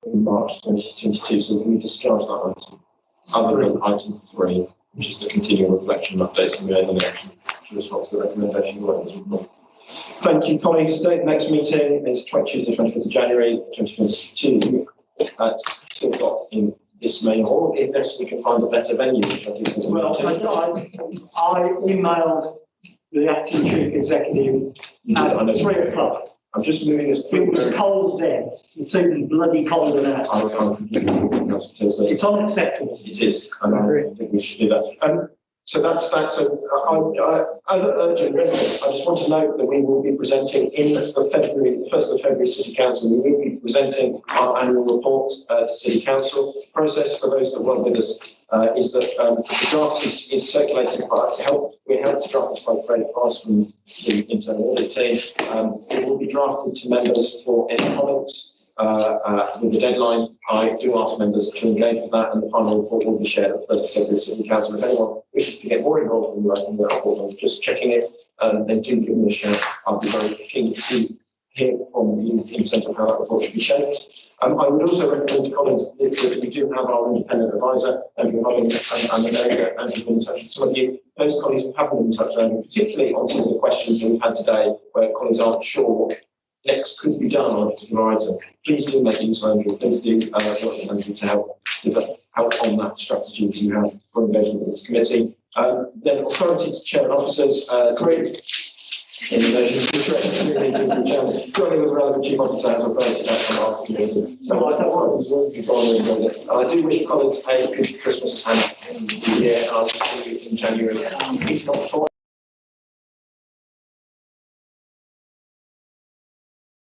in March 2022. So we discharge that item, other than item 3, which is the continuing reflection updates and the action in response to the recommendation of the Waitman's report. Thank you, colleagues. The next meeting is Tuesday, 25th of January 2022. Still got in this main hall, unless we can find a better venue. Which I think Well, I emailed the acting chief executive at 3 o'clock. I'm just moving us through. It was cold then. It's even bloody colder now. It's unacceptable. It is, and I think we should do that. So that's that. So other urgent business. I just want to note that we will be presenting in the 1st of February City Council. We will be presenting our annual report to City Council. The process for those that work with us is that the draft is circulated by we helped to draft this by Fred Ross from the internal audit team. It will be drafted to members for any comments. With the deadline, I do ask members to engage with that, and the final report will be shared at the 1st of February City Council. If anyone wishes to get more involved in writing the report and just checking it, then do give me a shout. I'll be very keen to hear from you in terms of how that report should be shaped. I would also recommend to colleagues that we do have our independent advisor, Andrew Hollin, and the area, Andrew been in touch with some of you. Those colleagues who haven't been in touch with Andrew, particularly on some of the questions that we've had today, where colleagues aren't sure next could be done on a particular item. Please do make use of Andrew. Please do work with Andrew to help on that strategy that you have for engagement with this committee. Then authority to chair and officers, group in relation to the meeting, joining with the relevant chief officer has authority to act on our committee. I do wish colleagues a good Christmas and New Year, and I'll see you in January, if not before.